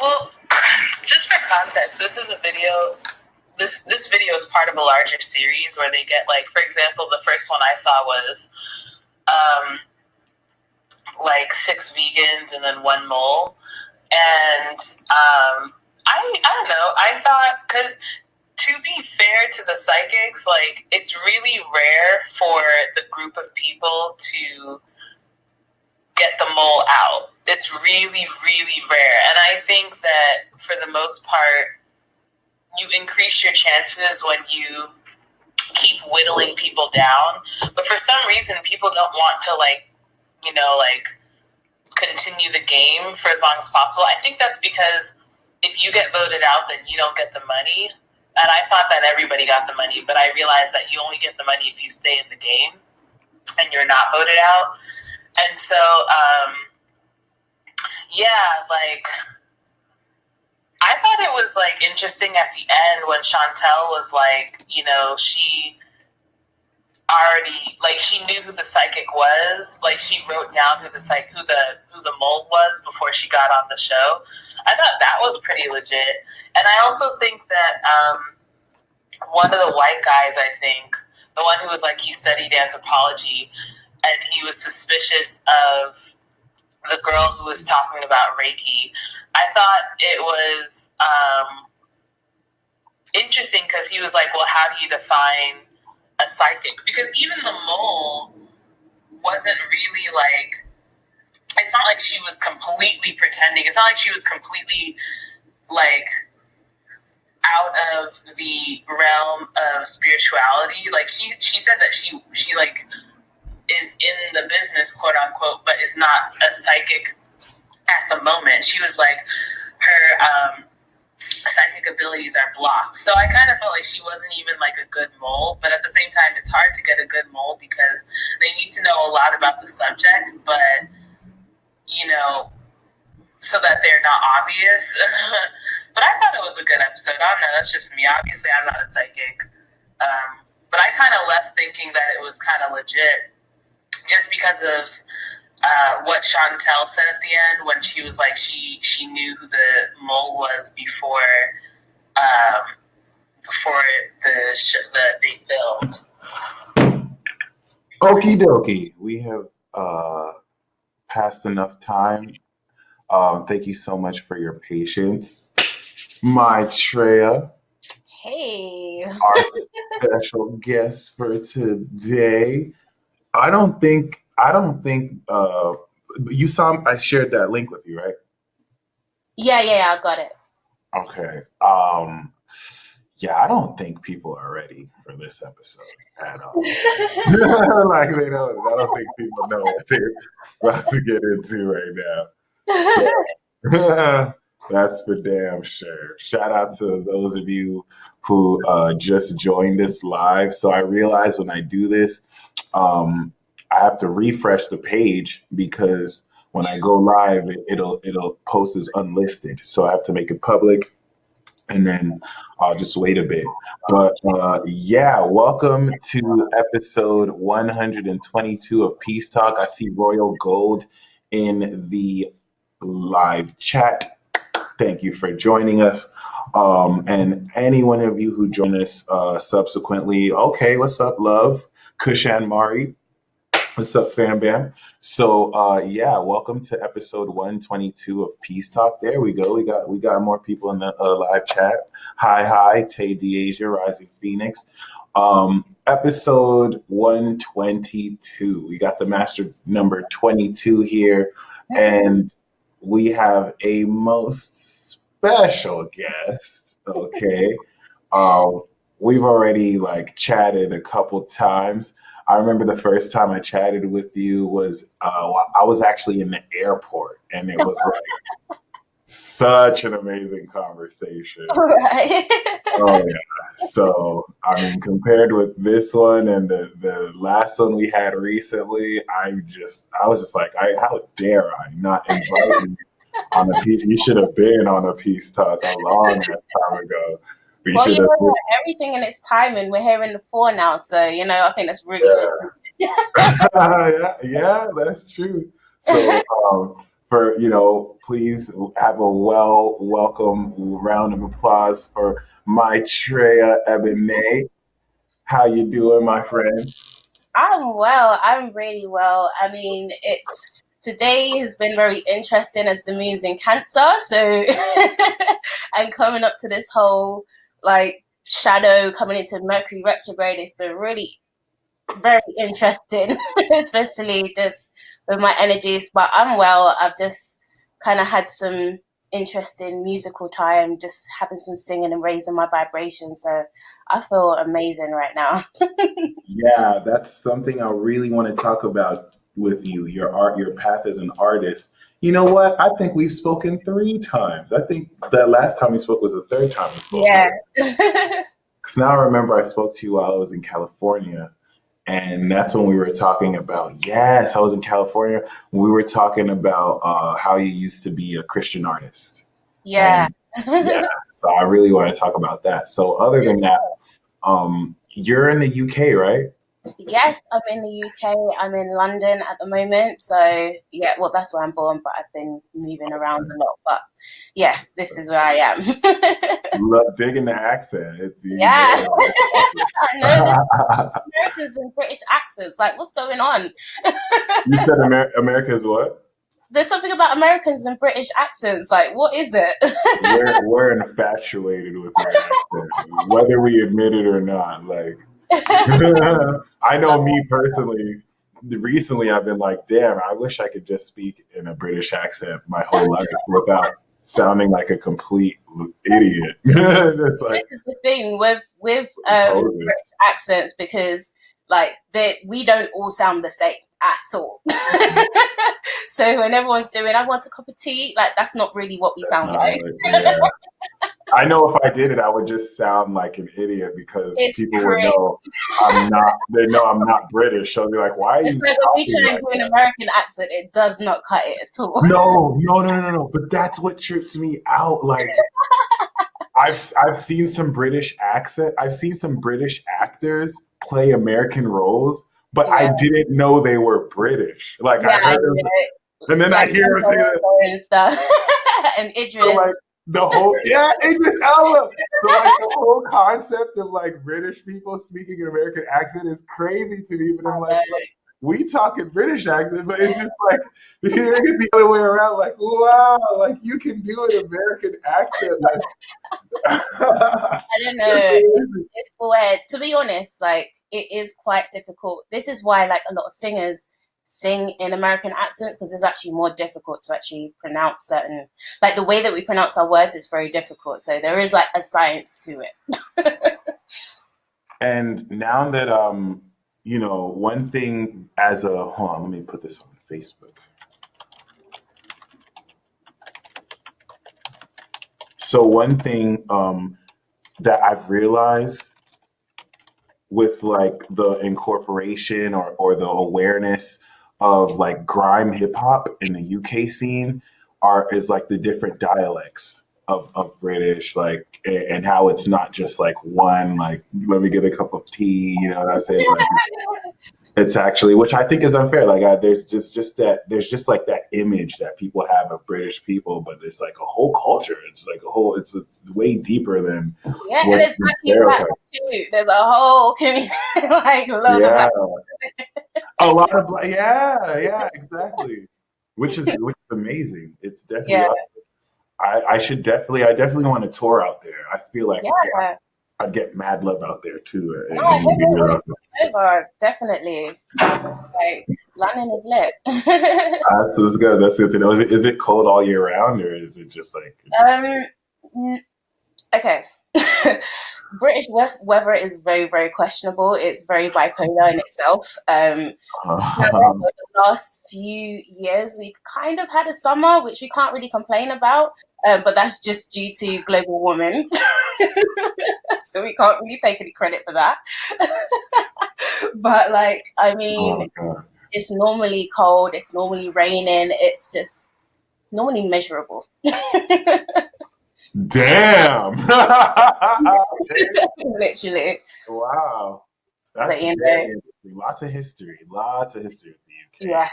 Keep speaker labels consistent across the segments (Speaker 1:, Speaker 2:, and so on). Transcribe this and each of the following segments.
Speaker 1: Well, just for context, this is a video. This video is part of a larger series where they get, like, for example, the first one I saw was like 6 vegans and then 1 mole, and I don't know. I thought, because to be fair to the psychics, like, it's really rare for the group of people to get the mole out. It's really, really rare. And I think that for the most part, you increase your chances when you keep whittling people down. But for some reason, people don't want to, like, continue the game for as long as possible. I think that's because if you get voted out, then you don't get the money. And I thought that everybody got the money, but I realized that you only get the money if you stay in the game and you're not voted out. And so, like, I thought it was, like, interesting at the end when Chantel was like, she already, like, she knew who the psychic was. Like, she wrote down who the mole was before she got on the show. I thought that was pretty legit. And I also think that one of the white guys, I think, the one who was like, he studied anthropology, and he was suspicious of the girl who was talking about Reiki. I thought it was interesting because he was like, well, how do you define a psychic? Because even the mole wasn't really, like, it's not like she was completely pretending. It's not like she was completely, like, out of the realm of spirituality. Like, she said that she like is in the business, quote unquote, but is not a psychic at the moment. She was like, her psychic abilities are blocked. So I kind of felt like she wasn't even, like, a good mole. But at the same time, it's hard to get a good mole because they need to know a lot about the subject, but, so that they're not obvious. But I thought it was a good episode. I don't know. That's just me. Obviously, I'm not a psychic. But I kind of left thinking that it was kind of legit just because of what Chantel said at the end when she was like, she knew who the mole was before they filmed.
Speaker 2: Okie dokie. We have passed enough time. Thank you so much for your patience. Maitreya.
Speaker 3: Hey.
Speaker 2: Our special guest for today. I don't think you saw, I shared that link with you, right?
Speaker 3: Yeah, I got it.
Speaker 2: Okay. I don't think people are ready for this episode at all. Like, I don't think people know what they're about to get into right now. So, that's for damn sure. Shout out to those of you who just joined us live. So I realize when I do this, I have to refresh the page because when I go live, it'll post as unlisted. So I have to make it public, and then I'll just wait a bit. But welcome to episode 122 of Peace Talk. I see Royal Gold in the live chat. Thank you for joining us. And any one of you who join us subsequently, okay, what's up, love? Kushan Mari. What's up, fam bam? So welcome to episode 122 of Peace Talk. There we go. We got more people in the live chat. Hi, Tay Deasia, Rising Phoenix. Episode 122. We got the master number 22 here, and we have a most special guest. Okay. We've already, like, chatted a couple times. I remember the first time I chatted with you was I was actually in the airport, and it was like such an amazing conversation.
Speaker 3: Right.
Speaker 2: Oh yeah. So I mean, compared with this one and the last one we had recently, I was just like, how dare I not invite you on a piece? You should have been on a Peace Talk a long time ago.
Speaker 3: Everything in its time, and we're hearing the 4 now, so I think that's really
Speaker 2: yeah, that's true. So for, please have a welcome round of applause for Maitreya Ebonaé. How you doing, my friend?
Speaker 3: I'm well. I'm really well. I mean, today has been very interesting as the moon's in Cancer, so and coming up to this whole like shadow coming into Mercury retrograde, it's been really very interesting, especially just with my energies. But I'm well. I've just kind of had some interesting musical time, just having some singing and raising my vibration. So I feel amazing right now.
Speaker 2: Yeah, that's something I really want to talk about with you. Your art, your path as an artist. You know what? I think we've spoken 3 times. I think that last time we spoke was the third time we spoke.
Speaker 3: Yeah.
Speaker 2: Because now I remember I spoke to you while I was in California. And that's when we were talking about, yes, I was in California. We were talking about how you used to be a Christian artist.
Speaker 3: Yeah.
Speaker 2: And, yeah, so I really want to talk about that. So other than that, you're in the UK, right?
Speaker 3: Yes, I'm in the UK. I'm in London at the moment. So, yeah, well, that's where I'm born, but I've been moving around a lot. But yes, this is where I am.
Speaker 2: Love digging the accent. It's
Speaker 3: Yeah. I know Americans and British accents. Like, what's going on?
Speaker 2: You said America is what?
Speaker 3: There's something about Americans and British accents. Like, what is it?
Speaker 2: We're infatuated with your accent, whether we admit it or not. Like, I know me personally. Recently, I've been like, damn, I wish I could just speak in a British accent my whole life without sounding like a complete idiot. It's like,
Speaker 3: this is the thing with British accents, because like we don't all sound the same at all. So when everyone's doing, I want a cup of tea, like that's not really what we sound like.
Speaker 2: Yeah. I know if I did it, I would just sound like an idiot because people would know I'm not. They know I'm not British, so they're like, "Why are you?"
Speaker 3: Like when we try and do an American accent, it does not cut it at all.
Speaker 2: No. But that's what trips me out. Like, I've seen some British accent. I've seen some British actors play American roles, but I didn't know they were British. Like, I heard them, and then I hear them saying
Speaker 3: and stuff, and Idris.
Speaker 2: So, like, the whole Idris Elba. So like the whole concept of like British people speaking an American accent is crazy to me. But I'm like we talking British accent, but it's just like hearing it the other way around. Like, wow, like you can do an American accent. Like,
Speaker 3: I don't know. It's weird. To be honest, like it is quite difficult. This is why like a lot of singers sing in American accents, because it's actually more difficult to actually pronounce certain, like the way that we pronounce our words is very difficult. So there is like a science to it.
Speaker 2: And now that one thing as a hold on, let me put this on Facebook. So one thing that I've realized with like the incorporation or the awareness of like grime hip hop in the UK scene is like the different dialects of British, like, and how it's not just like one, like, let me get a cup of tea, you know what I'm saying? Like, it's actually, which I think is unfair. Like, there's just like that image that people have of British people, but there's like a whole culture. It's like it's way deeper than
Speaker 3: and it's actually black too. There's a whole community, like
Speaker 2: a lot of yeah, exactly. Which is amazing. It's definitely. I definitely want to tour out there. I feel like I'd get mad love out there too.
Speaker 3: Definitely. Like London is lit.
Speaker 2: That's good. That's good to know. Is it cold all year round, or is it just like?
Speaker 3: Okay. British weather is very, very questionable. It's very bipolar in itself. The last few years, we've kind of had a summer, which we can't really complain about, but that's just due to global warming. So we can't really take any credit for that. But like, I mean, it's normally cold, it's normally raining, it's just normally miserable.
Speaker 2: Damn.
Speaker 3: Literally.
Speaker 2: Wow. That's very interesting. Lots of history with the UK.
Speaker 3: Yeah.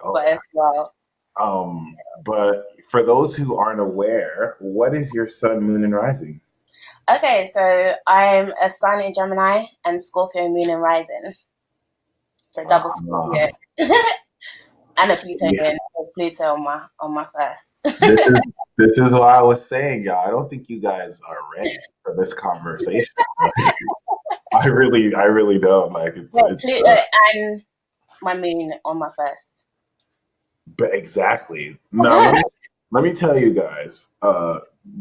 Speaker 3: But as well.
Speaker 2: But for those who aren't aware, what is your sun, moon, and rising?
Speaker 3: Okay, so I'm a Sun in Gemini and Scorpio moon and rising. So double
Speaker 2: Uh,
Speaker 3: Scorpio. And a
Speaker 2: yeah,
Speaker 3: Plutonian, Pluto on my first.
Speaker 2: this is this is why I was saying, y'all. I don't think you guys are ready for this conversation. I really don't. Like
Speaker 3: Yeah,
Speaker 2: it's
Speaker 3: Pluto and my moon on my first.
Speaker 2: but exactly. Now let me tell you guys.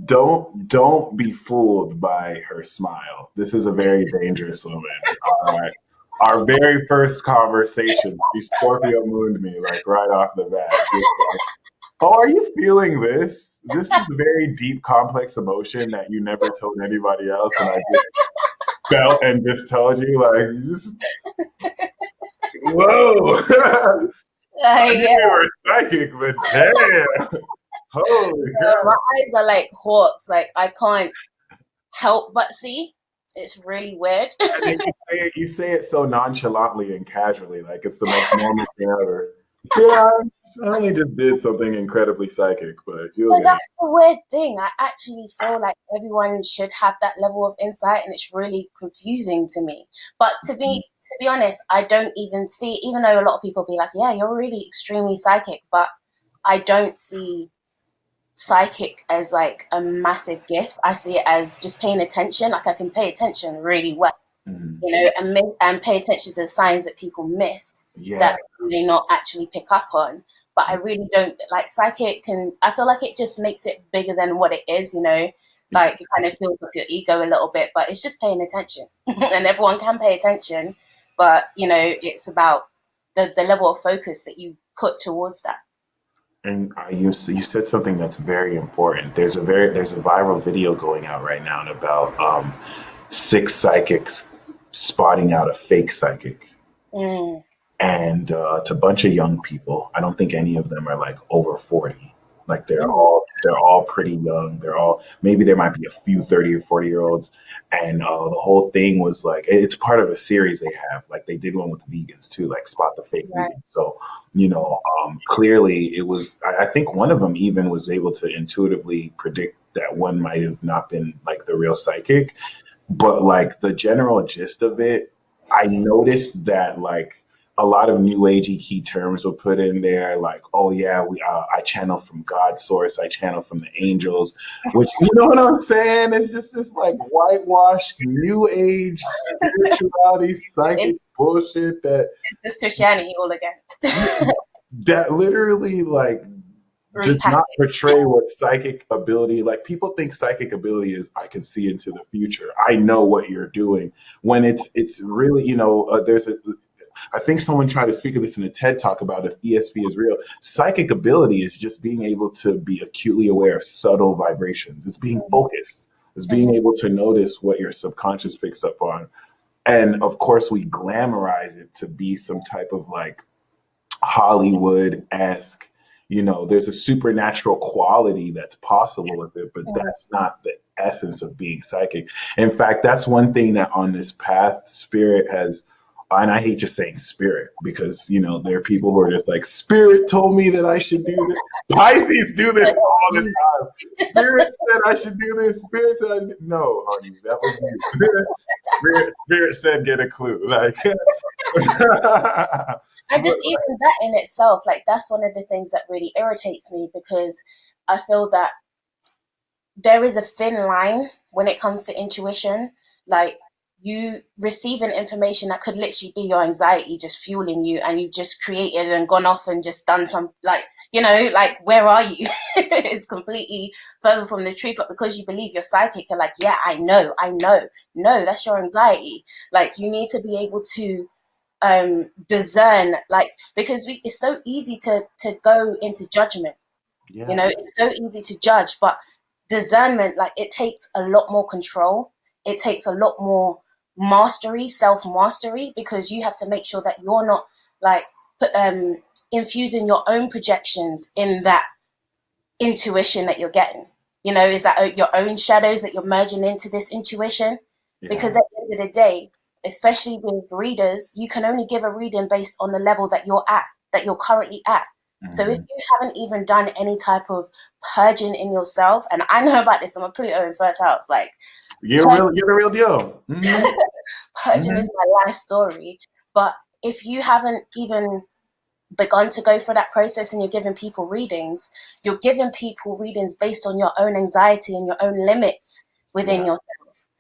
Speaker 2: Don't be fooled by her smile. This is a very dangerous woman. All right. Our very first conversation, she Scorpio mooned me like right off the bat. Just like, oh, are you feeling this? This is a very deep, complex emotion that you never told anybody else, and I just felt and just told you like, just, whoa. I knew
Speaker 3: Yeah.
Speaker 2: you were psychic, but damn, holy
Speaker 3: My
Speaker 2: cow!
Speaker 3: eyes are like hawks. Like I can't help but see. It's really weird.
Speaker 2: And then you say it so nonchalantly and casually, like it's the most normal thing ever. Yeah, I only just did something incredibly psychic, but you'll
Speaker 3: But
Speaker 2: get it.
Speaker 3: that's the weird thing. I actually feel like everyone should have that level of insight, and it's really confusing to me. But to be honest, I don't even see. Even though a lot of people be like, "Yeah, you're really extremely psychic," but I don't see psychic as like a massive gift. I see it as just paying attention. Like I can pay attention really well,
Speaker 2: Mhm.
Speaker 3: and pay attention to the signs that people miss
Speaker 2: Yeah,
Speaker 3: that they not actually pick up on. But I really don't like psychic, and I feel like it just makes it bigger than what it is. Like it kind of fills up your ego a little bit. But it's just paying attention, and everyone can pay attention. But it's about the level of focus that you put towards that.
Speaker 2: and you said something that's very important. There's a viral video going out right now about six psychics spotting out a fake psychic,
Speaker 3: Mm,
Speaker 2: and it's a bunch of young people. I don't think any of them are like over 40. Like
Speaker 3: mm,
Speaker 2: they're all pretty young. They're all maybe there might be a few 30 or 40-year olds, and the whole thing was like it's part of a series they have. Like they did one with vegans too, like spot the fake
Speaker 3: right.
Speaker 2: vegan. So clearly it was. I think one of them even was able to intuitively predict that one might have not been like the real psychic, but like the general gist of it, I noticed that like a lot of new agey key terms were put in there, like, oh yeah, I channel from God source, I channel from the angels, which you know what I'm saying? It's just this like whitewashed new age spirituality, psychic
Speaker 3: It's
Speaker 2: bullshit
Speaker 3: just Christianity all again.
Speaker 2: that literally like does not
Speaker 3: Repackaged.
Speaker 2: portray what psychic ability like people think psychic ability is I can see into the future, I know what you're doing, when it's really there's a I think someone tried to speak of this in a TED talk about if ESP is real. Psychic ability is just being able to be acutely aware of subtle vibrations. It's being focused. It's being
Speaker 3: Mhm.
Speaker 2: able to notice what your subconscious picks up on. And of course, we glamorize it to be some type of like Hollywood-esque, there's a supernatural quality that's possible with it, but that's not the essence of being psychic. In fact, that's one thing that on this path, spirit has, and I hate just saying spirit because, there are people who are just like, spirit told me that I should do this. Pisces do this all the time. Spirit said I should do this. Spirit said, no, honey, that was you. Spirit said, get a clue. Like,
Speaker 3: And
Speaker 2: but
Speaker 3: just even that in itself, like that's one of the things that really irritates me because I feel that there is a thin line when it comes to intuition. Like you receiving information that could literally be your anxiety just fueling you, and you've just created and gone off and just done some like where are you? It's completely further from the truth, but because you believe you're psychic, you're like, yeah, I know. No, that's your anxiety. Like you need to be able to discern, like because it's so easy to go into judgment.
Speaker 2: yeah.
Speaker 3: It's so easy to judge, but discernment, like it takes a lot more control. It takes a lot more mastery, self mastery, because you have to make sure that you're not like infusing your own projections in that intuition that you're getting. Is that your own shadows that you're merging into this intuition?
Speaker 2: Yeah.
Speaker 3: Because at the end of the day, especially with readers, you can only give a reading based on the level that you're currently at. So if you haven't even done any type of purging in yourself, and I know about this, I'm gonna put it over in first house. Like,
Speaker 2: you're the real deal.
Speaker 3: purging is my life story. But if you haven't even begun to go through that process and you're giving people readings based on your own anxiety and your own limits within yourself.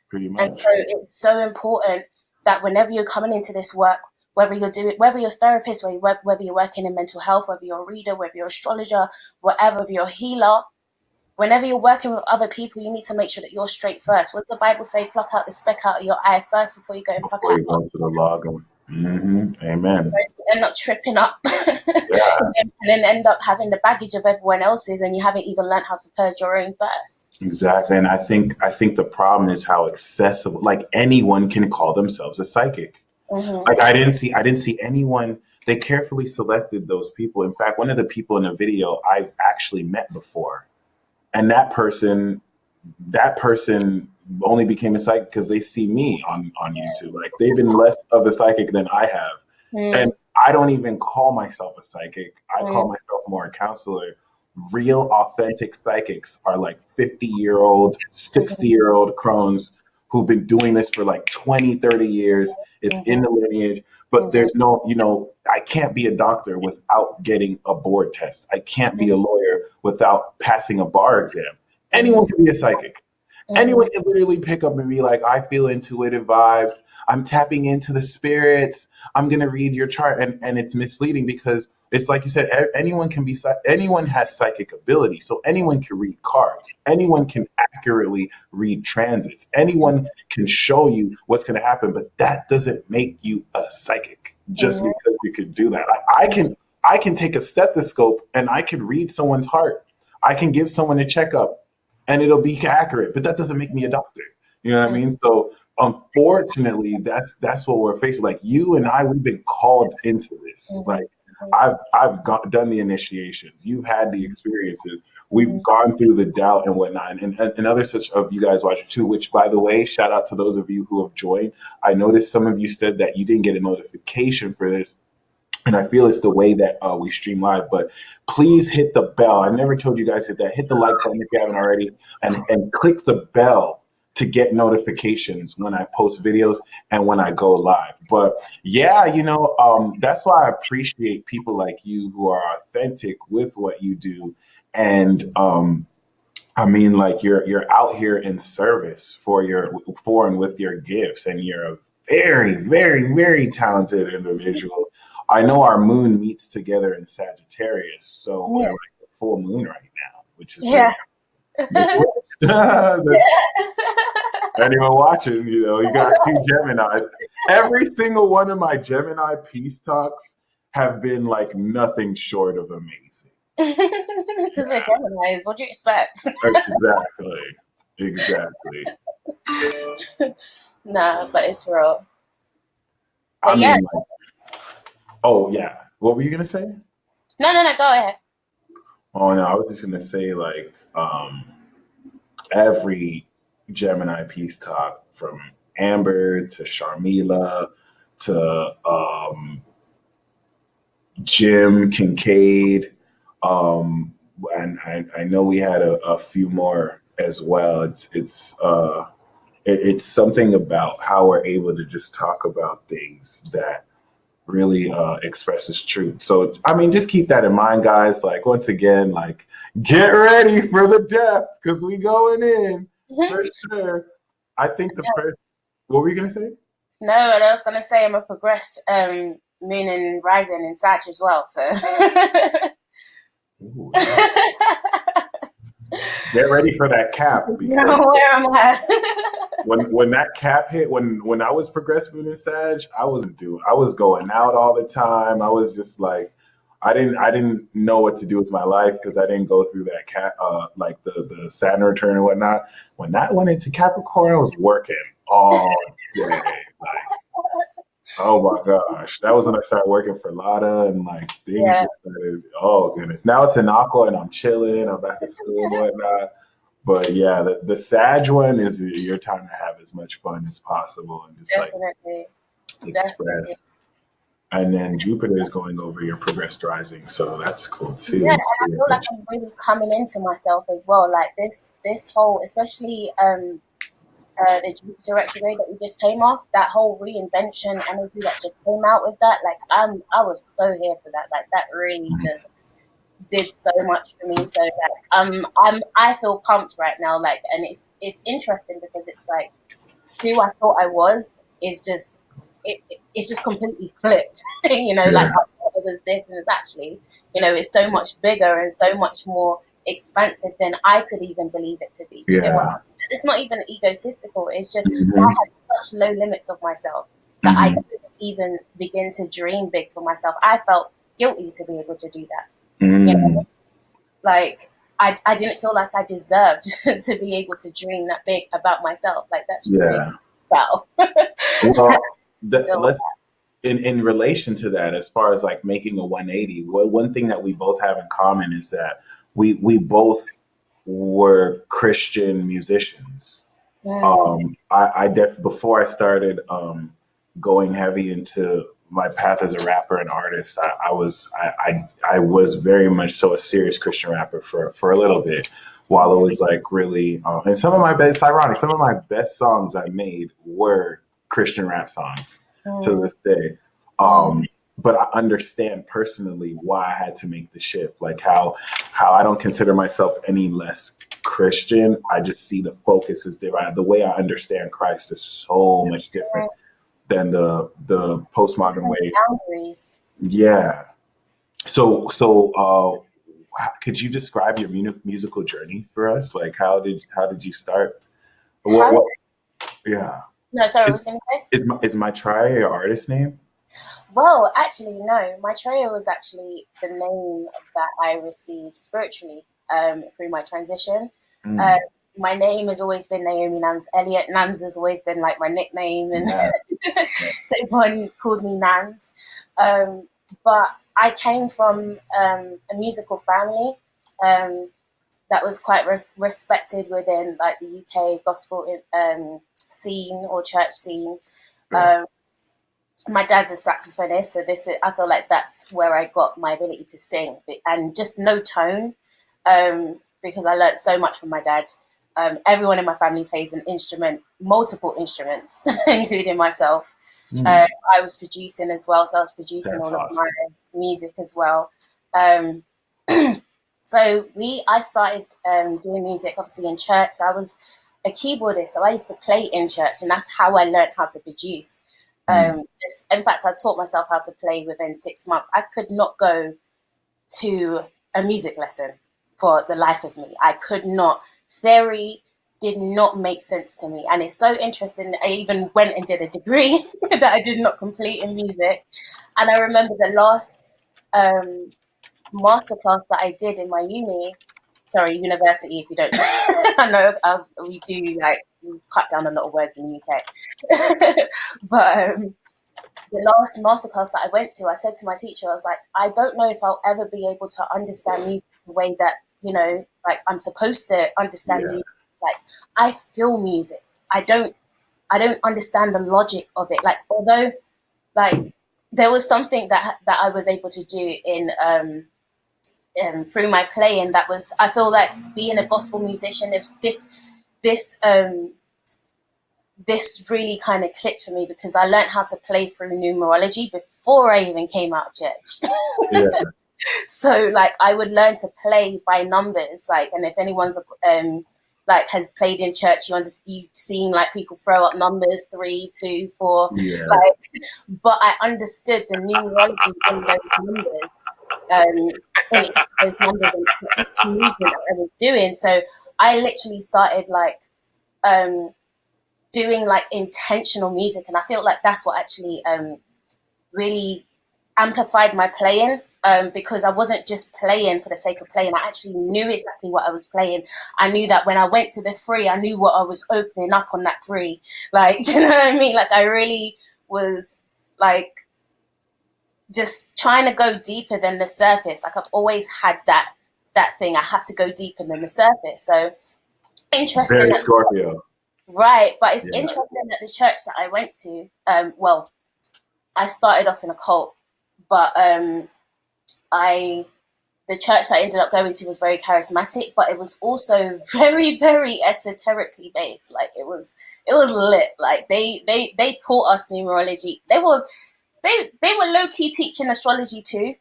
Speaker 2: Pretty much.
Speaker 3: And so it's so important that whenever you're coming into this work, whether you're a therapist, whether you're working in mental health, whether you're a reader, whether you're an astrologer, whatever, if you're a healer, whenever you're working with other people, you need to make sure that you're straight first. What does the Bible say? Pluck out the speck out of your eye first before you go and pluck out.
Speaker 2: Before you go to the log. Amen.
Speaker 3: And not tripping up and then end up having the baggage of everyone else's, and you haven't even learned how to purge your own first.
Speaker 2: Exactly. And I think the problem is how accessible, like anyone can call themselves a psychic. Like I didn't see anyone. They carefully selected those people. In fact, one of the people in the video I've actually met before, and that person only became a psychic because they see me on YouTube. Like they've been less of a psychic than I have. And I don't even call myself a psychic. I call myself more a counselor. Real authentic psychics are like 50-year-old, 60-year-old crones who've been doing this for like 20, 30 years. It's in the lineage, but there's no, I can't be a doctor without getting a board test. I can't be a lawyer without passing a bar exam. Anyone can be a psychic. Anyone can literally pick up and be like, I feel intuitive vibes. I'm tapping into the spirits. I'm going to read your chart. And it's misleading because it's like you said, anyone has psychic ability. So anyone can read cards. Anyone can accurately read transits. Anyone can show you what's going to happen, but that doesn't make you a psychic just because you can do that. I can take a stethoscope and I can read someone's heart. I can give someone a checkup and it'll be accurate, but that doesn't make me a doctor. You know what I mean? So unfortunately, that's what we're facing. Like you and I, we've been called into this. Like I've done the initiations. You've had the experiences. We've gone through the doubt and whatnot. And other such of you guys watching too, which by the way, shout out to those of you who have joined. I noticed some of you said that you didn't get a notification for this. And I feel it's the way that we stream live, but please hit the bell. I've never told you guys hit that. Hit the like button if you haven't already, and click the bell to get notifications when I post videos and when I go live. But yeah, that's why I appreciate people like you who are authentic with what you do. And I mean, like you're out here in service for and with your gifts, and you're a very, very, very talented individual. I know our moon meets together in Sagittarius, so we're like a full moon right now, which is anyone watching, you got two Geminis. Every single one of my Gemini peace talks have been like nothing short of amazing.
Speaker 3: Because they're Geminis, what do you expect?
Speaker 2: Exactly.
Speaker 3: Nah, but it's real.
Speaker 2: But I mean, oh yeah. What were you gonna say?
Speaker 3: No, go ahead.
Speaker 2: Oh no, I was just gonna say like every Gemini peace talk from Amber to Sharmila to Jim Kincaid, and I know we had a few more as well. It's something about how we're able to just talk about things that really expresses truth. So, I mean, just keep that in mind, guys. Like, once again, like, get ready for the depth because we going in for sure. I think what were you going to say?
Speaker 3: No, and I was going to say I'm a progress moon and rising in Sag as well, so.
Speaker 2: Ooh, get ready for that cap.
Speaker 3: Where am I?
Speaker 2: when that cap hit, when I was progressive in Sag, I was going out all the time. I was just like, I didn't know what to do with my life because I didn't go through that cap, like the Saturn return and whatnot. When that went into Capricorn, I was working all day. Like, oh my gosh, that was when I started working for Lada, and like things just started. Oh goodness, now it's in Aqua, and I'm chilling. I'm back at school and whatnot. But yeah, the Sag one is your time to have as much fun as possible and just like express. And then Jupiter is going over your progressed rising, so that's cool too.
Speaker 3: Yeah, and I feel like I'm really coming into myself as well. Like this whole, especially the Jupiter retrograde that we just came off, that whole reinvention energy that just came out with that. Like I was so here for that. Like that really just did so much for me. So like I feel pumped right now. Like, and it's interesting because it's like who I thought I was is just it's just completely flipped. You know, like I thought it was this, and it's actually, you know, it's so much bigger and so much more expansive than I could even believe it to be. It's not even egotistical. It's just I had such low limits of myself that I couldn't even begin to dream big for myself. I felt guilty to be able to do that. You know? Like I didn't feel like I deserved to be able to dream that big about myself. Like that's really well.
Speaker 2: Well, let's in relation to that, as far as like making a 180, one thing that we both have in common is that we both were Christian musicians. Before I started going heavy into my path as a rapper and artist, I was very much so a serious Christian rapper for a little bit, while it was like really and some of my best, it's ironic, some of my best songs I made were Christian rap songs to this day. But I understand personally why I had to make the shift, like how I don't consider myself any less Christian. I just see the focus is different. The way I understand Christ is so much different than the postmodern way.
Speaker 3: Boundaries.
Speaker 2: Yeah. So could you describe your musical journey for us? Like how did you start? Yeah.
Speaker 3: No, sorry, I was going to say.
Speaker 2: Is Maitreya your artist name?
Speaker 3: Well, actually, no. Maitreya was actually the name that I received spiritually through my transition. My name has always been Naomi Namz Elliott. Namz has always been like my nickname, and so everyone called me Namz. But I came from a musical family that was quite respected within like the UK gospel scene or church scene. My dad's a saxophonist, so I feel like that's where I got my ability to sing, and just no tone, because I learned so much from my dad. Everyone in my family plays an instrument, multiple instruments, including myself. I was producing as well, so I was producing all of my music as well. So I started doing music, obviously in church. I was a keyboardist, so I used to play in church, and that's how I learned how to produce. In fact, I taught myself how to play within 6 months. I could not go to a music lesson for the life of me. I could not. Theory did not make sense to me. And it's so interesting. I even went and did a degree that I did not complete in music. And I remember the last masterclass that I did in my university, if you don't know. I know we do, like, we cut down a lot of words in the UK. But the last masterclass that I went to, I said to my teacher, I was like, I don't know if I'll ever be able to understand music the way that, you know, like I'm supposed to understand music. Like, I feel music. I don't understand the logic of it. Like, although, like, there was something that I was able to do in through my playing that was, I feel like being a gospel musician, if this really kind of clicked for me, because I learned how to play through numerology before I even came out of church. So like I would learn to play by numbers, like, and if anyone's like has played in church, you've seen like people throw up numbers 3, 2, 4, like, but I understood the numerology in those numbers. In each of those numbers and each movement that I was doing. So I literally started like doing like intentional music, and I feel like that's what actually really amplified my playing, because I wasn't just playing for the sake of playing. I actually knew exactly what I was playing. I knew that when I went to the free, I knew what I was opening up on that free. Like, do you know what I mean? Like I really was like just trying to go deeper than the surface. Like I've always had that thing. I have to go deeper than the surface. So interesting.
Speaker 2: Very Scorpio.
Speaker 3: Right. But it's interesting that the church that I went to, well, I started off in a cult. but the church that I ended up going to was very charismatic, but it was also very, very esoterically based. Like it was lit. Like they taught us numerology. They were low key teaching astrology too,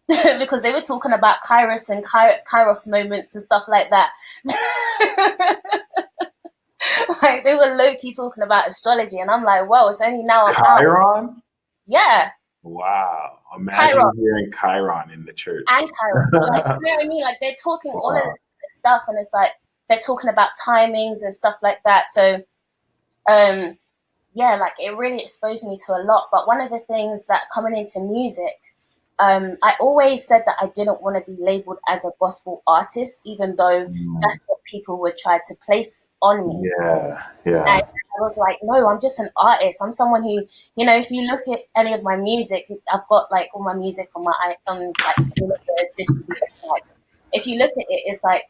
Speaker 3: because they were talking about Kairos and Kairos moments and stuff like that. Like they were low key talking about astrology, and I'm like, well, it's only now.
Speaker 2: Chiron?
Speaker 3: Yeah.
Speaker 2: Wow. Imagine
Speaker 3: Chiron.
Speaker 2: Hearing Chiron in the church.
Speaker 3: And Chiron. Like, you know what I mean? Like they're talking all of this stuff, and it's like they're talking about timings and stuff like that. So yeah, like it really exposed me to a lot. But one of the things that coming into music, I always said that I didn't want to be labeled as a gospel artist, even though that's what people would try to place on me.
Speaker 2: Yeah.
Speaker 3: And I was like, no, I'm just an artist. I'm someone who, you know, if you look at any of my music, I've got like all my music on my distribution. Like, if you look at it, it's like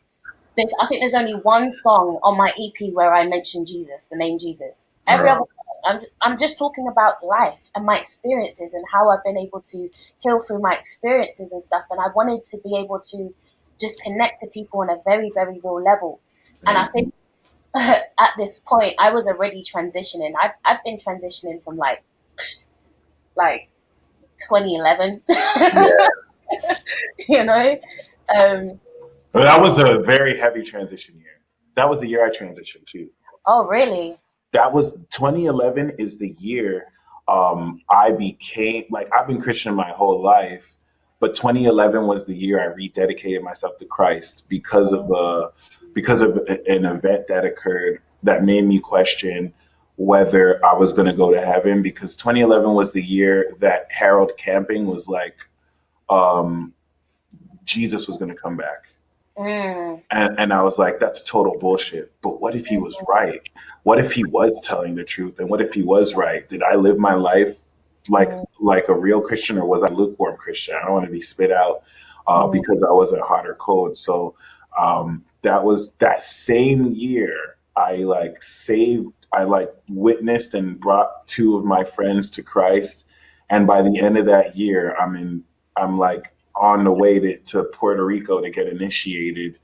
Speaker 3: I think there's only one song on my EP where I mention Jesus, the name Jesus. Every other I'm just talking about life and my experiences and how I've been able to heal through my experiences and stuff. And I wanted to be able to just connect to people on a very, very real level. And I think at this point, I was already transitioning. I've been transitioning from like 2011, you know.
Speaker 2: But that was a very heavy transition year. That was the year I transitioned too.
Speaker 3: Oh, really?
Speaker 2: That was 2011 is the year I became, like, I've been Christian my whole life, but 2011 was the year I rededicated myself to Christ because of an event that occurred that made me question whether I was going to go to heaven, because 2011 was the year that Harold Camping was like, Jesus was going to come back. And I was like, that's total bullshit. But what if he was right? What if he was telling the truth? And what if he was right? Did I live my life like a real Christian, or was I a lukewarm Christian? I don't want to be spit out because I wasn't hot or cold. So that was that same year I witnessed and brought two of my friends to Christ. And by the end of that year, I'm like on the way to Puerto Rico to get initiated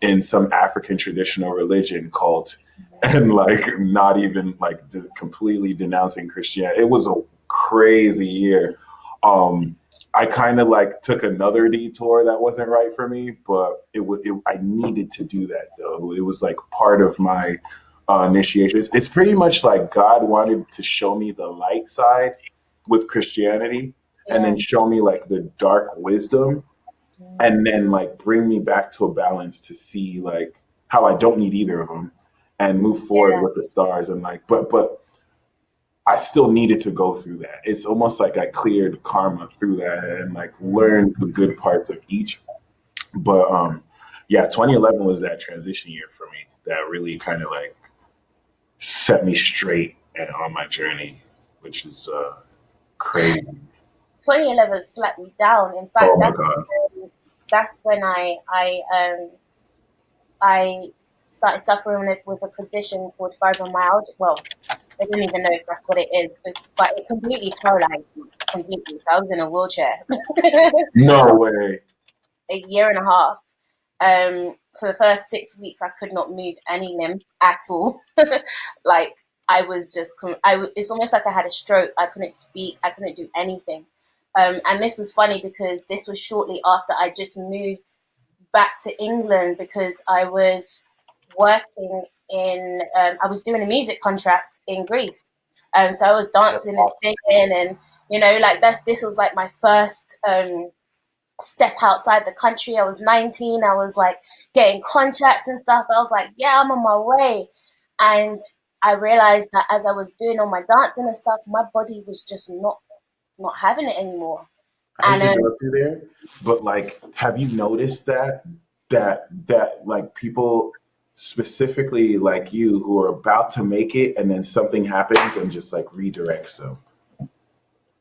Speaker 2: in some African traditional religion cult, and like not even like completely denouncing Christianity. It was a crazy year. I kind of like took another detour that wasn't right for me, but I needed to do that though. It was like part of my initiation. It's pretty much like God wanted to show me the light side with Christianity, and then show me like the dark wisdom, and then like bring me back to a balance to see like how I don't need either of them and move forward with the stars. And like, but I still needed to go through that. It's almost like I cleared karma through that and like learned the good parts of each. But 2011 was that transition year for me that really kind of like set me straight on my journey, which is crazy.
Speaker 3: 2011 slapped me down. In fact, that's when I started suffering with a condition called fibromyalgia. Well, I don't even know if that's what it is, but it completely paralyzed me completely. So I was in a wheelchair.
Speaker 2: No way.
Speaker 3: A year and a half. For the first 6 weeks, I could not move any limb at all. Like I was just, it's almost like I had a stroke. I couldn't speak. I couldn't do anything. And this was funny because this was shortly after I just moved back to England, because I was working I was doing a music contract in Greece. So I was dancing and singing, and, you know, like this was like my first step outside the country. I was 19. I was like getting contracts and stuff. I was like, yeah, I'm on my way. And I realized that as I was doing all my dancing and stuff, my body was just not having it anymore.
Speaker 2: I hate to go through there, but like, have you noticed that like people specifically like you who are about to make it, and then something happens and just like redirects them?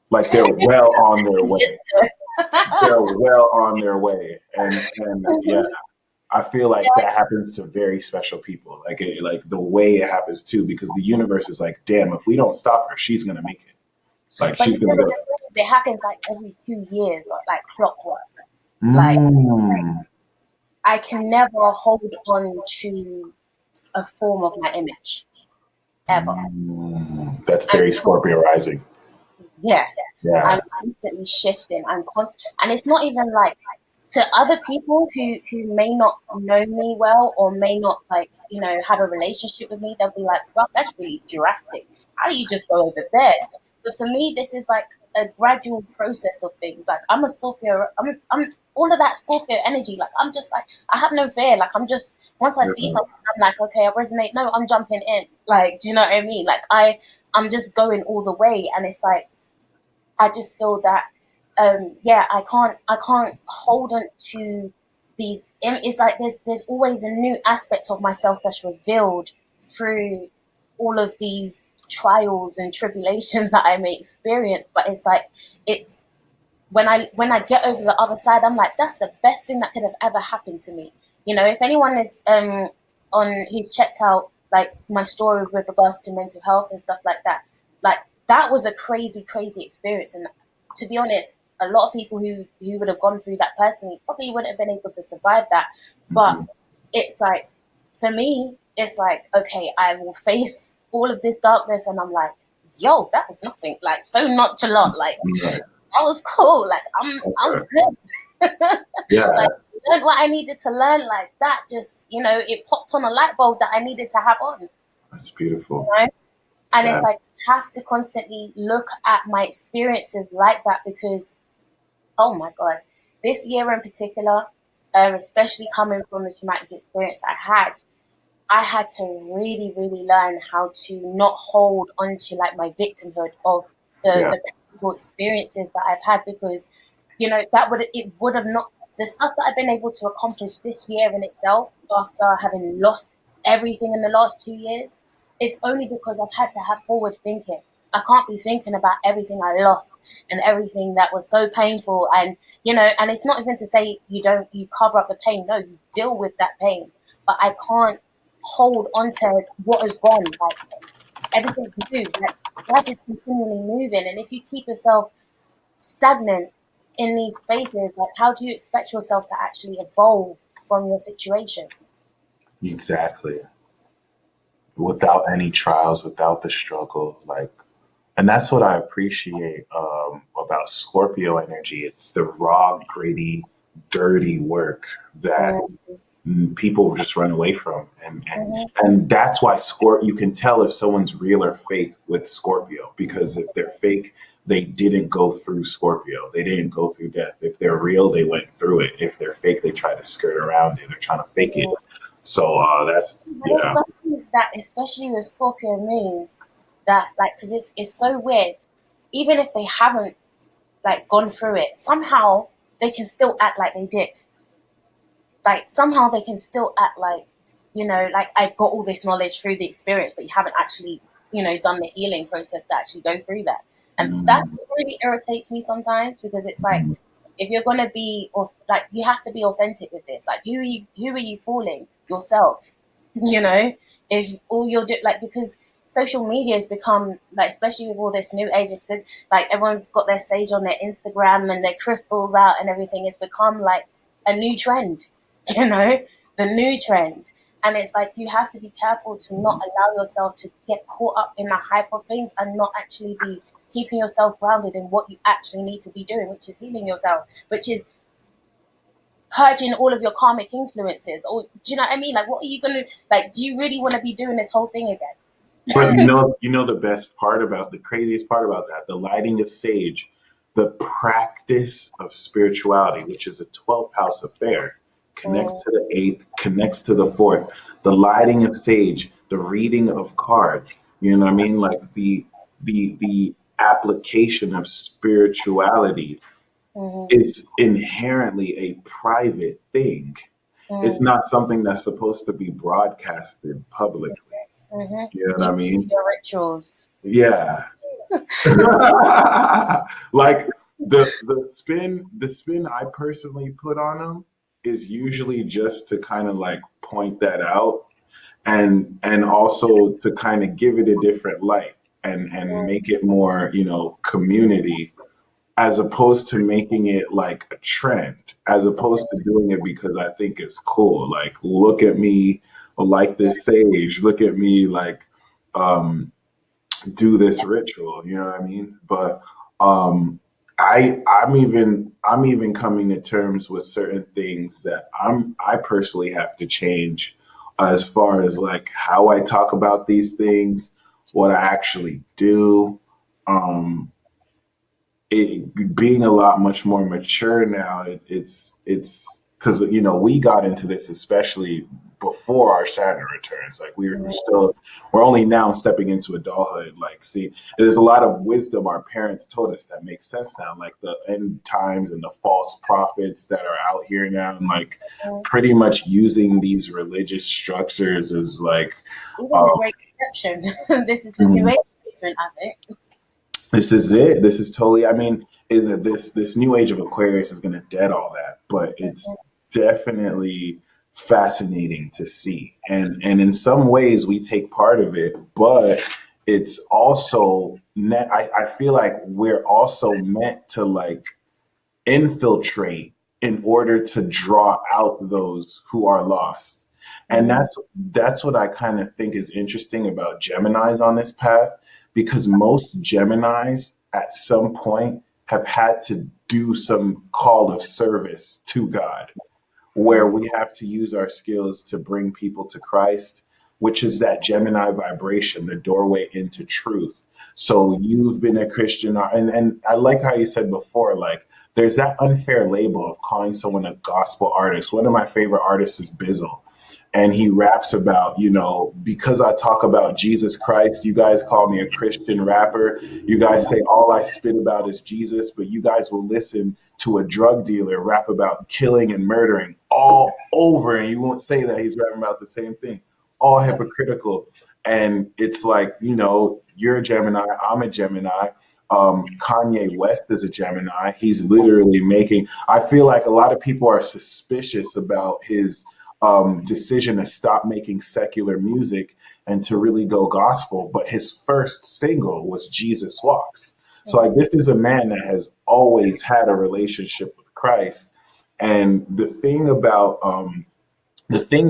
Speaker 2: Like they're well on their way. They're well on their way, and yeah, I feel like that happens to very special people. Like like the way it happens too, because the universe is like, damn, if we don't stop her, she's gonna make it. Like she's gonna go.
Speaker 3: it happens like every 2 years, like clockwork. Like
Speaker 2: Mm.
Speaker 3: I can never hold on to a form of my image ever.
Speaker 2: That's very Scorpio rising.
Speaker 3: Yeah,
Speaker 2: Yeah.
Speaker 3: I'm constantly shifting. And it's not even like to other people who may not know me well or may not like have a relationship with me. They'll be like, "Well, that's really drastic. How do you just go over there?" But for me, this is like a gradual process of things. Like I'm a Scorpio. I'm all of that Scorpio energy. Like I'm just like I have no fear. Like I'm just once I see something, I'm like, okay, I resonate. No, I'm jumping in. Like, do you know what I mean? Like I'm just going all the way, and it's like I just feel that I can't hold on to these. It's like there's always a new aspect of myself that's revealed through all of these trials and tribulations that I may experience. But it's like it's when I get over the other side, I'm like, that's the best thing that could have ever happened to me. If anyone is on who's checked out like my story with regards to mental health and stuff like that was a crazy, crazy experience. And to be honest, a lot of people who would have gone through that personally probably wouldn't have been able to survive that. But it's like, for me, it's like, okay, I will face all of this darkness, and I'm like, yo, that was nothing. Like, so nonchalant. Like, that was cool. Like, I'm good.
Speaker 2: Yeah.
Speaker 3: Like, I learned what I needed to learn. Like that, just it popped on a light bulb that I needed to have on.
Speaker 2: That's beautiful.
Speaker 3: And it's like I have to constantly look at my experiences like that because, oh my God, this year in particular, especially coming from the traumatic experience I had to really, really learn how to not hold onto like my victimhood of the painful experiences that I've had, because it would have not the stuff that I've been able to accomplish this year in itself after having lost everything in the last 2 years. It's only because I've had to have forward thinking. I can't be thinking about everything I lost and everything that was so painful, and and it's not even to say you cover up the pain. No, you deal with that pain. But I can't hold on to what is gone. Like everything moves. Like life is continually moving, and if you keep yourself stagnant in these spaces, like how do you expect yourself to actually evolve from your situation?
Speaker 2: Exactly. Without any trials, without the struggle, and that's what I appreciate about Scorpio energy. It's the raw, gritty, dirty work that people just run away from, and that's why you can tell if someone's real or fake with Scorpio, because if they're fake, they didn't go through Scorpio. They didn't go through death. If they're real, they went through it. If they're fake, they try to skirt around it or trying to fake it. So that's
Speaker 3: There's something that, especially with Scorpio moons, that like because it's so weird. Even if they haven't like gone through it, somehow they can still act like they did. Like somehow they can still act like like I got all this knowledge through the experience, but you haven't actually done the healing process to actually go through that. And that's what really irritates me sometimes, because it's like, if you're gonna be, or like, you have to be authentic with this. Like, who are you fooling? Yourself. If all you're doing, like, because social media has become like, especially with all this new age, it's like everyone's got their sage on their Instagram and their crystals out and everything. It's become like a new trend, the new trend. And it's like, you have to be careful to not allow yourself to get caught up in the hype of things and not actually be keeping yourself grounded in what you actually need to be doing, which is healing yourself, which is purging all of your karmic influences. Or do you know what I mean? Like, what are you going to, like, do you really want to be doing this whole thing again?
Speaker 2: But the best part the craziest part about that, the lighting of sage, the practice of spirituality, which is a 12th house affair, connects to the 8th, connects to the 4th, the lighting of sage, the reading of cards, you know what I mean? Like the application of spirituality is inherently a private thing. It's not something that's supposed to be broadcasted publicly. You know what I mean?
Speaker 3: Your rituals.
Speaker 2: Yeah. Like the spin I personally put on them is usually just to kind of like point that out, and also to kind of give it a different light and make it more, community as opposed to making it like a trend, as opposed to doing it because I think it's cool. Like, look at me, like this sage, look at me, like, um, do this ritual, you know what I mean? But um I'm even coming to terms with certain things that I personally have to change, as far as like how I talk about these things, what I actually do. Um it being a lot much more mature now. It's because we got into this especially before our Saturn returns. Like we're only now stepping into adulthood. Like, see, there's a lot of wisdom our parents told us that makes sense now, like the end times and the false prophets that are out here now, and like pretty much using these religious structures as like
Speaker 3: Even
Speaker 2: uh,
Speaker 3: the Great Deception. This is the new age movement, I think.
Speaker 2: this is it. This is totally. I mean, this new age of Aquarius is going to dead all that, but it's definitely fascinating to see, and in some ways we take part of it, but it's also net. I feel like we're also meant to like infiltrate in order to draw out those who are lost. And that's what I kind of think is interesting about Geminis on this path, because most Geminis at some point have had to do some call of service to God, where we have to use our skills to bring people to Christ, which is that Gemini vibration, the doorway into truth. So you've been a Christian, and I like how you said before, like there's that unfair label of calling someone a gospel artist. One of my favorite artists is Bizzle, and he raps about, because I talk about Jesus Christ, you guys call me a Christian rapper. You guys say all I spit about is Jesus, but you guys will listen to a drug dealer rap about killing and murdering all over, and you won't say that he's rapping about the same thing. All hypocritical. And it's like, you're a Gemini, I'm a Gemini. Kanye West is a Gemini. He's literally I feel like a lot of people are suspicious about his decision to stop making secular music and to really go gospel. But his first single was Jesus Walks. So like, this is a man that has always had a relationship with Christ. And the thing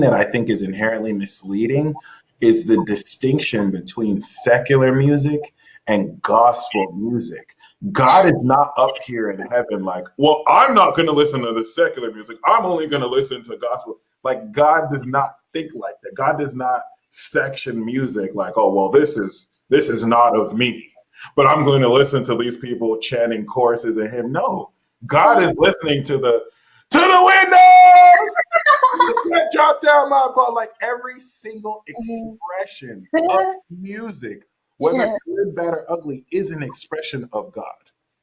Speaker 2: that I think is inherently misleading is the distinction between secular music and gospel music. God is not up here in heaven like, well, I'm not going to listen to the secular music. I'm only going to listen to gospel. Like, God does not think like that. God does not section music like, oh, well, this is not of me, but I'm going to listen to these people chanting choruses of him. No, God is listening to the windows. Drop down my butt. Like, every single expression of music, whether good, bad, or ugly, is an expression of God.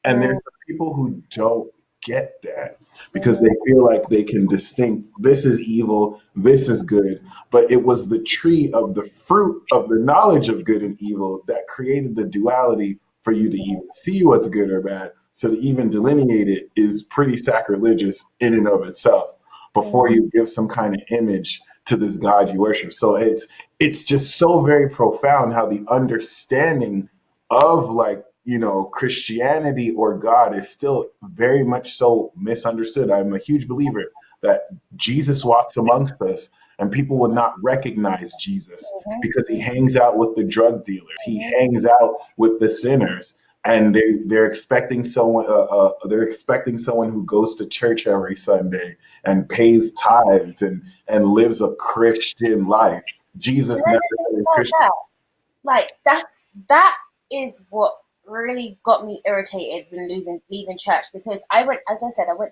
Speaker 2: And there's some people who don't get that because they feel like they can distinct, this is evil, this is good. But it was the tree of the fruit of the knowledge of good and evil that created the duality for you to even see what's good or bad. So to even delineate it is pretty sacrilegious in and of itself before you give some kind of image to this God you worship. So it's just so very profound how the understanding of, like, Christianity or God is still very much so misunderstood. I'm a huge believer that Jesus walks amongst us and people will not recognize Jesus because he hangs out with the drug dealers. He hangs out with the sinners. And they're expecting someone. They're expecting someone who goes to church every Sunday and pays tithes and lives a Christian life. Jesus never said he's Christian.
Speaker 3: Like that is what really got me irritated when leaving church, because I went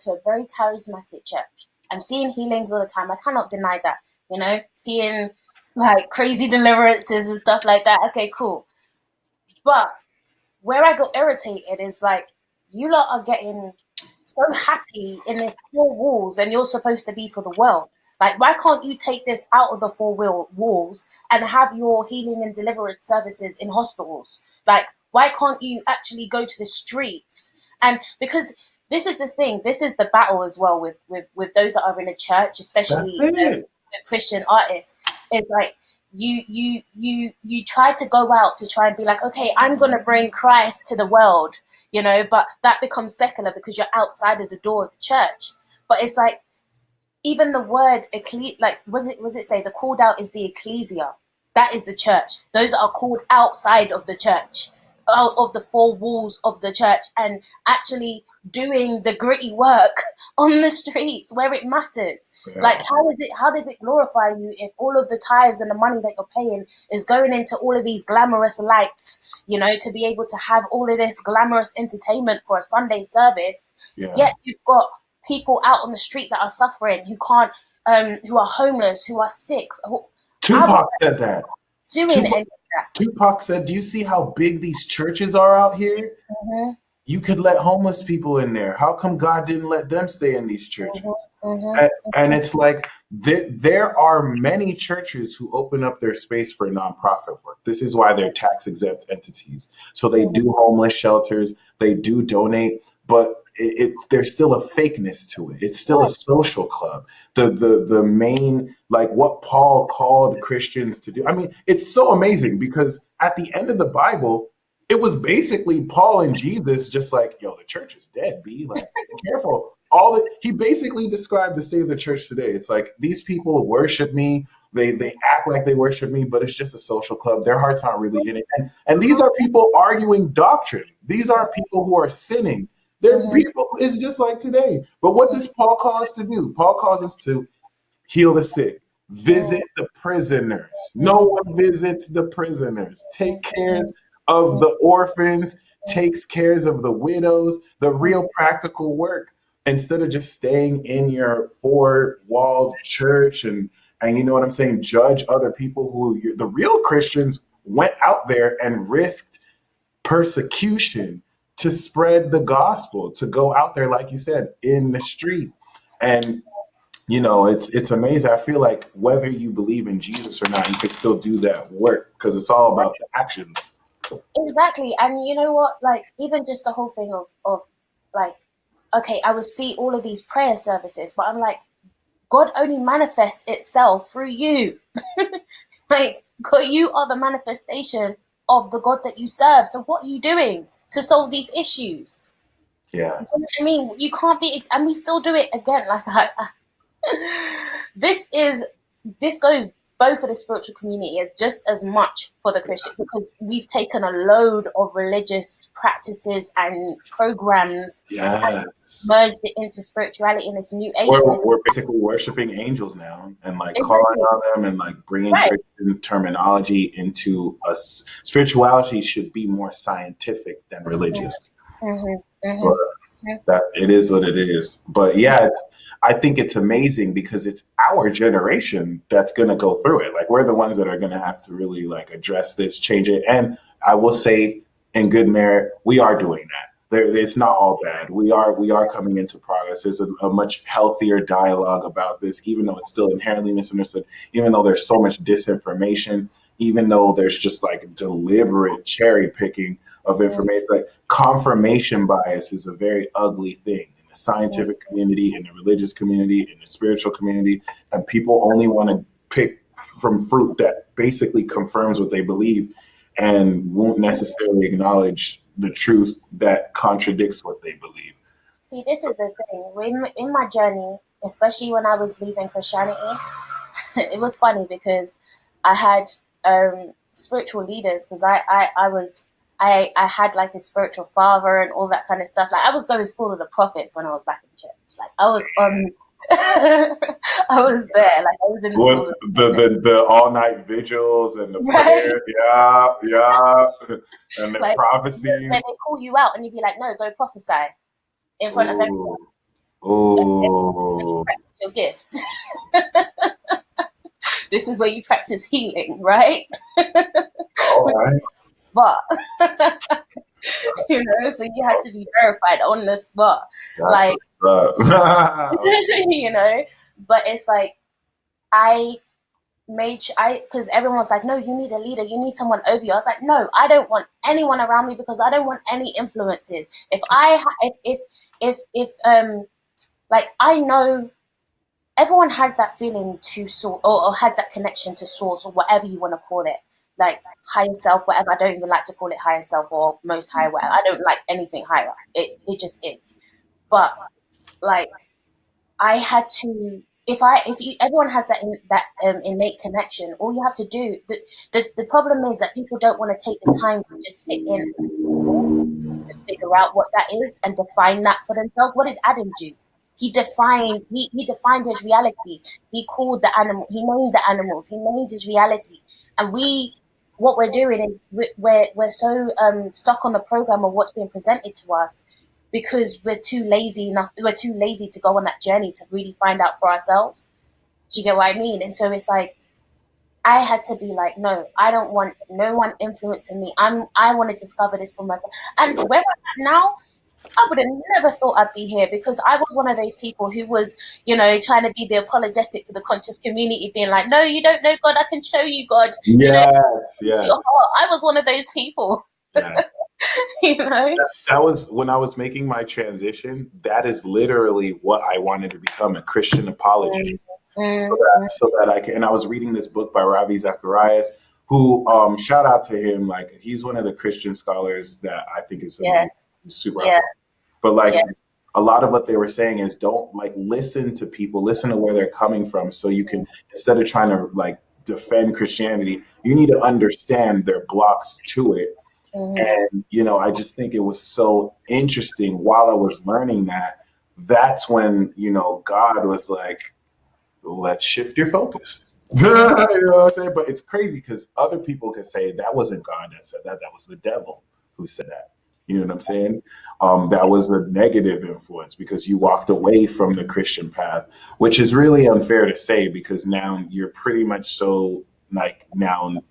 Speaker 3: to a very charismatic church. I'm seeing healings all the time. I cannot deny that. Seeing like crazy deliverances and stuff like that. Okay, cool. But where I got irritated is like, you lot are getting so happy in these four walls and you're supposed to be for the world. Like, why can't you take this out of the walls and have your healing and deliverance services in hospitals? Like, why can't you actually go to the streets? And because this is the thing, this is the battle as well with those that are in the church, especially with Christian artists. It's like, you try to go out to try and be like, okay, I'm going to bring Christ to the world. you know, but that becomes secular because you're outside of the door of the church. But it's like, even the word like, what does it say? The called out is the ecclesia. That is the church. Those are called outside of the church, out of the four walls of the church, and actually doing the gritty work on the streets where it matters.
Speaker 2: Yeah.
Speaker 3: Like, how does it glorify you if all of the tithes and the money that you're paying is going into all of these glamorous lights, you know, to be able to have all of this glamorous entertainment for a Sunday service?
Speaker 2: Yeah.
Speaker 3: Yet you've got people out on the street that are suffering, who can't, who are homeless, who are sick.
Speaker 2: Tupac said that.
Speaker 3: Doing any of that.
Speaker 2: Tupac said, "Do you see how big these churches are out here?
Speaker 3: Mm-hmm.
Speaker 2: You could let homeless people in there. How come God didn't let them stay in these churches?"
Speaker 3: Mm-hmm.
Speaker 2: And it's like there are many churches who open up their space for nonprofit work. This is why they're tax exempt entities. So they do homeless shelters, they do donate, but there's still a fakeness to it. It's still a social club. The main, like what Paul called Christians to do. I mean, it's so amazing because at the end of the Bible, it was basically Paul and Jesus just like, yo, the church is dead, B. Like, be careful. He basically described the state of the church today. It's like, these people worship me. They act like they worship me, but it's just a social club. Their hearts aren't really in it. And these are people arguing doctrine. These are people who are sinning. They're people, it's just like today. But what does Paul call us to do? Paul calls us to heal the sick, visit the prisoners. No one visits the prisoners. Take care of the orphans, takes care of the widows, the real practical work, instead of just staying in your four-walled church and you know what I'm saying, judge other people the real Christians went out there and risked persecution to spread the gospel, to go out there, like you said, in the street. And you know, it's amazing. I feel like whether you believe in Jesus or not, you can still do that work because it's all about the actions.
Speaker 3: Exactly. And you know what, like, even just the whole thing of like, okay, I would see all of these prayer services, but I'm like, God only manifests itself through you. Like, God, you are the manifestation of the God that you serve. So what are you doing to solve these issues?
Speaker 2: Yeah.
Speaker 3: You know what I mean? You can't be, and we still do it again. Like, this goes both for the spiritual community as just as much for the Christian, because we've taken a load of religious practices and programs and merged it into spirituality in this new age.
Speaker 2: We're basically worshiping angels now and like calling on them and like bringing Christian terminology into us. Spirituality should be more scientific than religious. But that it is what it is. But yeah, I think it's amazing because it's our generation that's going to go through it. Like, we're the ones that are going to have to really like address this, change it. And I will say, in good merit, we are doing that. It's not all bad. We are coming into progress. There's a much healthier dialogue about this, even though it's still inherently misunderstood, even though there's so much disinformation, even though there's just like deliberate cherry picking of information. Like, confirmation bias is a very ugly thing in the scientific community, in the religious community, in the spiritual community, and people only want to pick from fruit that basically confirms what they believe and won't necessarily acknowledge the truth that contradicts what they believe.
Speaker 3: See, this is the thing. In my journey, especially when I was leaving Christianity, it was funny because I had spiritual leaders, because I had like a spiritual father and all that kind of stuff. Like, I was going to school with the prophets when I was back in church. Like, I was I was there. Like, I was in
Speaker 2: the all night vigils and the prayer, and the like, prophecies.
Speaker 3: Where they call you out and you'd be like, "No, go prophesy in front of everyone."
Speaker 2: Oh,
Speaker 3: practice your gift. This is where you practice healing, right?
Speaker 2: All right.
Speaker 3: Spot. You know, so you had to be verified on the spot.
Speaker 2: That's
Speaker 3: like you know, but it's like I made because everyone was like, no, you need a leader, you need someone over you. I was like, no, I don't want anyone around me because I don't want any influences. If like, I know everyone has that feeling to source, or has that connection to source, or whatever you want to call it. like higher self, whatever. I don't even like to call it higher self or most higher, whatever. I don't like anything higher. It just is. But like, I had to. Everyone has that innate connection. All you have to do. The problem is that people don't want to take the time to just sit in and figure out what that is and define that for themselves. What did Adam do? He defined his reality. He called the animal. He named the animals. He named his reality. And what we're doing is we're so stuck on the program of what's being presented to us, because we're too lazy to go on that journey to really find out for ourselves. Do you get what I mean? And so it's like, I had to be like, no, I don't want no one influencing me. I want to discover this for myself. And where I'm at now, I would have never thought I'd be here, because I was one of those people who was, trying to be the apologetic for the conscious community, being like, no, you don't know God, I can show you God.
Speaker 2: Yes.
Speaker 3: I was one of those people.
Speaker 2: Yeah. That was when I was making my transition. That is literally what I wanted to become, a Christian apologist. So that I can. And I was reading this book by Ravi Zacharias, who shout out to him. Like, he's one of the Christian scholars that I think is amazing. He's super awesome. But a lot of what they were saying is, don't listen to people, listen to where they're coming from, so you can, instead of trying to defend Christianity, you need to understand their blocks to it. And, I just think it was so interesting while I was learning that. That's when, God was like, let's shift your focus. You know what I'm saying? But it's crazy because other people can say that wasn't God that said that. That was the devil who said that. You know what I'm saying? That was a negative influence because you walked away from the Christian path, which is really unfair to say, because now you're pretty much so now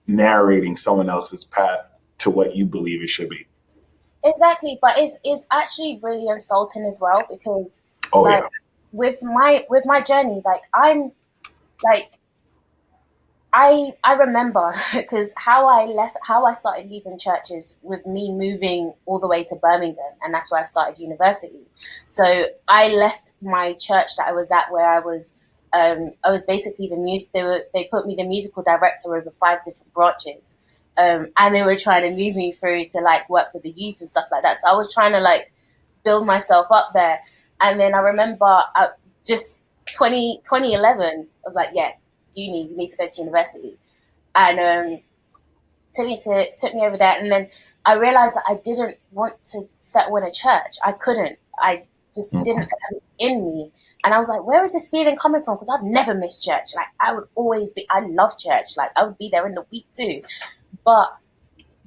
Speaker 2: narrating someone else's path to what you believe it should be.
Speaker 3: Exactly, but it's actually really insulting as well, because with my journey, I remember, because how I started leaving churches with me moving all the way to Birmingham, and that's where I started university. So I left my church that I was at, where I was basically they put me the musical director over 5 different branches. And they were trying to move me through to work with the youth and stuff like that. So I was trying to build myself up there. And then I remember just 2011, I was like, yeah, you need to go to university. And took me over there. And then I realized that I didn't want to settle in a church. I couldn't. I just didn't have it in me. And I was like, where is this feeling coming from? Because I've never missed church. I love church. I would be there in the week too. But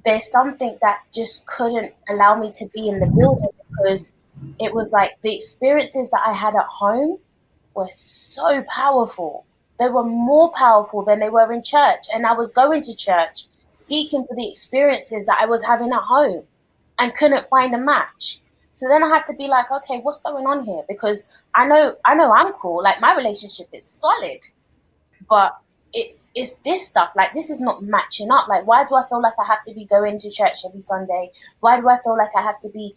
Speaker 3: there's something that just couldn't allow me to be in the building, because it was the experiences that I had at home were so powerful. They were more powerful than they were in church. And I was going to church seeking for the experiences that I was having at home and couldn't find a match. So then I had to be like, okay, what's going on here? Because I know I'm cool. My relationship is solid, but it's this stuff. This is not matching up. Why do I feel like I have to be going to church every Sunday? Why do I feel like I have to be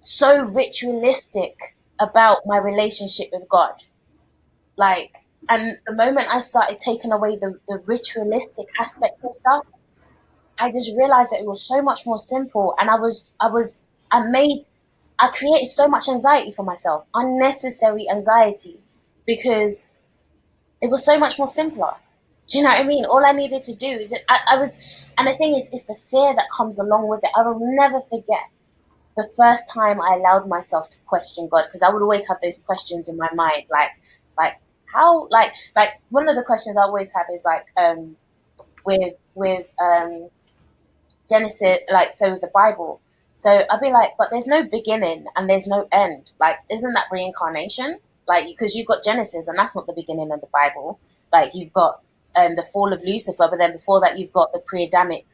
Speaker 3: so ritualistic about my relationship with God? And the moment I started taking away the ritualistic aspects of stuff, I just realized that it was so much more simple. And I created so much anxiety for myself, unnecessary anxiety, because it was so much more simpler. Do you know what I mean? All I needed to do is and the thing is the fear that comes along with it. I will never forget the first time I allowed myself to question God, because I would always have those questions in my mind, how, one of the questions I always have is with Genesis, so with the Bible. So I'd be like, but there's no beginning and there's no end. Isn't that reincarnation? Because you've got Genesis, and that's not the beginning of the Bible. You've got the fall of Lucifer, but then before that you've got the pre-Adamic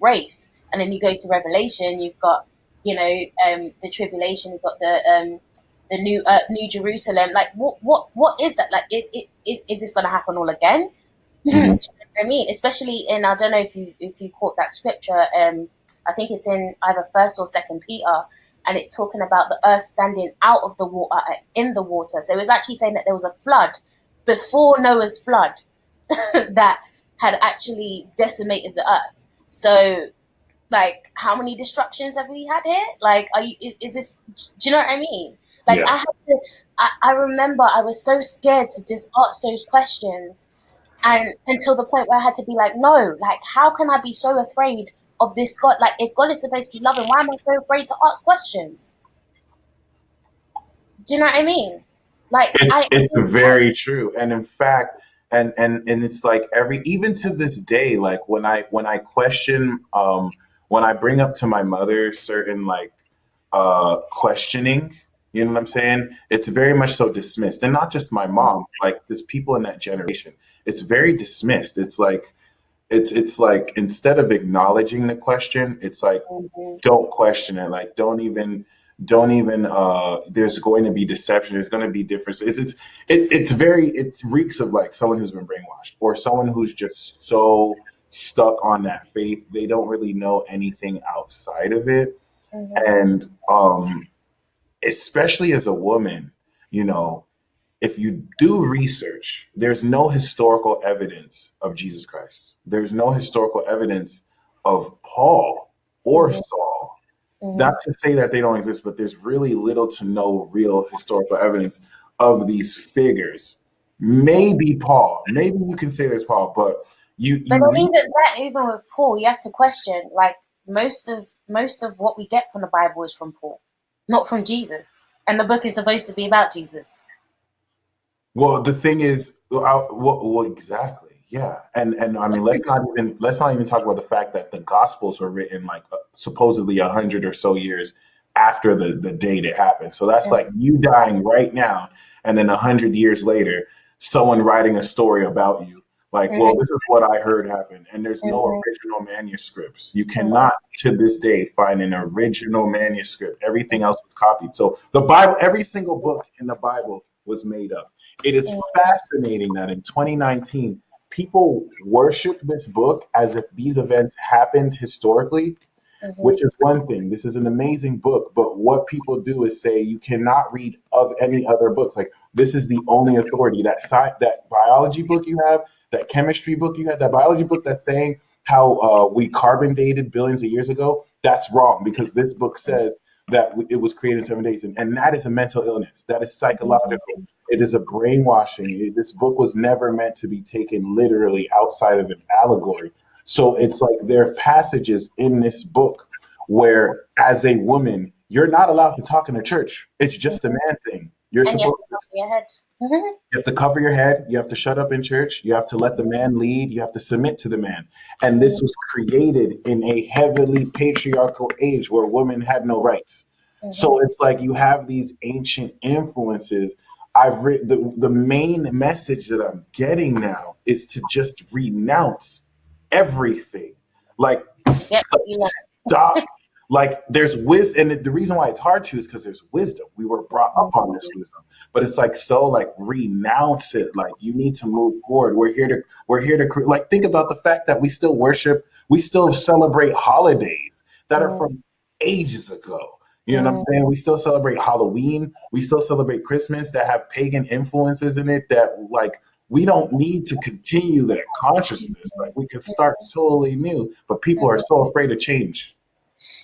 Speaker 3: race, and then you go to Revelation, you've got the tribulation, you've got the New Jerusalem. What is that? Is this going to happen all again? Mm-hmm. You know what I mean? Especially in, I don't know if you caught that scripture. I think it's in either 1st or 2nd Peter. And it's talking about the earth standing out of the water, in the water. So it's actually saying that there was a flood before Noah's flood that had actually decimated the earth. So, like, how many destructions have we had here? Like, is this, do you know what I mean? Like,
Speaker 2: Yeah.
Speaker 3: I remember I was so scared to just ask those questions, and until the point where I had to be like, no, like, how can I be so afraid of this God? Like, if God is supposed to be loving, why am I so afraid to ask questions? Do you know what I mean? Like,
Speaker 2: It's very true. And in fact, and it's like even to this day, like when I question, when I bring up to my mother certain like questioning, you know what I'm saying? It's very much so dismissed. And not just my mom, like there's people in that generation. It's very dismissed. It's like instead of acknowledging the question, it's like don't question it. Like don't even there's going to be deception, there's going to be difference. It's very, it reeks of like someone who's been brainwashed or someone who's just so stuck on that faith they don't really know anything outside of it. And especially as a woman, you know, if you do research, there's no historical evidence of Jesus Christ. There's no historical evidence of Paul or Saul. Not to say that they don't exist, but there's really little to no real historical evidence of these figures. Maybe Paul, maybe you can say there's Paul, but
Speaker 3: But
Speaker 2: you
Speaker 3: then
Speaker 2: read.
Speaker 3: even with Paul, you have to question, like, most of what we get from the Bible is from Paul, not from Jesus. And the book is supposed to be about Jesus.
Speaker 2: Well, the thing is, well, exactly, yeah, and I mean, let's not even talk about the fact that the Gospels were written like supposedly 100 or so years after the date it happened. So that's like you dying right now, and then 100 years later, someone writing a story about you. Like, well, this is what I heard happened, and there's no original manuscripts. You cannot, to this day, find an original manuscript. Everything else was copied. So the Bible, every single book in the Bible was made up. It is fascinating that in 2019, people worship this book as if these events happened historically, which is one thing. This is an amazing book, but what people do is say you cannot read of any other books. Like this is the only authority. That biology book you have, that chemistry book you have, that biology book that's saying how we carbon dated billions of years ago. That's wrong because this book says that it was created in 7 days, and that is a mental illness. That is psychological. It is a brainwashing. This book was never meant to be taken literally outside of an allegory. So it's like there are passages in this book where, as a woman, you're not allowed to talk in the church. It's just a man thing. You're
Speaker 3: And you have
Speaker 2: supposed
Speaker 3: to cover your head.
Speaker 2: you have to cover your head. You have to shut up in church. You have to let the man lead. You have to submit to the man. And this was created in a heavily patriarchal age where women had no rights. So it's like you have these ancient influences. I've written the main message that I'm getting now is to just renounce everything. Like
Speaker 3: Yep, you learn.
Speaker 2: stop. Like there's wisdom, and the reason why it's hard to is because there's wisdom. We were brought up on this wisdom, but it's like so like renounce it. Like you need to move forward. We're here to like think about the fact that we still worship, we still celebrate holidays that are from ages ago. You know what I'm saying? We still celebrate Halloween. We still celebrate Christmas that have pagan influences in it that like we don't need to continue that consciousness. Like we can start totally new, but people are so afraid of change.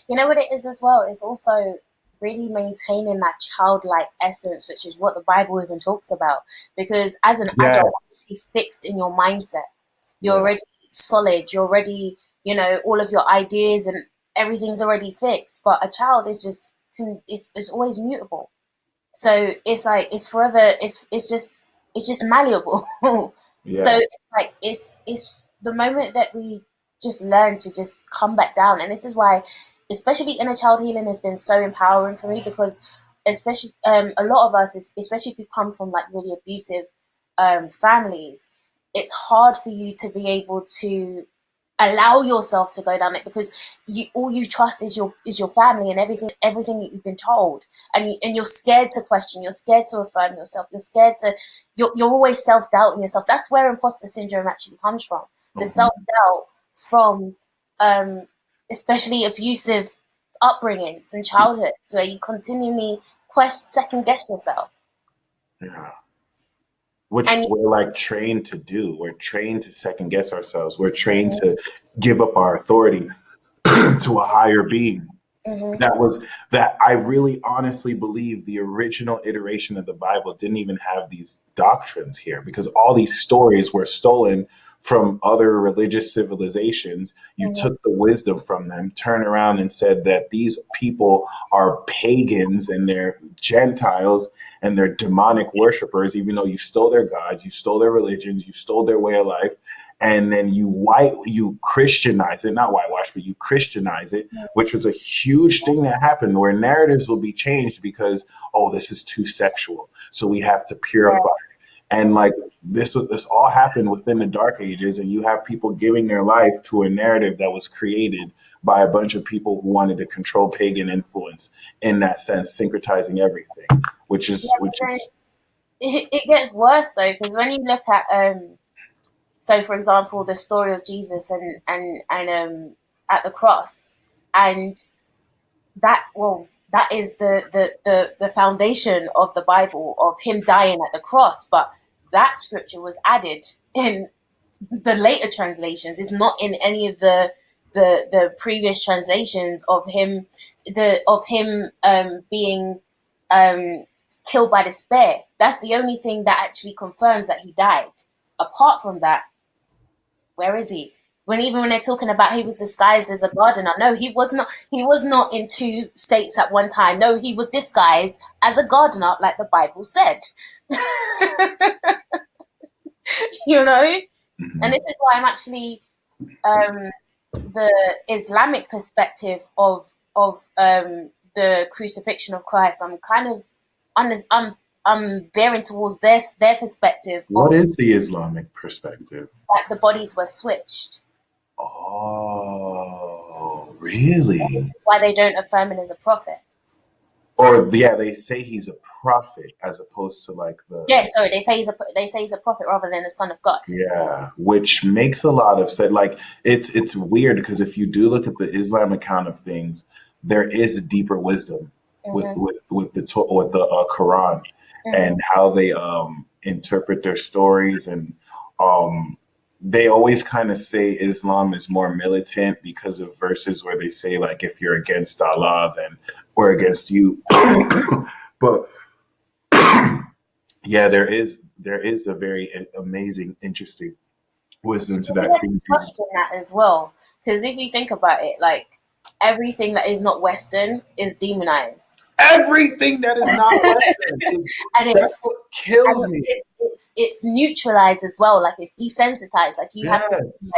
Speaker 3: You know what it is as well? It's also really maintaining that childlike essence, which is what the Bible even talks about. Because as an
Speaker 2: Yes.
Speaker 3: adult, you're fixed in your mindset. You're
Speaker 2: Yeah.
Speaker 3: already solid. You're already, all of your ideas and everything's already fixed. But a child is just, it's always mutable. So it's like, it's forever, it's just malleable.
Speaker 2: Yeah.
Speaker 3: So it's like, it's the moment that we just learn to just come back down. And this is why, especially inner child healing has been so empowering for me, because especially a lot of us, especially if you come from like really abusive families, it's hard for you to be able to allow yourself to go down it, because all you trust is your family and everything that you've been told, and you're scared to question, you're scared to affirm yourself, you're always self-doubting yourself. That's where imposter syndrome actually comes from. The self-doubt from especially abusive upbringings and childhoods, where you continually second guess yourself.
Speaker 2: Yeah. which
Speaker 3: And
Speaker 2: we're like trained to do. We're trained to second guess ourselves. We're trained to give up our authority to a higher being.
Speaker 3: mhm,
Speaker 2: That I really honestly believe the original iteration of the Bible didn't even have these doctrines here, because all these stories were stolen from other religious civilizations. You
Speaker 3: mhm,
Speaker 2: took the wisdom from them, turned around and said that these people are pagans and they're Gentiles and they're demonic worshipers, even though you stole their gods, you stole their religions, you stole their way of life. And then you Christianize it, not whitewash, but you Christianize it, which was a huge thing that happened, where narratives will be changed because, oh, this is too sexual, so we have to
Speaker 3: right,
Speaker 2: purify. And like this all happened within the Dark Ages, and you have people giving their life to a narrative that was created by a bunch of people who wanted to control pagan influence, in that sense, syncretizing everything, which is
Speaker 3: yeah, but
Speaker 2: which
Speaker 3: then
Speaker 2: is
Speaker 3: it gets worse though, because when you look at so for example the story of Jesus and at the cross, and that is the foundation of the Bible, of him dying at the cross, but that scripture was added in the later translations. It's not in any of the previous translations of him, being um killed by despair. That's the only thing that actually confirms that he died. Apart from that, where is he? Even when they're talking about he was disguised as a gardener, no, he was not. He was not in two states at one time. No, he was disguised as a gardener, like the Bible said. You know, and this is why I'm actually the Islamic perspective of the crucifixion of Christ. I'm kind of I'm veering towards their perspective
Speaker 2: what
Speaker 3: of
Speaker 2: is the Islamic perspective?
Speaker 3: that the bodies were switched.
Speaker 2: Oh, really?
Speaker 3: Why they don't affirm him as a prophet?
Speaker 2: Or yeah, they say he's a prophet as opposed to like the
Speaker 3: Yeah, sorry, they say he's a prophet rather than the son of God.
Speaker 2: yeah, which makes a lot of sense. Like it's weird because if you do look at the Islam account of things, there is deeper wisdom with
Speaker 3: Mm-hmm,
Speaker 2: with the Quran
Speaker 3: mm-hmm,
Speaker 2: and how they interpret their stories, and um they always kind of say Islam is more militant because of verses where they say like if you're against Allah then we're against you. But yeah, there is a very amazing, interesting wisdom to that
Speaker 3: let's
Speaker 2: theme. Jesus,
Speaker 3: question that as well, because if you think about it, like everything that is not Western is demonized,
Speaker 2: everything that is not Western is
Speaker 3: and
Speaker 2: that's
Speaker 3: it's
Speaker 2: what
Speaker 3: and
Speaker 2: kills me.
Speaker 3: it's neutralized as well. Like it's desensitized. Like you have to
Speaker 2: Yes,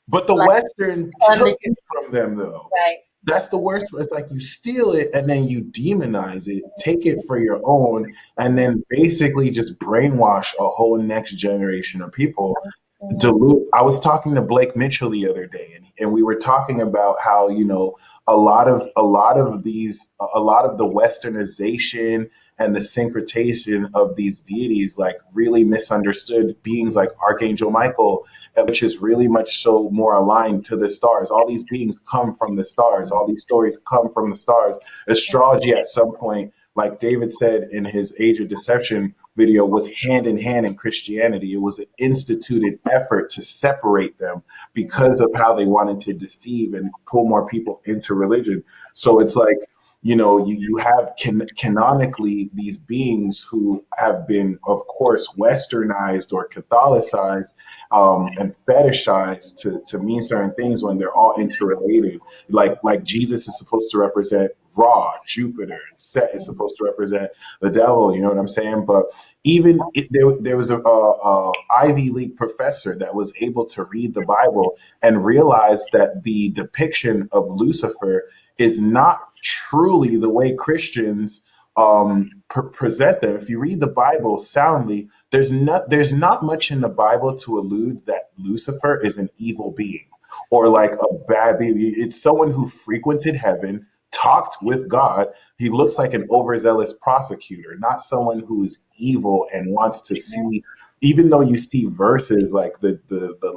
Speaker 2: but the
Speaker 3: like
Speaker 2: Western
Speaker 3: turn
Speaker 2: took
Speaker 3: the
Speaker 2: it from them though.
Speaker 3: right.
Speaker 2: That's the worst. It's like you steal it and then you demonize it, take it for your own, and then basically just brainwash a whole next generation of people.
Speaker 3: Mm-hmm.
Speaker 2: Dilute. I was talking to Blake Mitchell the other day, and we were talking about how a lot of the westernization and the syncretation of these deities like really misunderstood beings like Archangel Michael, which is really much so more aligned to the stars. All these beings come from the stars. All these stories come from the stars. Astrology at some point, like David said in his Age of Deception video, was hand in hand in Christianity. It was an instituted effort to separate them because of how they wanted to deceive and pull more people into religion. So it's like, you have canonically these beings who have been, of course, westernized or Catholicized, and fetishized to mean certain things when they're all interrelated. Like Jesus is supposed to represent Ra, Jupiter, and Set is supposed to represent the devil. You know what I'm saying? But there was a Ivy League professor that was able to read the Bible and realize that the depiction of Lucifer is not truly the way Christians present them. If you read the Bible soundly, there's not much in the Bible to allude that Lucifer is an evil being or like a bad being. It's someone who frequented heaven, talked with God. He looks like an overzealous prosecutor, not someone who is evil and wants to see. Even though you see verses like the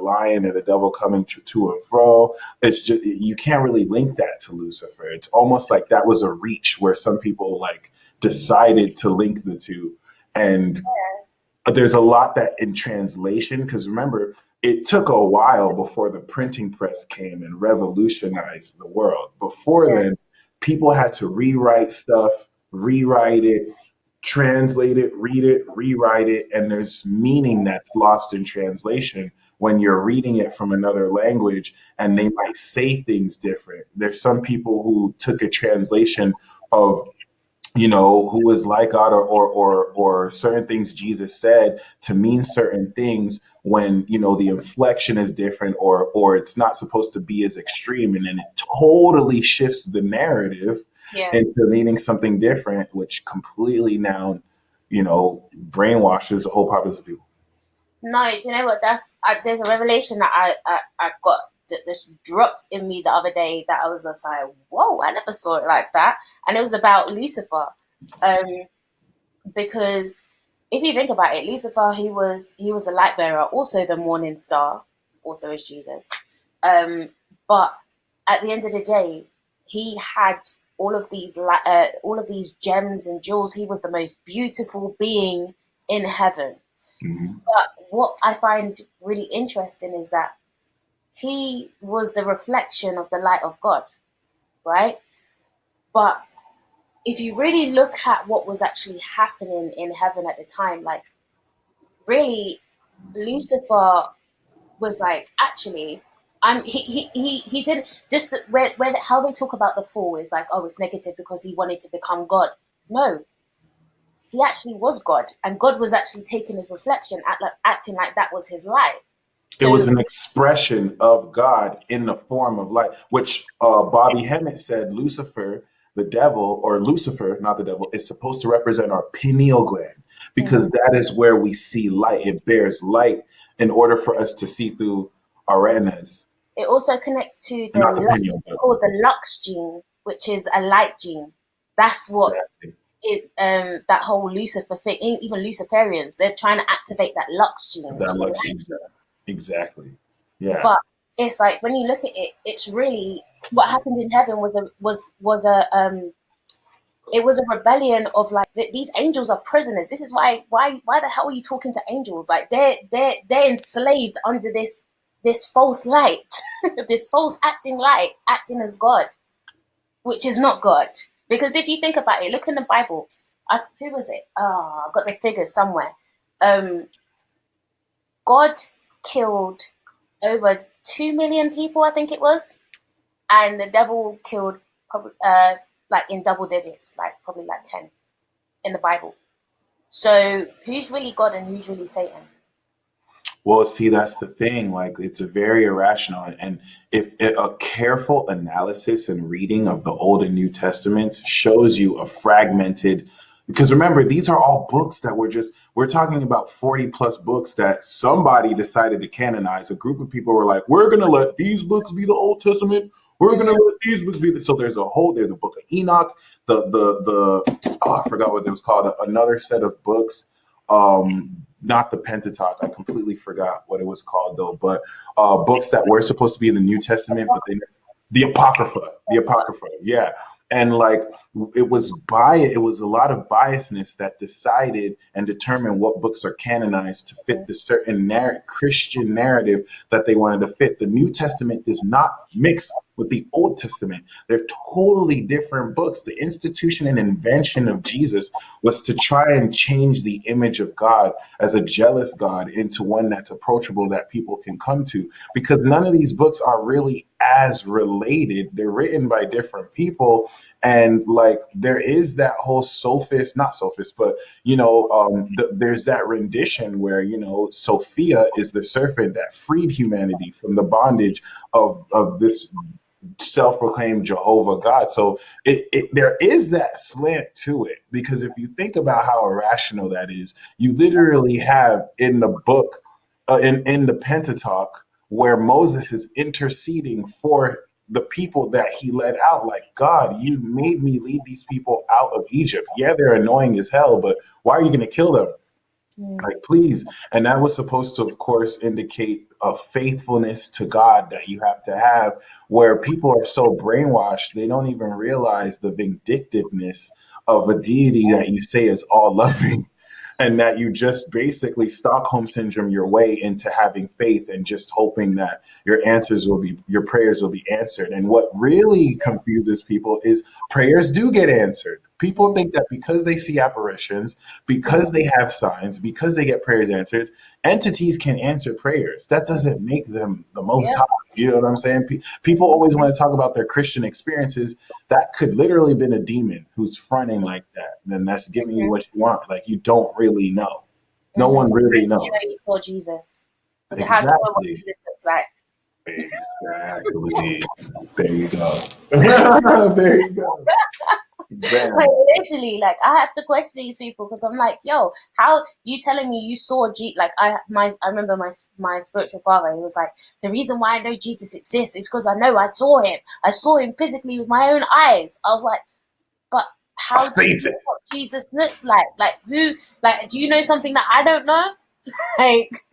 Speaker 2: lion and the devil coming to and fro, it's just you can't really link that to Lucifer. It's almost like that was a reach where some people like decided to link the two, and there's a lot that in translation, because remember, it took a while before the printing press came and revolutionized the world. Before then, people had to rewrite stuff, rewrite it, translate it, read it, rewrite it, and there's meaning that's lost in translation when you're reading it from another language and they might say things different. There's some people who took a translation of, who is like God, or certain things Jesus said to mean certain things when, the inflection is different, or it's not supposed to be as extreme. And then it totally shifts the narrative into meaning something different, which completely now, brainwashes the whole populace of people.
Speaker 3: No, do you know what? There's a revelation that I got that just dropped in me the other day that I was just like, whoa, I never saw it like that. And it was about Lucifer. Because if you think about it, Lucifer, he was the light bearer, also the morning star, also as Jesus. But at the end of the day, he had all of these gems and jewels. He was the most beautiful being in heaven.
Speaker 2: Mm-hmm.
Speaker 3: But what I find really interesting is that he was the reflection of the light of God, right? But if you really look at what was actually happening in heaven at the time, like, really, Lucifer was like, actually, he didn't just how they talk about the fall is like, oh, it's negative because he wanted to become God. No, he actually was God, and God was actually taking his reflection, acting like that was his light.
Speaker 2: So, it was an expression of God in the form of light, which Bobby Hemmett said Lucifer, the devil, or Lucifer, not the devil, is supposed to represent our pineal gland, because that is where we see light. It bears light in order for us to see through our retinas.
Speaker 3: It also connects to called the Lux gene, which is a light gene. That's what that whole Lucifer thing, even Luciferians, they're trying to activate that Lux gene.
Speaker 2: That Lux gene. Exactly. Yeah.
Speaker 3: But it's like, when you look at it, it's really what happened in heaven was a rebellion of, like, these angels are prisoners. This is why the hell are you talking to angels? Like, they're enslaved under this false light, this false acting as God, which is not God. Because if you think about it, look in the Bible. Who was it? Oh, I've got the figures somewhere. God killed over 2 million people, I think it was, and the devil killed probably like in double digits, like probably like 10 in the Bible. So who's really God and who's really Satan?
Speaker 2: Well, see, that's the thing. Like, it's very irrational, and if a careful analysis and reading of the Old and New Testaments shows you a fragmented. Because remember, these are all books that we're talking about 40 plus books that somebody decided to canonize. A group of people were like, we're going to let these books be the Old Testament. We're going to let these books be so there's the book of Enoch, I forgot what it was called, another set of books, not the Pentateuch. I completely forgot what it was called though, but books that were supposed to be in the New Testament, but the Apocrypha, yeah. And like, it was a lot of biasness that decided and determined what books are canonized to fit the certain Christian narrative that they wanted to fit. The New Testament does not mix with the Old Testament. They're totally different books. The institution and invention of Jesus was to try and change the image of God as a jealous God into one that's approachable, that people can come to, because none of these books are really as related. They're written by different people. And like, there is that whole not sophist, but, there's that rendition where, Sophia is the serpent that freed humanity from the bondage of this self-proclaimed Jehovah God. So there is that slant to it, because if you think about how irrational that is, you literally have in the book, in the Pentateuch, where Moses is interceding for the people that he led out. Like, God, you made me lead these people out of Egypt. Yeah, they're annoying as hell, but why are you going to kill them? Like, please. And that was supposed to, of course, indicate a faithfulness to God that you have to have, where people are so brainwashed, they don't even realize the vindictiveness of a deity that you say is all loving. and that you just basically Stockholm syndrome your way into having faith and just hoping that your prayers will be answered. And what really confuses people is prayers do get answered. People think that because they see apparitions, because they have signs, because they get prayers answered, entities can answer prayers. That doesn't make them the most high. You know what I'm saying? People always want to talk about their Christian experiences. That could literally been a demon who's fronting like that. Then that's giving you what you want. Like, you don't really know. No one really knows.
Speaker 3: You know, you saw Jesus.
Speaker 2: Exactly.
Speaker 3: How do you know what Jesus looks like?
Speaker 2: Exactly. There you go. There you go.
Speaker 3: Like, literally, like, I have to question these people because I'm like, yo, how you telling me you saw like I remember my spiritual father, he was like, the reason why I know Jesus exists is because I know I saw him physically with my own eyes. I was like, but how do you know what Jesus looks like? Like, who, like, do you know something that I don't know? Like,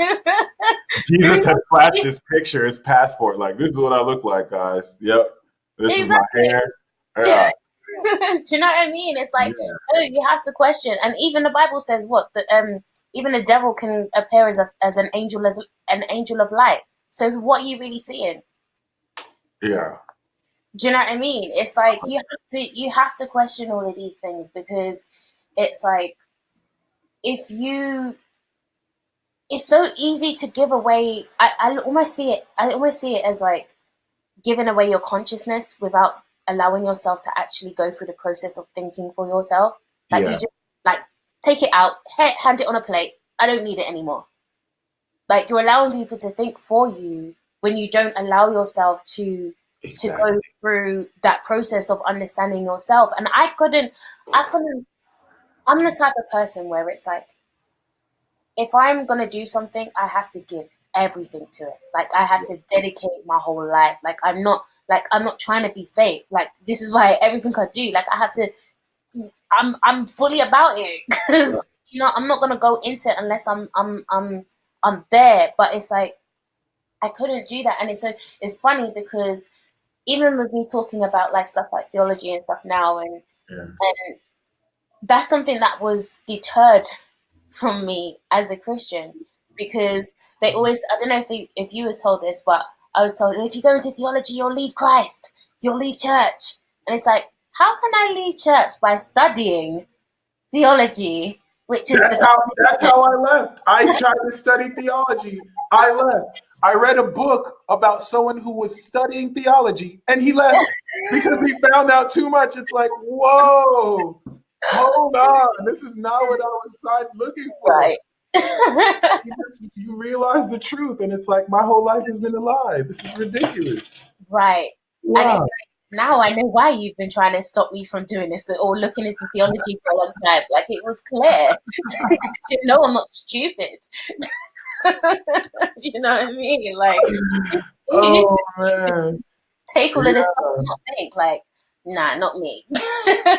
Speaker 2: Jesus had flashed his picture, his passport, like, this is what I look like, guys. Yep. This is my hair. Yeah.
Speaker 3: Do you know what I mean? It's like, oh, you have to question. And even the Bible says what? That even the devil can appear as an angel of light. So what are you really seeing?
Speaker 2: Yeah.
Speaker 3: Do you know what I mean? It's like you have to question all of these things, because it's like, it's so easy to give away. I almost see it as like giving away your consciousness without allowing yourself to actually go through the process of thinking for yourself. Like, you just, like, take it out, hand it on a plate. I don't need it anymore. Like, you're allowing people to think for you when you don't allow yourself to go through that process of understanding yourself. And I'm the type of person where it's like, if I'm going to do something, I have to give everything to it. Like, I have to dedicate my whole life. Like, I'm not trying to be fake. Like, this is why everything I do, like, I have to, I'm fully about it, because, you know, I'm not going to go into it unless I'm there. But it's like, I couldn't do that. And it's funny because even with me talking about like stuff like theology and stuff now, and that's something that was deterred from me as a Christian, because they always, I don't know if you was told this, but I was told, if you go into theology, you'll leave Christ, you'll leave church. And it's like, how can I leave church by studying theology, which is
Speaker 2: that's how I left. I tried to study theology. I left. I read a book about someone who was studying theology, and he left because he found out too much. It's like, whoa, hold on. This is not what I was looking for. Right. You realize the truth, and it's like, my whole life has been a lie. This is ridiculous.
Speaker 3: Right. Wow. And it's like, now I know why you've been trying to stop me from doing this or looking into theology for a long time. Like, it was clear. You know, I'm not stupid. You know what I mean? Like, man. Take all of this stuff and not think. Like, nah, not me.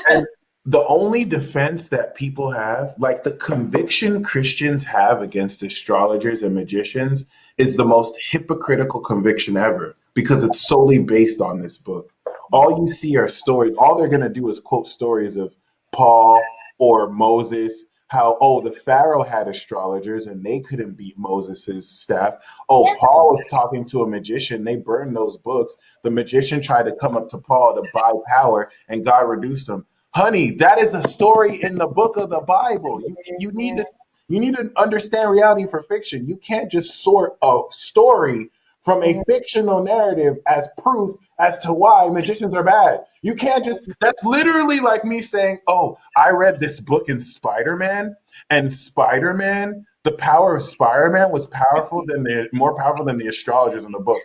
Speaker 2: And the only defense that people have, like the conviction Christians have against astrologers and magicians, is the most hypocritical conviction ever, because it's solely based on this book. All you see are stories. All they're going to do is quote stories of Paul or Moses, how, oh, the Pharaoh had astrologers and they couldn't beat Moses's staff. Oh, Paul was talking to a magician. They burned those books. The magician tried to come up to Paul to buy power, and God reduced him. Honey, that is a story in the book of the Bible. You need to understand reality for fiction. You can't just sort a story from a fictional narrative as proof as to why magicians are bad. You can't just, that's literally like me saying, oh, I read this book in Spider-Man, and Spider-Man, the power of Spider-Man was more powerful than the astrologers in the book.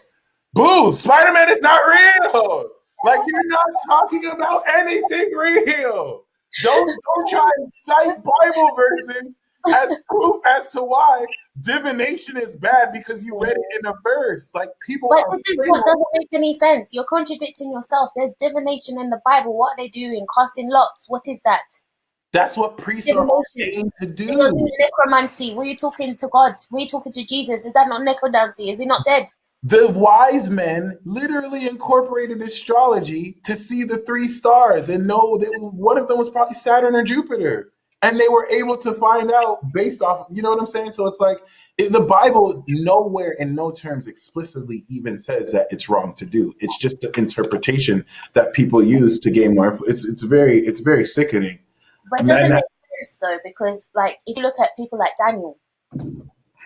Speaker 2: Boo, Spider-Man is not real. Like, you're not talking about anything real. Don't try and cite Bible verses as proof as to why divination is bad because you read it in a verse. Like, people
Speaker 3: but this is what doesn't make any sense. You're contradicting yourself. There's divination in the Bible. What are they doing? Casting lots. What is that?
Speaker 2: That's what priests are ordained to do.
Speaker 3: You're doing necromancy. Were you talking to God? Were you talking to Jesus? Is that not necromancy? Is he not dead?
Speaker 2: The wise men literally incorporated astrology to see the 3 stars and know that one of them was probably Saturn or Jupiter. And they were able to find out based off, you know what I'm saying? So it's like the Bible nowhere in no terms explicitly even says that it's wrong to do. It's just an interpretation that people use to gain more influence. It's very sickening.
Speaker 3: But it doesn't make sense though, because like if you look at people like Daniel,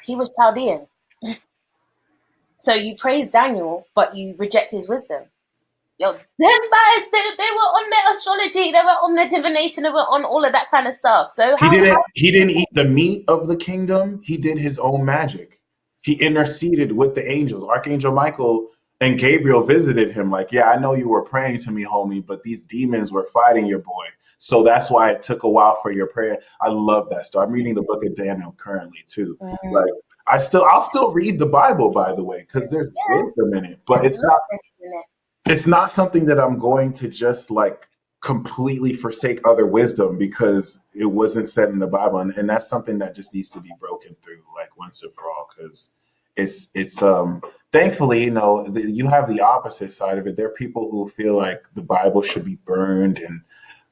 Speaker 3: he was Chaldean. So you praise Daniel, but you reject his wisdom. Yo, them guys, they were on their astrology, they were on their divination, they were on all of that kind of stuff. So
Speaker 2: he didn't eat the meat of the kingdom. He did his own magic. He interceded with the angels. Archangel Michael and Gabriel visited him like, yeah, I know you were praying to me, homie, but these demons were fighting your boy. So that's why it took a while for your prayer. I love that story. I'm reading the book of Daniel currently too. Like I'll still read the Bible, by the way, because there's wisdom in it. But it's not something that I'm going to just like completely forsake other wisdom because it wasn't said in the Bible. And that's something that just needs to be broken through like once and for all, because it's thankfully, you know, you have the opposite side of it. There are people who feel like the Bible should be burned, and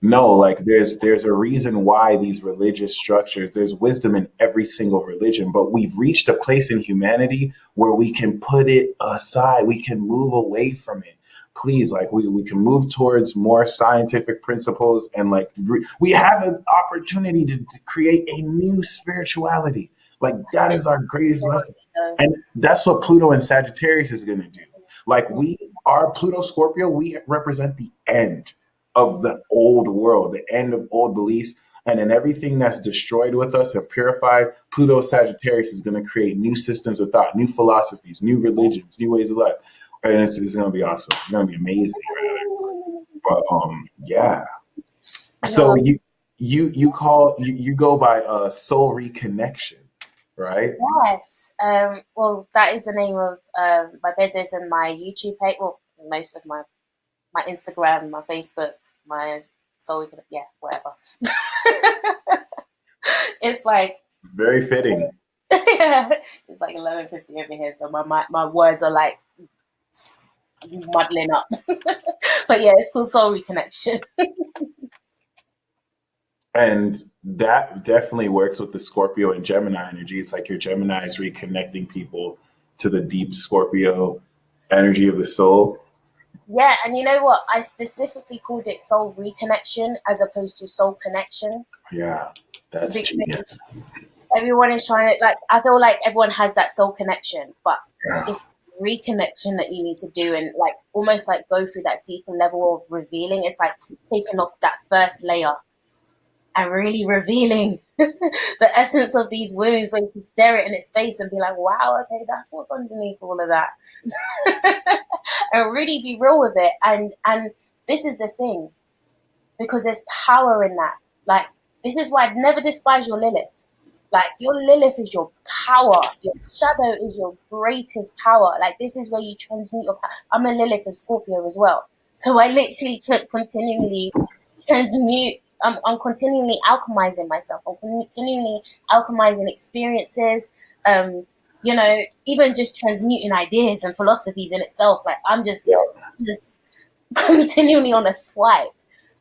Speaker 2: no, like there's a reason why these religious structures, there's wisdom in every single religion, but we've reached a place in humanity where we can put it aside. We can move away from it. Please, like we can move towards more scientific principles, and like we have an opportunity to create a new spirituality. Like that is our greatest lesson. And that's what Pluto and Sagittarius is going to do. Like Pluto Scorpio, we represent the end of the old world, the end of old beliefs. And then everything that's destroyed with us and purified, Pluto Sagittarius is going to create new systems of thought, new philosophies, new religions, new ways of life. And it's going to be awesome. It's going to be amazing. But yeah. So you go by Soul-Reconnection, right?
Speaker 3: Yes. Well, that is the name of my business and my YouTube page. Well, most of my Instagram, my Facebook, my whatever. It's like
Speaker 2: very fitting.
Speaker 3: Yeah, it's like 11:50 over here, so my words are like muddling up. But yeah, it's called Soul-Reconnection.
Speaker 2: And that definitely works with the Scorpio and Gemini energy. It's like your Gemini is reconnecting people to the deep Scorpio energy of the soul.
Speaker 3: Yeah, and you know what? I specifically called it Soul Reconnection as opposed to Soul Connection.
Speaker 2: Yeah, that's genius.
Speaker 3: Everyone is trying to, like, I feel like everyone has that soul connection, but it's reconnection that you need to do, and like almost like go through that deeper level of revealing. It's like taking off that first layer and really revealing the essence of these wounds, where you can stare it in its face and be like, wow, okay, that's what's underneath all of that. And really be real with it. And this is the thing, because there's power in that. Like, this is why I'd never despise your Lilith. Like, your Lilith is your power. Your shadow is your greatest power. Like, this is where you transmute your power. I'm a Lilith and Scorpio as well. So I literally continually transmute. I'm continually alchemizing myself. I'm continually alchemizing experiences. You know, even just transmuting ideas and philosophies in itself. Like, I'm just continually on a swipe.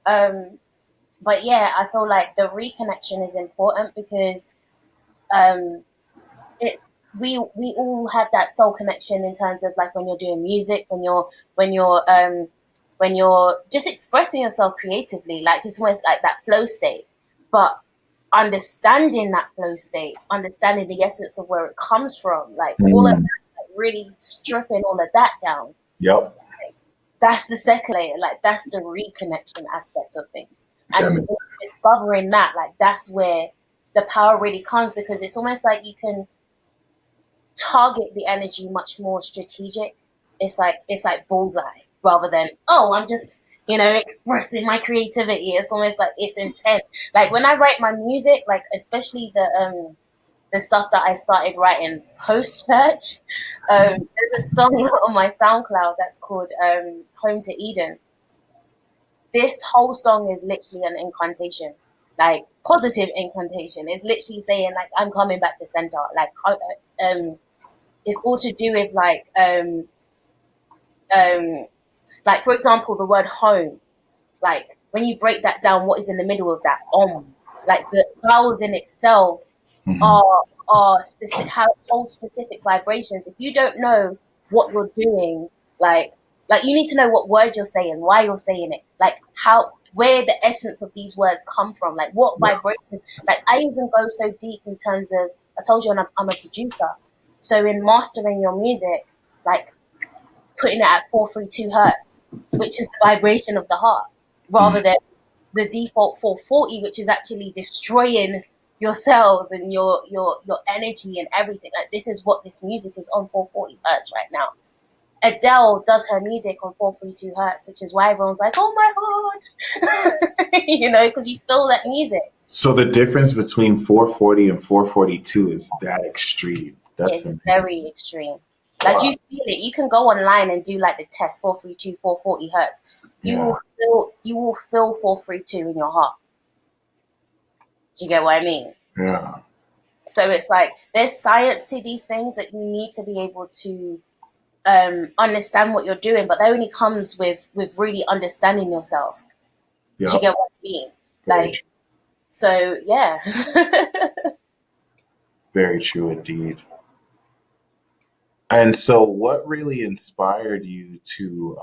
Speaker 3: But yeah, I feel like the reconnection is important because we all have that soul connection in terms of like when you're doing music, when you're just expressing yourself creatively, like it's almost like that flow state. But understanding that flow state, understanding the essence of where it comes from, like all of that, like really stripping all of that down.
Speaker 2: Yep.
Speaker 3: Like, that's the second layer, like that's the reconnection aspect of things. And discovering that, like that's where the power really comes, because it's almost like you can target the energy much more strategic. It's like bullseye rather than, oh, I'm just, you know, expressing my creativity. It's almost like it's intent. Like when I write my music, like especially the stuff that I started writing post church, there's a song on my SoundCloud that's called Home to Eden. This whole song is literally an incantation, like positive incantation. It's literally saying like I'm coming back to center. Like it's all to do with like for example, the word home. Like when you break that down, what is in the middle of that? Like the vowels in itself are specific, hold specific vibrations. If you don't know what you're doing, like you need to know what words you're saying, why you're saying it, like where the essence of these words come from, like what vibration. Like I even go so deep in terms of, I told you I'm a producer, so in mastering your music, like putting it at 432 hertz, which is the vibration of the heart, rather than the default 440, which is actually destroying your cells and your energy and everything. Like this is what this music is on 440 hertz right now. Adele does her music on 432 hertz, which is why everyone's like, "Oh my heart," you know, because you feel that music.
Speaker 2: So the difference between 440 and 442 is that extreme. That's
Speaker 3: It's
Speaker 2: amazing.
Speaker 3: very extreme. Like
Speaker 2: Wow.
Speaker 3: you feel it. You can go online and do like the test 432, 440 hertz. You will feel 432 in your heart. Do you get what I mean?
Speaker 2: Yeah.
Speaker 3: So it's like there's science to these things that you need to be able to understand what you're doing, but that only comes with really understanding yourself.
Speaker 2: Yep.
Speaker 3: Do you get what I mean?
Speaker 2: Very true.
Speaker 3: So yeah.
Speaker 2: Very true indeed. And so what really inspired you to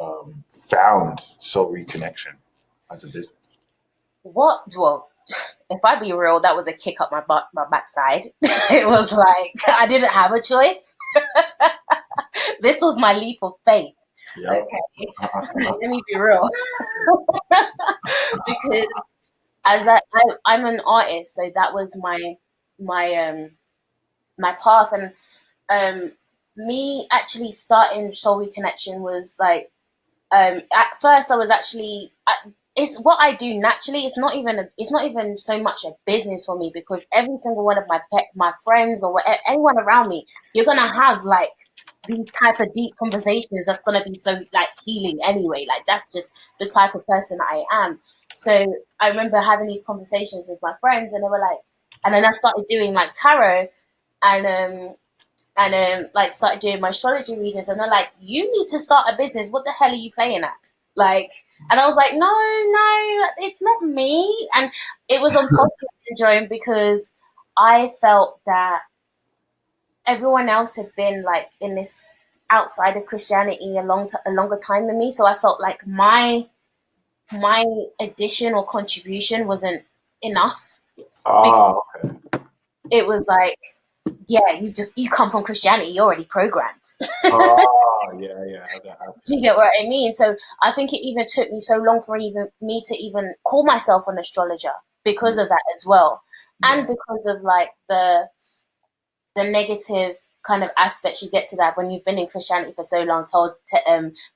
Speaker 2: found Soul-Reconnection as a business?
Speaker 3: Well, if I be real, that was a kick up my backside. It was like I didn't have a choice. This was my leap of faith. Yep. Okay, let me be real. Because as I'm an artist, so that was my path, and me actually starting Soul-Reconnection was like, at first I was actually, it's what I do naturally. It's not even so much a business for me, because every single one of my friends or anyone around me, you're gonna have like these type of deep conversations that's gonna be so like healing anyway. Like that's just the type of person I am. So I remember having these conversations with my friends, and they were like, and then I started doing like tarot, and like started doing my astrology readings, and they're like, "You need to start a business. What the hell are you playing at?" Like, and I was like, "No, it's not me." And it was imposter syndrome, because I felt that everyone else had been like in this outside of Christianity a longer time than me. So I felt like my addition or contribution wasn't enough.
Speaker 2: Oh, okay.
Speaker 3: It was like, yeah, you come from Christianity, you're already programmed.
Speaker 2: Oh, yeah.
Speaker 3: Do you get what I mean? So I think it even took me so long for me to even call myself an astrologer, because of that as well, and because of like the negative kind of aspects you get to that when you've been in Christianity for so long,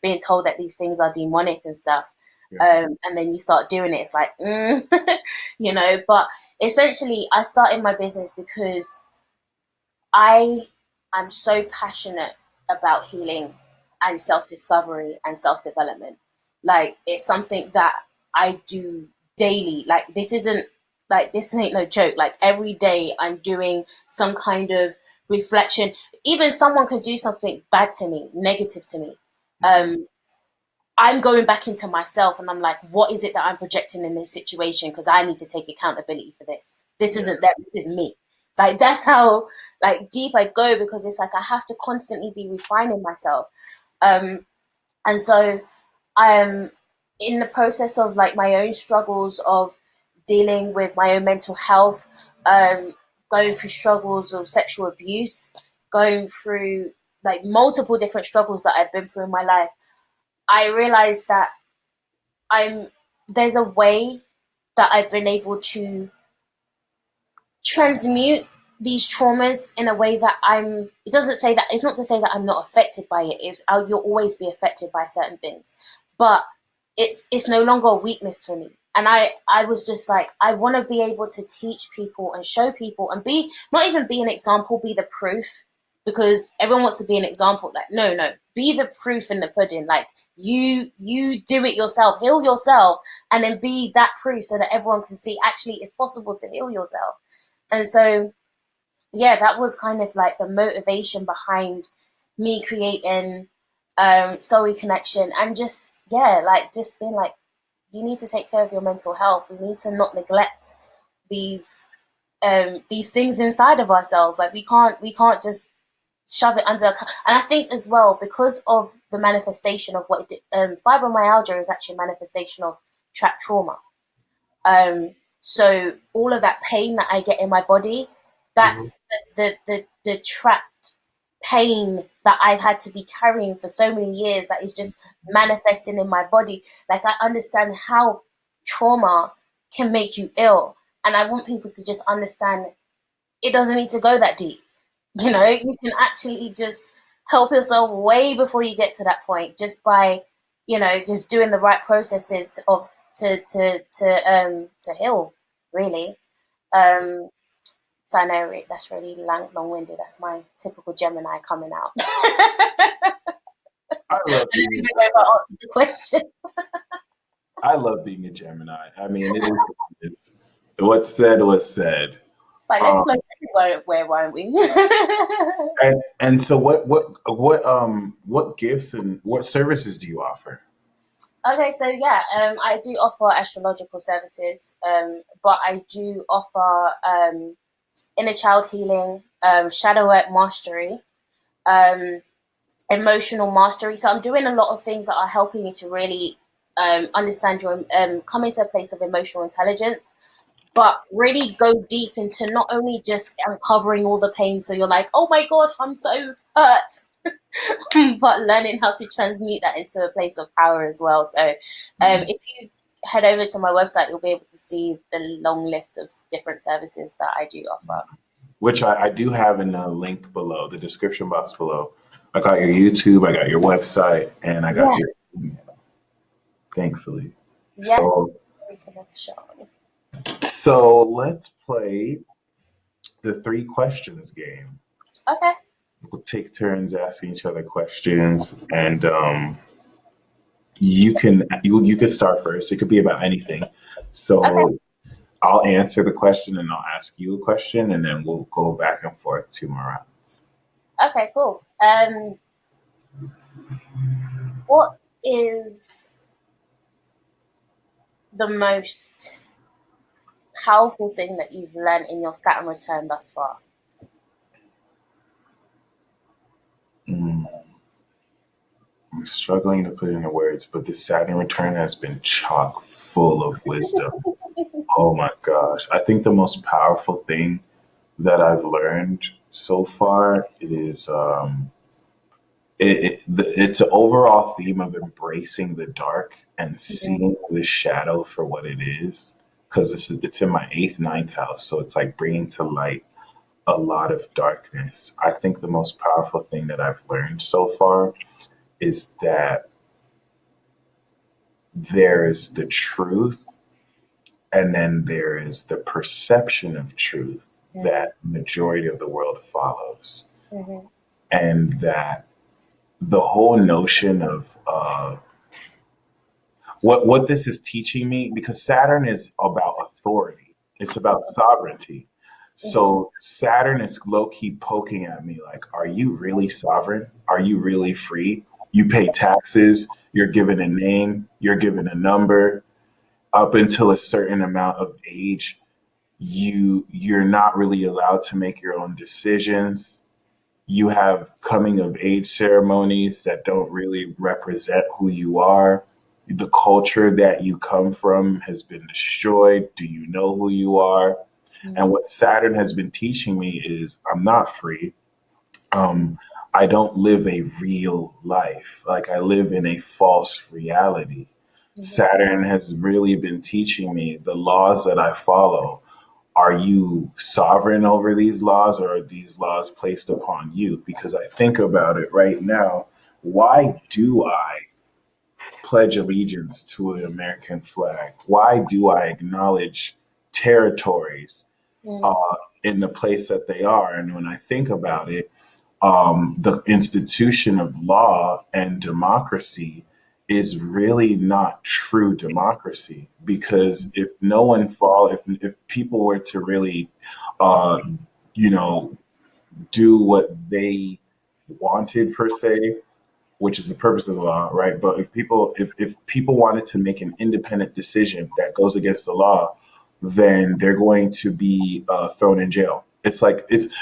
Speaker 3: being told that these things are demonic and stuff. And then you start doing it, it's like, you know. But essentially, I started my business because I'm so passionate about healing and self-discovery and self-development. Like, it's something that I do daily. Like, this ain't no joke. Like, every day I'm doing some kind of reflection. Even someone could do something bad to me, negative to me. I'm going back into myself, and I'm like, what is it that I'm projecting in this situation? Because I need to take accountability for this. This isn't them. This is me. Like, that's how like deep I go, because it's like I have to constantly be refining myself. And so I am in the process of like my own struggles of dealing with my own mental health, going through struggles of sexual abuse, going through like multiple different struggles that I've been through in my life. I realized that there's a way that I've been able to transmute these traumas in a way that it's not to say that I'm not affected by it. You'll always be affected by certain things, but it's no longer a weakness for me. And I was just like, I want to be able to teach people and show people and not even be an example, be the proof, because everyone wants to be an example. Like, no, be the proof in the pudding. Like, you do it yourself, heal yourself, and then be that proof so that everyone can see actually it's possible to heal yourself. And so, yeah, that was kind of like the motivation behind me creating Soul-Reconnection, and just being like, you need to take care of your mental health. We need to not neglect these things inside of ourselves. Like we can't just shove it under. And I think as well, because of the manifestation of what fibromyalgia is actually a manifestation of trapped trauma. So all of that pain that I get in my body, that's the trapped pain that I've had to be carrying for so many years that is just manifesting in my body. Like, I understand how trauma can make you ill, and I want people to just understand it doesn't need to go that deep. You know, you can actually just help yourself way before you get to that point, just by, you know, just doing the right processes to heal, really. So I know that's really long-winded. That's my typical Gemini coming out.
Speaker 2: I love
Speaker 3: I don't even know if I answered the question.
Speaker 2: I love being a Gemini. I mean, it's what's said was said.
Speaker 3: Fine, let's flow everywhere, won't we?
Speaker 2: And so what gifts and what services do you offer?
Speaker 3: Okay, so yeah, I do offer astrological services, but I do offer inner child healing, shadow work mastery, emotional mastery. So I'm doing a lot of things that are helping you to really understand your come into a place of emotional intelligence, but really go deep into not only just uncovering all the pain, so you're like, oh my gosh, I'm so hurt, but learning how to transmute that into a place of power as well. So if you head over to my website, you'll be able to see the long list of different services that I do offer.
Speaker 2: Which I do have in the link below, the description box below. I got your YouTube, I got your website, and I got your email, thankfully.
Speaker 3: Yeah.
Speaker 2: So let's play the 3 questions game.
Speaker 3: Okay.
Speaker 2: We'll take turns asking each other questions, and you can start first. It could be about anything. So
Speaker 3: Okay.
Speaker 2: I'll answer the question and I'll ask you a question, and then we'll go back and forth 2 more rounds.
Speaker 3: Okay, cool. What is the most powerful thing that you've learned in your Saturn return thus far?
Speaker 2: I'm struggling to put into words, but the Saturn return has been chock full of wisdom. Oh my gosh. I think the most powerful thing that I've learned so far is it's an overall theme of embracing the dark and seeing the shadow for what it is. Because it's in my 8th, 9th house. So it's like bringing to light a lot of darkness. I think the most powerful thing that I've learned so far is that there is the truth, and then there is the perception of truth that majority of the world follows. And that the whole notion of what this is teaching me, because Saturn is about authority, it's about sovereignty. So Saturn is low-key poking at me like, are you really sovereign? Are you really free? You pay taxes, you're given a name, you're given a number. Up until a certain amount of age, you're not really allowed to make your own decisions. You have coming of age ceremonies that don't really represent who you are. The culture that you come from has been destroyed. Do you know who you are? And what Saturn has been teaching me is I'm not free. I don't live a real life. Like, I live in a false reality. Saturn has really been teaching me the laws that I follow. Are you sovereign over these laws, or are these laws placed upon you? Because I think about it right now. Why do I pledge allegiance to an American flag? Why do I acknowledge territories in the place that they are? And when I think about it, the institution of law and democracy is really not true democracy, because if people were to really, do what they wanted per se, which is the purpose of the law, right? But if people wanted to make an independent decision that goes against the law, then they're going to be thrown in jail. It's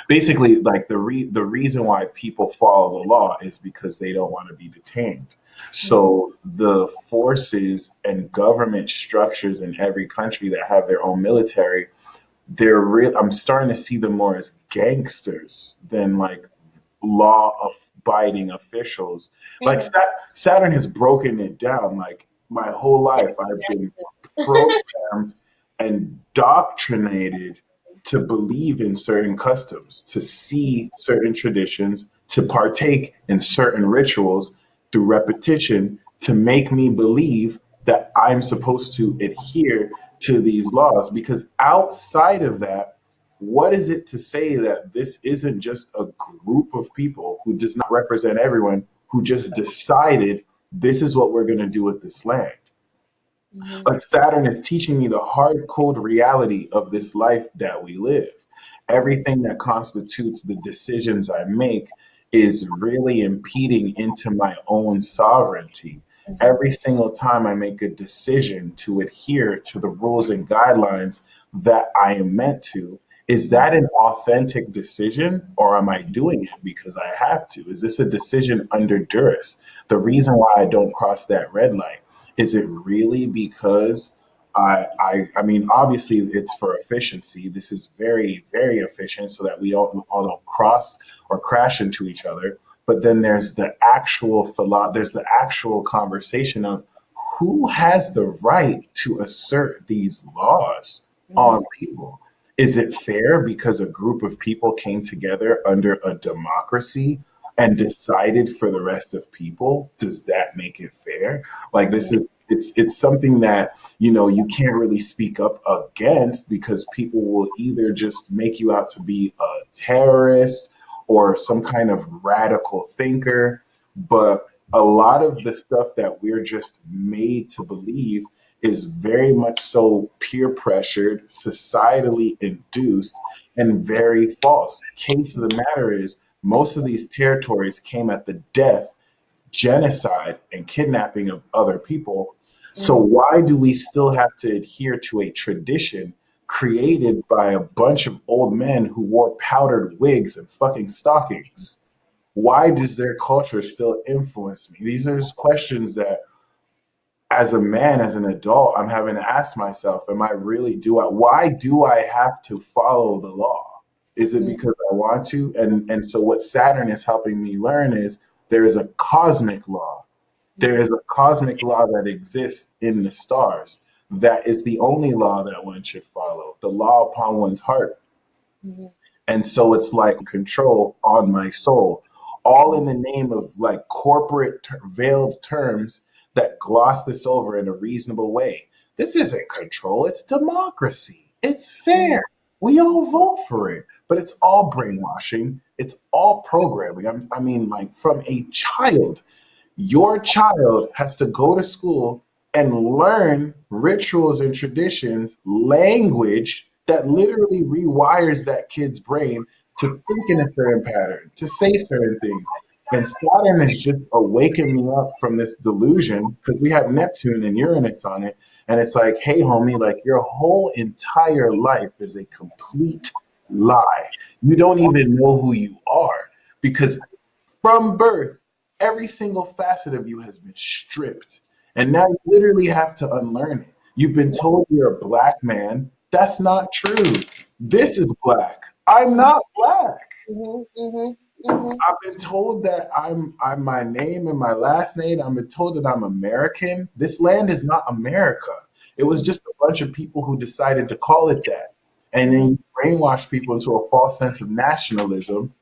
Speaker 2: basically like the reason why people follow the law is because they don't want to be detained. So the forces and government structures in every country that have their own military, they're real. I'm starting to see them more as gangsters than like law abiding officials. Like Saturn has broken it down. Like my whole life, I've been programmed and doctrinated to believe in certain customs, to see certain traditions, to partake in certain rituals through repetition, to make me believe that I'm supposed to adhere to these laws. Because outside of that, what is it to say that this isn't just a group of people who does not represent everyone, who just decided this is what we're going to do with this land? Like Saturn is teaching me the hard, cold reality of this life that we live. Everything that constitutes the decisions I make is really impeding into my own sovereignty. Every single time I make a decision to adhere to the rules and guidelines that I am meant to, is that an authentic decision, or am I doing it because I have to? Is this a decision under duress? The reason why I don't cross that red light, is it really because I mean, obviously it's for efficiency. This is very, very efficient so that we all don't cross or crash into each other. But then there's the actual conversation of who has the right to assert these laws on people. Is it fair because a group of people came together under a democracy and decided for the rest of people? Does that make it fair? Like it's something that, you can't really speak up against, because people will either just make you out to be a terrorist or some kind of radical thinker. But a lot of the stuff that we're just made to believe is very much so peer pressured, societally induced, and very false. Case of the matter is, most of these territories came at the death, genocide, and kidnapping of other people. So why do we still have to adhere to a tradition created by a bunch of old men who wore powdered wigs and fucking stockings? Why does their culture still influence me? These are just questions that, as a man, as an adult, I'm having to ask myself, why do I have to follow the law? Is it because I want to? And so what Saturn is helping me learn is there is a cosmic law. There is a cosmic law that exists in the stars that is the only law that one should follow, the law upon one's heart. And so it's like control on my soul, all in the name of like corporate veiled terms that gloss this over in a reasonable way. This isn't control, it's democracy. It's fair. We all vote for it, but it's all brainwashing. It's all programming. I mean, like from a child, your child has to go to school and learn rituals and traditions, language that literally rewires that kid's brain to think in a certain pattern, to say certain things. And Saturn has just awakened me up from this delusion, because we have Neptune and Uranus on it. And it's like, hey, homie, like your whole entire life is a complete lie. You don't even know who you are, because from birth, every single facet of you has been stripped. And now you literally have to unlearn it. You've been told you're a black man. That's not true. This is black. I'm not black. I've been told that I'm my name and my last name. I've been told that I'm American. This land is not America. It was just a bunch of people who decided to call it that. And then you brainwash people into a false sense of nationalism,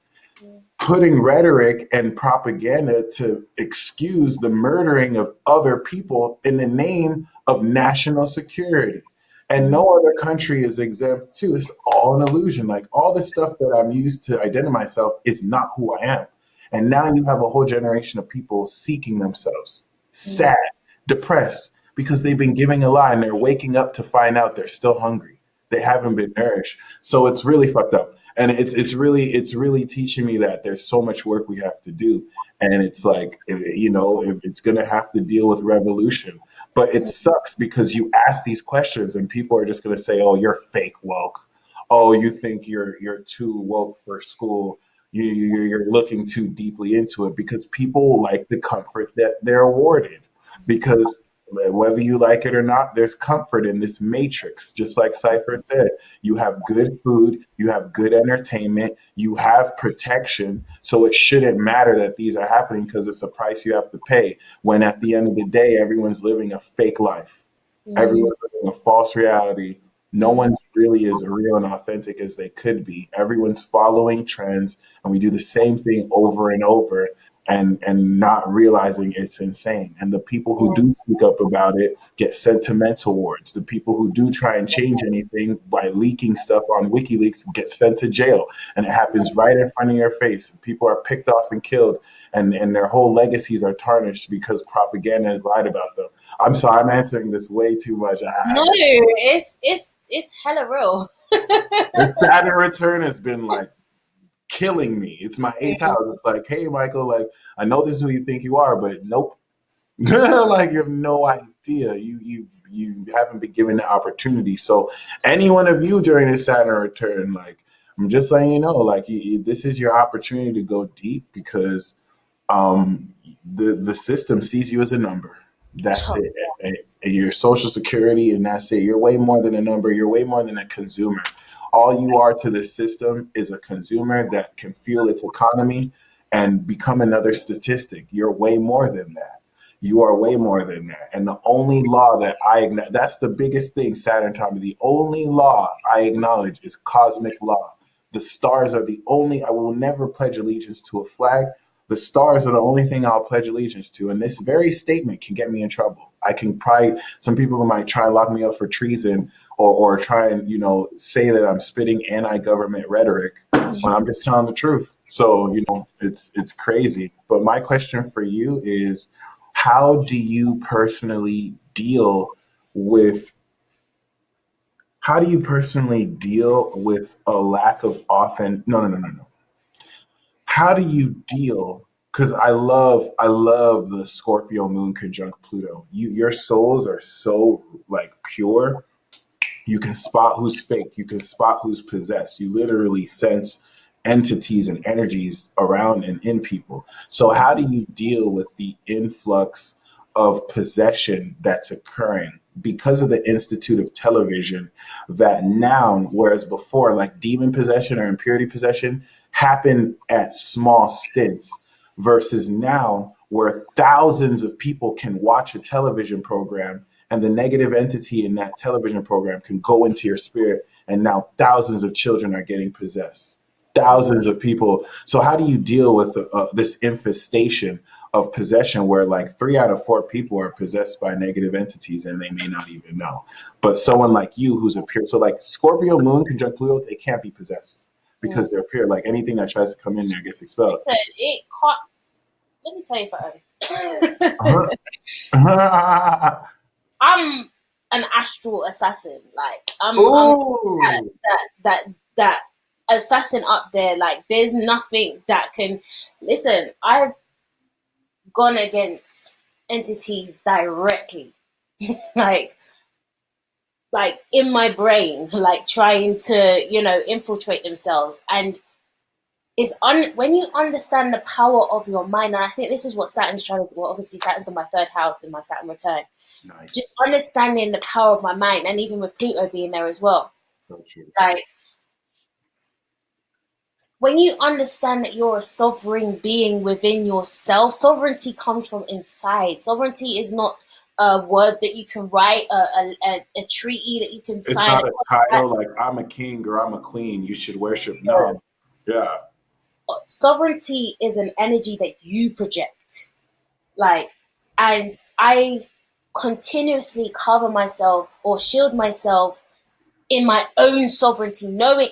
Speaker 2: putting rhetoric and propaganda to excuse the murdering of other people in the name of national security. And no other country is exempt too. It's all an illusion. Like all the stuff that I'm used to identify myself is not who I am. And now you have a whole generation of people seeking themselves, sad, depressed, because they've been giving a lie and they're waking up to find out they're still hungry. They haven't been nourished. So it's really fucked up. And it's really teaching me that there's so much work we have to do. And it's like, it's going to have to deal with revolution. But it sucks because you ask these questions and people are just going to say, oh, you're fake woke. Oh, you think you're too woke for school. You're looking too deeply into it, because people like the comfort that they're awarded. Because whether you like it or not, there's comfort in this matrix. Just like Cypher said, you have good food, you have good entertainment, you have protection. So it shouldn't matter that these are happening, because it's a price you have to pay. When at the end of the day, everyone's living a fake life. Everyone's living a false reality. No one really is real and authentic as they could be. Everyone's following trends, and we do the same thing over and over, and not realizing it's insane. And the people who do speak up about it get sentimental awards. The people who do try and change anything by leaking stuff on WikiLeaks get sent to jail. And it happens right in front of your face. People are picked off and killed, and their whole legacies are tarnished because propaganda has lied about them. I'm sorry, I'm answering this way too much.
Speaker 3: No, it's hella real.
Speaker 2: The Saturn return has been like killing me. It's my 8th house. It's like, hey, Michael, like, I know this is who you think you are, but nope. Like, you have no idea. You haven't been given the opportunity. So any one of you during this Saturn return, like, I'm just letting you know, like, this is your opportunity to go deep, because the system sees you as a number. That's it. And your social security, and that's it. You're way more than a number. You're way more than a consumer. All you are to the system is a consumer that can fuel its economy and become another statistic. You're way more than that. You are way more than that. And the only law that that's the biggest thing, Saturn taught me. The only law I acknowledge is cosmic law. The stars are the only, I will never pledge allegiance to a flag. The stars are the only thing I'll pledge allegiance to. And this very statement can get me in trouble. I can probably, some people might try and lock me up for treason, or try and, say that I'm spitting anti-government rhetoric, when I'm just telling the truth. So, it's crazy. But my question for you is, how do you personally deal with a lack of no. How do you deal? Because I love the Scorpio moon conjunct Pluto. Your souls are so like pure. You can spot who's fake. You can spot who's possessed. You literally sense entities and energies around and in people. So how do you deal with the influx of possession that's occurring because of the Institute of Television, that now, whereas before, like demon possession or impurity possession happened at small stints, versus now where thousands of people can watch a television program, and the negative entity in that television program can go into your spirit, and now thousands of children are getting possessed. Thousands of people. So how do you deal with this infestation of possession, where like 3 out of 4 people are possessed by negative entities and they may not even know? But someone like you who's a pure, so like Scorpio moon conjunct Pluto, they can't be possessed because they're pure. Like anything that tries to come in there gets expelled.
Speaker 3: It caught. Let me tell you something. I'm an astral assassin. Like I'm that assassin up there. Like there's nothing that can. Listen, I've gone against entities directly, like in my brain, like trying to infiltrate themselves. And it's when you understand the power of your mind, and I think this is what Saturn's trying to do. Well, obviously Saturn's on my 3rd house in my Saturn return.
Speaker 2: Nice.
Speaker 3: Just understanding the power of my mind, and even with Pluto being there as well.
Speaker 2: So true.
Speaker 3: Like when you understand that you're a sovereign being within yourself, sovereignty comes from inside. Sovereignty is not a word that you can write, a treaty that you can sign.
Speaker 2: It's not a title like I'm a king or I'm a queen, you should worship. No. Yeah.
Speaker 3: Sovereignty is an energy that you project. And I continuously cover myself or shield myself in my own sovereignty, knowing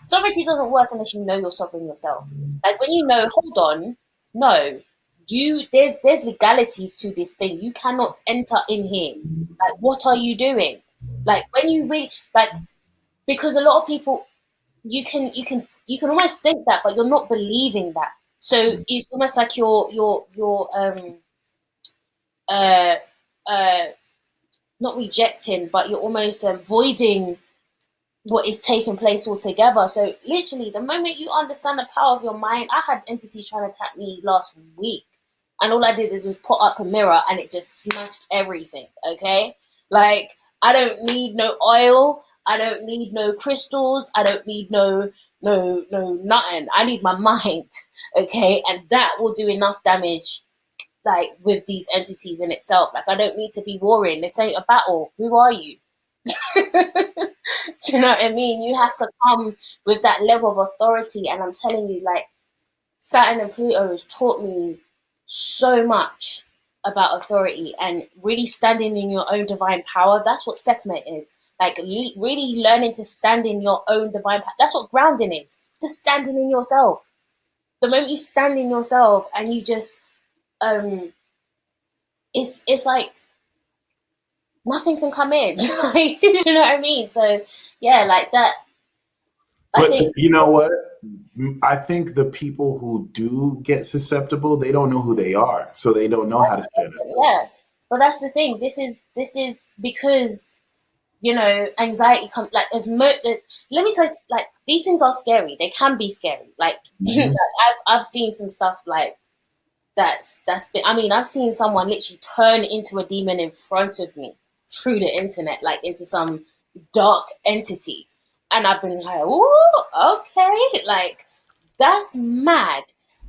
Speaker 3: sovereignty doesn't work unless you know you're sovereign yourself. Like when you know, hold on, no, there's legalities to this thing. You cannot enter in here. Like, what are you doing? Like when you really because a lot of people, you can almost think that, but you're not believing that. So it's almost like you're uh uh not rejecting, but you're almost voiding what is taking place altogether. So literally, the moment you understand the power of your mind, I had entities trying to attack me last week, and all I did is was put up a mirror, and it just smashed everything. Okay, like I don't need no oil, I don't need no crystals, I don't need no nothing. I need my mind. Okay, and that will do enough damage. Like with these entities in itself, like I don't need to be warring. This ain't a battle. Who are you? Do you know what I mean? You have to come with that level of authority. And I'm telling you, like, Saturn and Pluto has taught me so much about authority and really standing in your own divine power. That's what Sekhmet is. Like, really learning to stand in your own divine power. That's what grounding is. Just standing in yourself. The moment you stand in yourself and you just, it's like nothing can come in. Like, you know what I mean? So, yeah, like that. I
Speaker 2: But
Speaker 3: think
Speaker 2: you know what? I think the people who do get susceptible, they don't know who they are, so they don't know how to stand aside.
Speaker 3: yeah, but that's the thing. This is because anxiety comes like let me tell you, like these things are scary. They can be scary. Like, like
Speaker 2: Mhm.
Speaker 3: I've seen some stuff like that's been. I mean, I've seen someone literally turn into a demon in front of me through the internet, like into some dark entity, and I've been like, "Ooh, okay," like that's mad.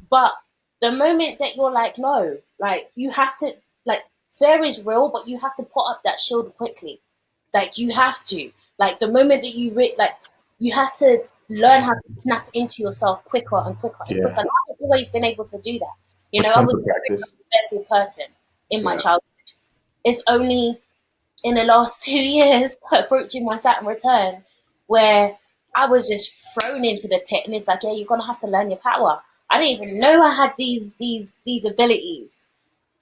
Speaker 3: But the moment that you're like, no, like you have to, like fear is real, but you have to put up that shield quickly. Like you have to, like the moment that like you have to learn how to snap into yourself quicker and quicker and quicker.
Speaker 2: Yeah,
Speaker 3: And I haven't always been able to do that.
Speaker 2: which
Speaker 3: I
Speaker 2: comes
Speaker 3: was
Speaker 2: with practice.
Speaker 3: a very fearful person in my
Speaker 2: Yeah,
Speaker 3: childhood. It's only in the last 2 years, approaching my Saturn return, where I was just thrown into the pit, and it's like, yeah, you're gonna have to learn your power. I didn't even know I had these abilities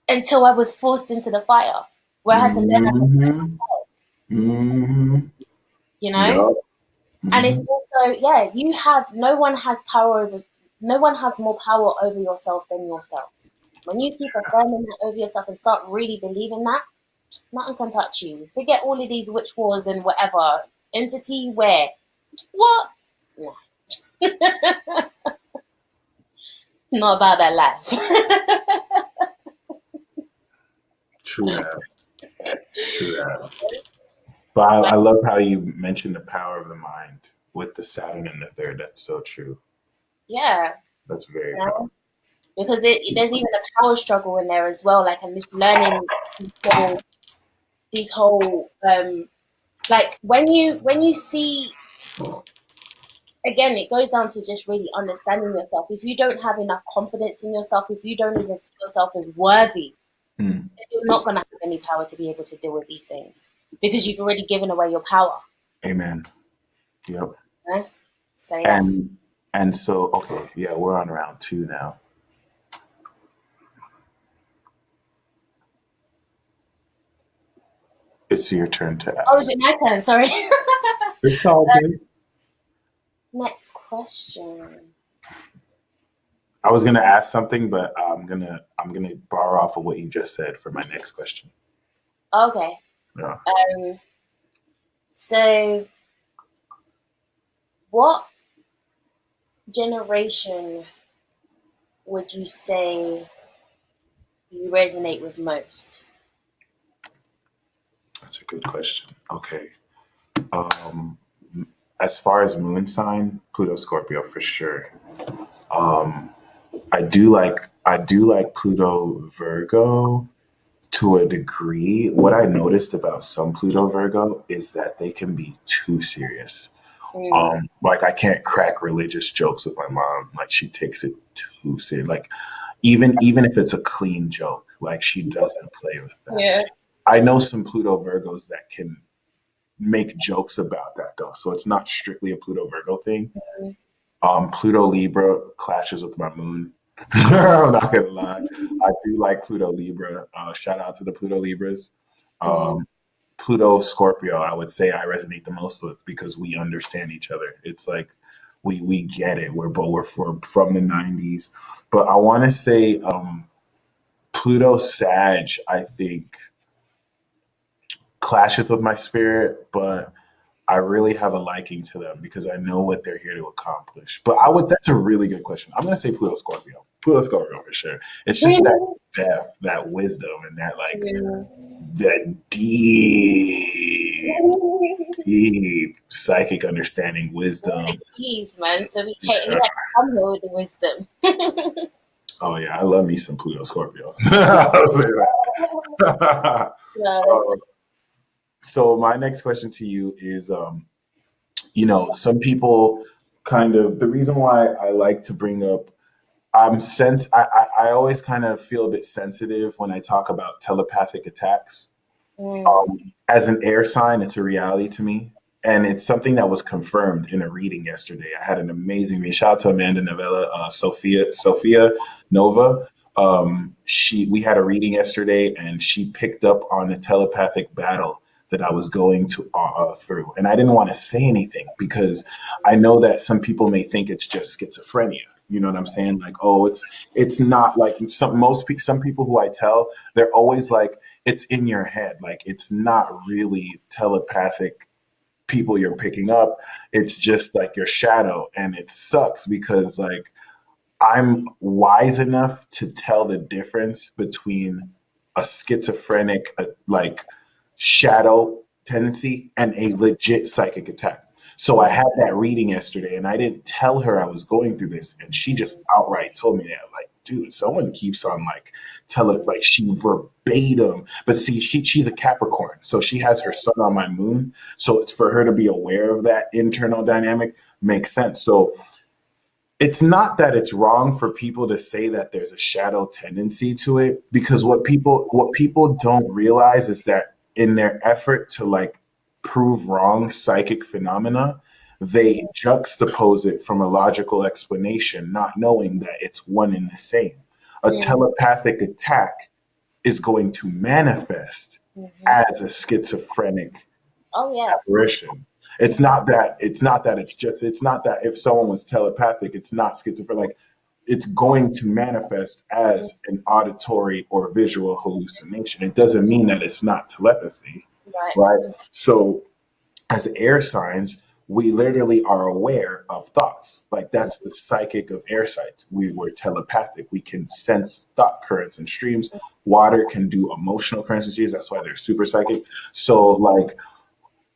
Speaker 3: until I was forced into the fire, where I had to learn how to fight
Speaker 2: hmm
Speaker 3: myself.
Speaker 2: hmm
Speaker 3: You know,
Speaker 2: Yup.
Speaker 3: and it's
Speaker 2: hmm
Speaker 3: also, yeah, you have no one has power over, no one has more power over yourself than yourself. When you keep affirming that over yourself and start really believing that, nothing can touch you. Forget all of these witch wars and whatever. Entity where? What? Nah. Not about that life.
Speaker 2: True that. True that. But I love how you mentioned the power of the mind with the Saturn in the third. That's so true.
Speaker 3: Yeah.
Speaker 2: That's very
Speaker 3: You
Speaker 2: powerful.
Speaker 3: know? Because there's even a power struggle in there as well. Like I'm just learning these whole like when you see, again, it goes down to just really understanding yourself. If you don't have enough confidence in yourself, if you don't even see yourself as worthy,
Speaker 2: Hmm.
Speaker 3: you're not going to have any power to be able to deal with these things because you've already given away your power.
Speaker 2: Amen. Yep.
Speaker 3: Right? So yeah.
Speaker 2: And so okay, yeah, we're on round two now. It's your turn to
Speaker 3: Oh, is
Speaker 2: ask.
Speaker 3: it my turn? Sorry.
Speaker 2: It's all good.
Speaker 3: Next question.
Speaker 2: I was gonna ask something, but I'm gonna borrow off of what you just said for my next question.
Speaker 3: Okay.
Speaker 2: Yeah.
Speaker 3: Um. So, what generation would you say you resonate with most?
Speaker 2: That's a good question. Okay. Um, as far as moon sign, Pluto Scorpio for sure. Um, I do like Pluto Virgo to a degree. What I noticed about some Pluto Virgo is that they can be too serious.
Speaker 3: Mm,
Speaker 2: Like I can't crack religious jokes with my mom. Like she takes it too serious. Like even if it's a clean joke, like she doesn't play with that.
Speaker 3: yeah.
Speaker 2: I know some Pluto Virgos that can make jokes about that though. So it's not strictly a Pluto Virgo thing.
Speaker 3: Mm,
Speaker 2: Pluto Libra clashes with my moon. I'm not gonna lie. I do like Pluto Libra. Shout out to the Pluto Libras.
Speaker 3: mm,
Speaker 2: Um, Pluto Scorpio, I would say I resonate the most with because we understand each other. It's like we get it. We're from the 90s. But I want to say Pluto Sag, I think, clashes with my spirit, but I really have a liking to them because I know what they're here to accomplish. But that's a really good question. I'm gonna say Pluto Scorpio. Pluto Scorpio for sure. It's just that depth, that wisdom, and that that deep psychic understanding, wisdom.
Speaker 3: Jeez, man. So we can't come here with the wisdom.
Speaker 2: Oh yeah, I love me some Pluto Scorpio. I'll say that. So my next question to you is, some people kind of the reason why I like to bring up I always kind of feel a bit sensitive when I talk about telepathic attacks. As an air sign, it's a reality to me. And it's something that was confirmed in a reading yesterday. I had an amazing reading. Shout out to Amanda Novella, Sophia Nova. We had a reading yesterday, and she picked up on the telepathic battle that I was going through. And I didn't want to say anything because I know that some people may think it's just schizophrenia. You know what I'm saying? Like, oh, it's not like some people who I tell, they're always like, it's in your head. Like, it's not really telepathic people you're picking up. It's just like your shadow. And it sucks because like I'm wise enough to tell the difference between a schizophrenic like shadow tendency and a legit psychic attack. So I had that reading yesterday and I didn't tell her I was going through this. And she just outright told me that, like, dude, someone keeps on like like she verbatim. But see, she's a Capricorn. So she has her sun on my moon. So it's for her to be aware of that internal dynamic makes sense. So it's not that it's wrong for people to say that there's a shadow tendency to it, because what people don't realize is that in their effort to like prove wrong psychic phenomena, they juxtapose it from a logical explanation, not knowing that it's one and the same. A telepathic attack is going to manifest as a schizophrenic apparition. It's not that if someone was telepathic, it's not schizophrenic. Like, it's going to manifest as an auditory or visual hallucination. It doesn't mean that it's not telepathy, right? So as air signs, we literally are aware of thoughts. Like, that's the psychic of air signs. We're telepathic. We can sense thought currents and streams. Water can do emotional currents and streams. That's why they're super psychic. So like,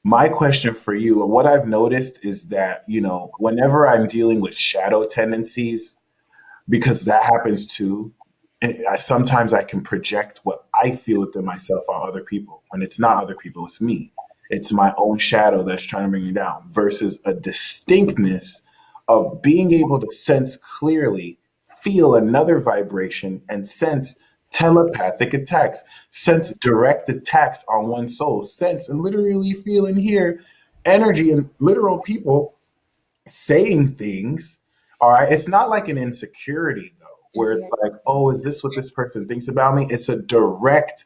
Speaker 2: my question for you, and what I've noticed is that, whenever I'm dealing with shadow tendencies, because that happens too, sometimes I can project what I feel within myself on other people. When it's not other people, it's me. It's my own shadow that's trying to bring me down, versus a distinctness of being able to sense clearly, feel another vibration, and sense telepathic attacks, sense direct attacks on one's soul, sense and literally feel and hear energy and literal people saying things. All right. It's not like an insecurity though, where it's like, oh, is this what this person thinks about me? It's a direct,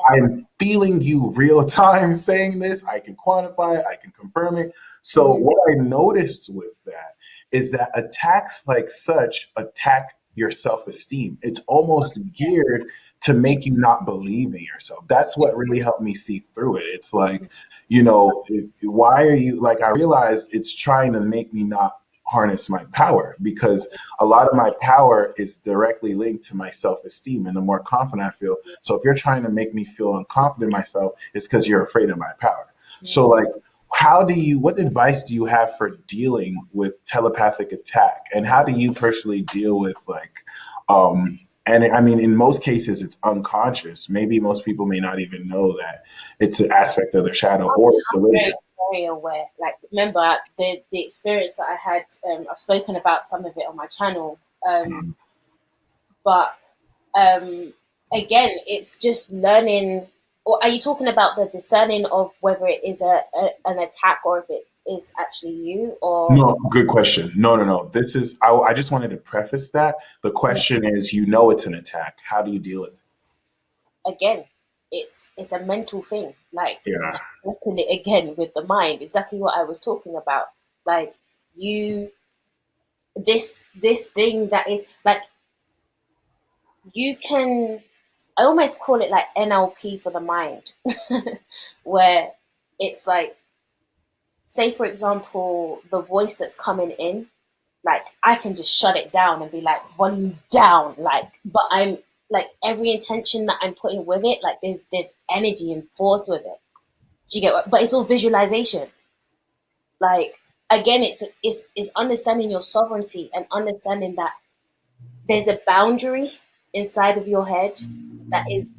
Speaker 2: I'm feeling you real time saying this. I can quantify it. I can confirm it. So what I noticed with that is that attacks like such attack your self-esteem. It's almost geared to make you not believe in yourself. That's what really helped me see through it. It's like, why are you like, I realized it's trying to make me not harness my power, because a lot of my power is directly linked to my self-esteem and the more confident I feel. So if you're trying to make me feel unconfident in myself, it's because you're afraid of my power. So like, what advice do you have for dealing with telepathic attack, and how do you personally deal with like, and I mean, in most cases, it's unconscious. Maybe most people may not even know that it's an aspect of their shadow, or it's deliberate.
Speaker 3: Very aware. Like, remember the experience that I had. I've spoken about some of it on my channel, but again, it's just learning. Or are you talking about the discerning of whether it is an attack or if it is actually you? Or
Speaker 2: no, good question. No. This is I just wanted to preface that the question is, it's an attack. How do you deal with it?
Speaker 3: Again, it's a mental thing. Like, again with the mind. Exactly what I was talking about. Like, you this thing that is like, you can, I almost call it like NLP for the mind, where it's like, say for example, the voice that's coming in, like I can just shut it down and be like, volume down, like, but I'm like, every intention that I'm putting with it, like there's energy and force with it. Do you get what? But it's all visualization. Like, again, it's understanding your sovereignty and understanding that there's a boundary inside of your head,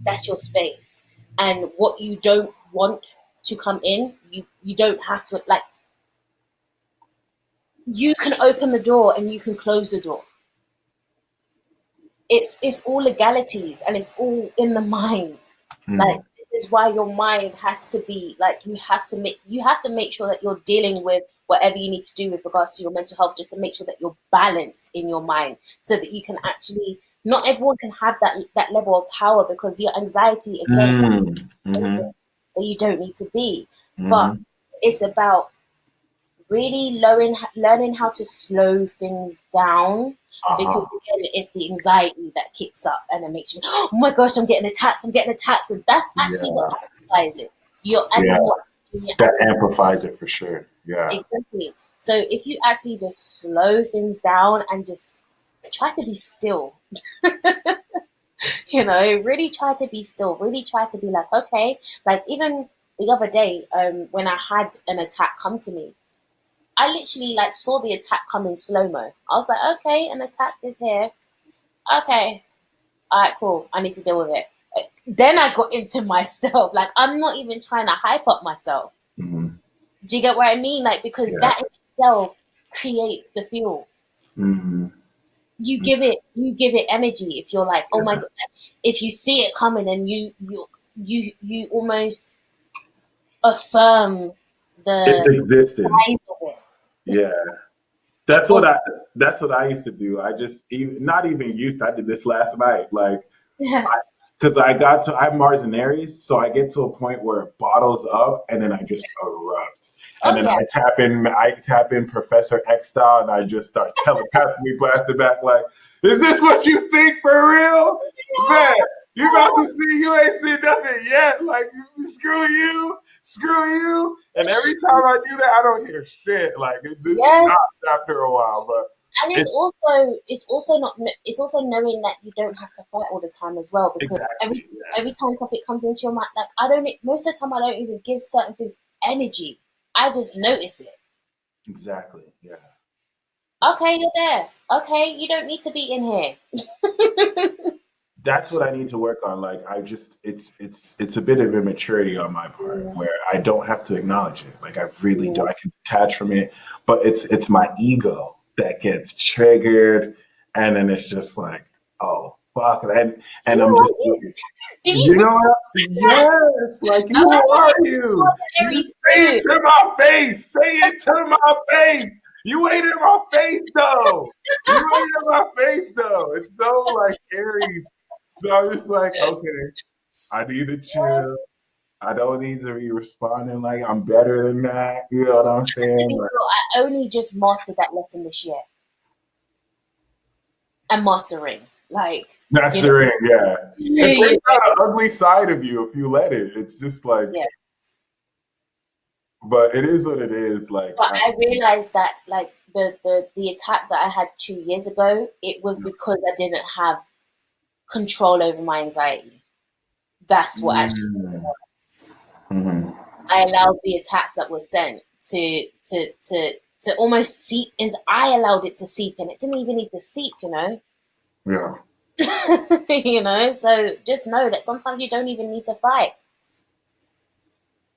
Speaker 3: that's your space, and what you don't want to come in, you don't have to, like, you can open the door and you can close the door. It's all legalities, and it's all in the mind. Like, this is why your mind has to be like, you have to make sure that you're dealing with whatever you need to do with regards to your mental health, just to make sure that you're balanced in your mind, so that you can actually, not everyone can have that level of power, because your anxiety, again, that you don't need to be. But it's about really learning how to slow things down, because again, it's the anxiety that kicks up and it makes you, oh my gosh, I'm getting attacked, and that's actually what amplifies it.
Speaker 2: That amplifies it for sure. Yeah,
Speaker 3: exactly. So if you actually just slow things down and just try to be still, really try to be still, really try to be like, okay, like even the other day, when I had an attack come to me, I literally like saw the attack come in slow-mo. I was like, okay, an attack is here. Okay, all right, cool. I need to deal with it. Then I got into myself. Like, I'm not even trying to hype up myself. Do you get what I mean? Like, because that in itself creates the fuel. You give it energy. If you're like, oh my God, if you see it coming, and you almost affirm
Speaker 2: its
Speaker 3: the
Speaker 2: existence.
Speaker 3: size of it.
Speaker 2: Yeah. That's what I used to do. I just not even used to, I did this last night. Like, because I'm Mars and Aries, so I get to a point where it bottles up and then I just erupt. And then I tap in Professor X style, and I just start telepathically blasting back like, is this what you think for real? Man, you about to see, you ain't seen nothing yet. Like, screw you. And every time I do that, I don't hear shit. Like, this stops after a while. But
Speaker 3: and it's also knowing that you don't have to fight all the time as well, because every time something comes into your mind, like, most of the time I don't even give certain things energy. I just notice it.
Speaker 2: Exactly. Yeah.
Speaker 3: Okay, you're there. Okay, you don't need to be in here.
Speaker 2: That's what I need to work on. Like, it's a bit of immaturity on my part, where I don't have to acknowledge it. Like, I really do. I can detach from it, but it's my ego that gets triggered, and then it's just like, oh fuck, and I'm just, you know what? Yes, like, who are you? You say it to my face. Say it to my face. You ain't in my face though. It's so like Aries. So I'm just like, okay, I need to chill. I don't need to be responding like I'm better than that. You know what I'm saying? Like,
Speaker 3: I only just mastered that lesson this year. And mastering. Like,
Speaker 2: mastering, yeah. It brings out an ugly side of you if you let it. It's just like, but it is what it is. Like,
Speaker 3: but I realized that, like, the attack that I had 2 years ago, it was because I didn't have control over my anxiety. That's what actually was. I allowed the attacks that were sent to almost seep into. I allowed it to seep in. It didn't even need to seep,
Speaker 2: Yeah.
Speaker 3: So just know that sometimes you don't even need to fight.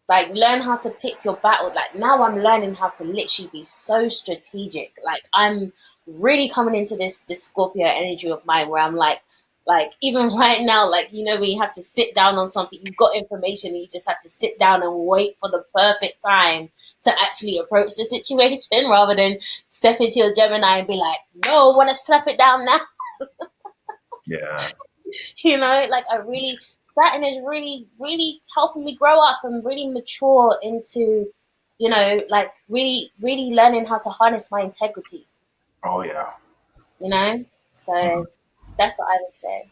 Speaker 3: Like, learn how to pick your battle. Like, now I'm learning how to literally be so strategic. Like, I'm really coming into this Scorpio energy of mine, where I'm like even right now, like, when you have to sit down on something, you've got information, and you just have to sit down and wait for the perfect time to actually approach the situation, rather than step into your Gemini and be like, no, I want to slap it down now.
Speaker 2: Yeah.
Speaker 3: Like, Saturn is really, really helping me grow up and really mature into, like, really, really learning how to harness my integrity.
Speaker 2: Oh yeah.
Speaker 3: You know? So that's what I would say.